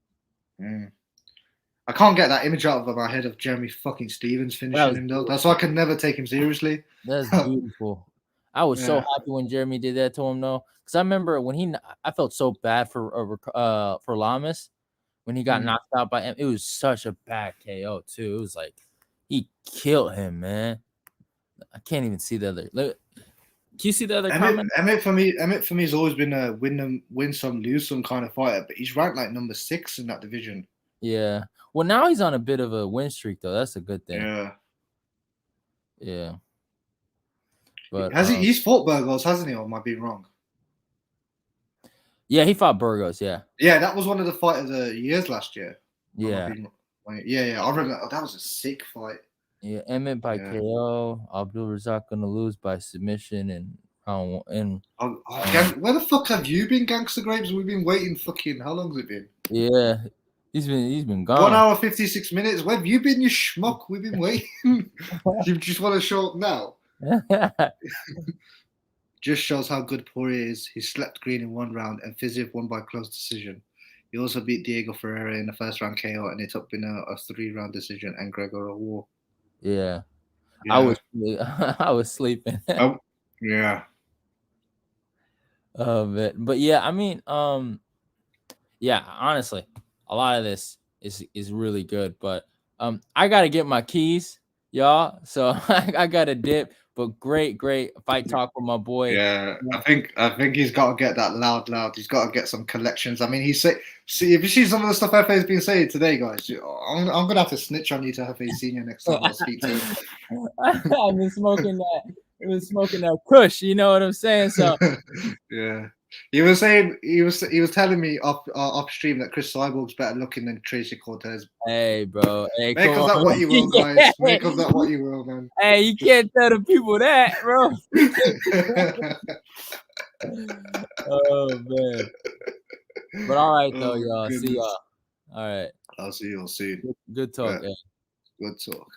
I can't get that image out of my head of Jeremy fucking Stevens finishing him though. That's why I can never take him seriously. That's beautiful. I was so happy when Jeremy did that to him though, because I remember when I felt so bad for Lamas when he got knocked out by him. It was such a bad KO too. It was like he killed him, man. I can't even see the other. Look, can you see the other comment? Emmett for me has always been a win some, lose some kind of fighter, but he's ranked like number 6 in that division. Yeah. Well, now he's on a bit of a win streak though. That's a good thing. Yeah. But he's fought Burgos, hasn't he? Or am I being wrong? Yeah, he fought Burgos. Yeah. Yeah, that was one of the fight of the years last year. Yeah. I remember that was a sick fight. Yeah, Emmett by KO. Abdul Razak gonna lose by submission and where the fuck have you been, Gangster Grapes? We've been waiting fucking how long has it been? Yeah. He's been gone. 1 hour 56 minutes. Where have you been, you schmuck? We've been waiting. You just want to show up now. Just shows how good Poirier is. He slept Green in 1 round and Fiziev won by close decision. He also beat Diego Ferreira in the first round KO and it took been a 3-round decision and Gregor a war. Yeah. I was sleeping. Yeah. But yeah, I mean, yeah, honestly, a lot of this is really good. But I gotta get my keys, y'all. So I gotta dip. But great fight talk with my boy. Yeah, I think he's got to get that loud. He's got to get some collections. I mean, see if you see some of the stuff Hefe's been saying today, guys. I'm gonna have to snitch on you to Hefe Senior next time I speak to him. I've been smoking that. It was smoking that Kush. You know what I'm saying? So yeah. He was telling me upstream that Chris Cyborg's better looking than Tracy Cortez. Hey, bro. Hey, make of that what you will, guys. Make of that what you will, man. Hey, you can't tell the people that, bro. Oh man. But all right, though, y'all. See y'all. All right. I'll see you all soon. Good talk. Good talk.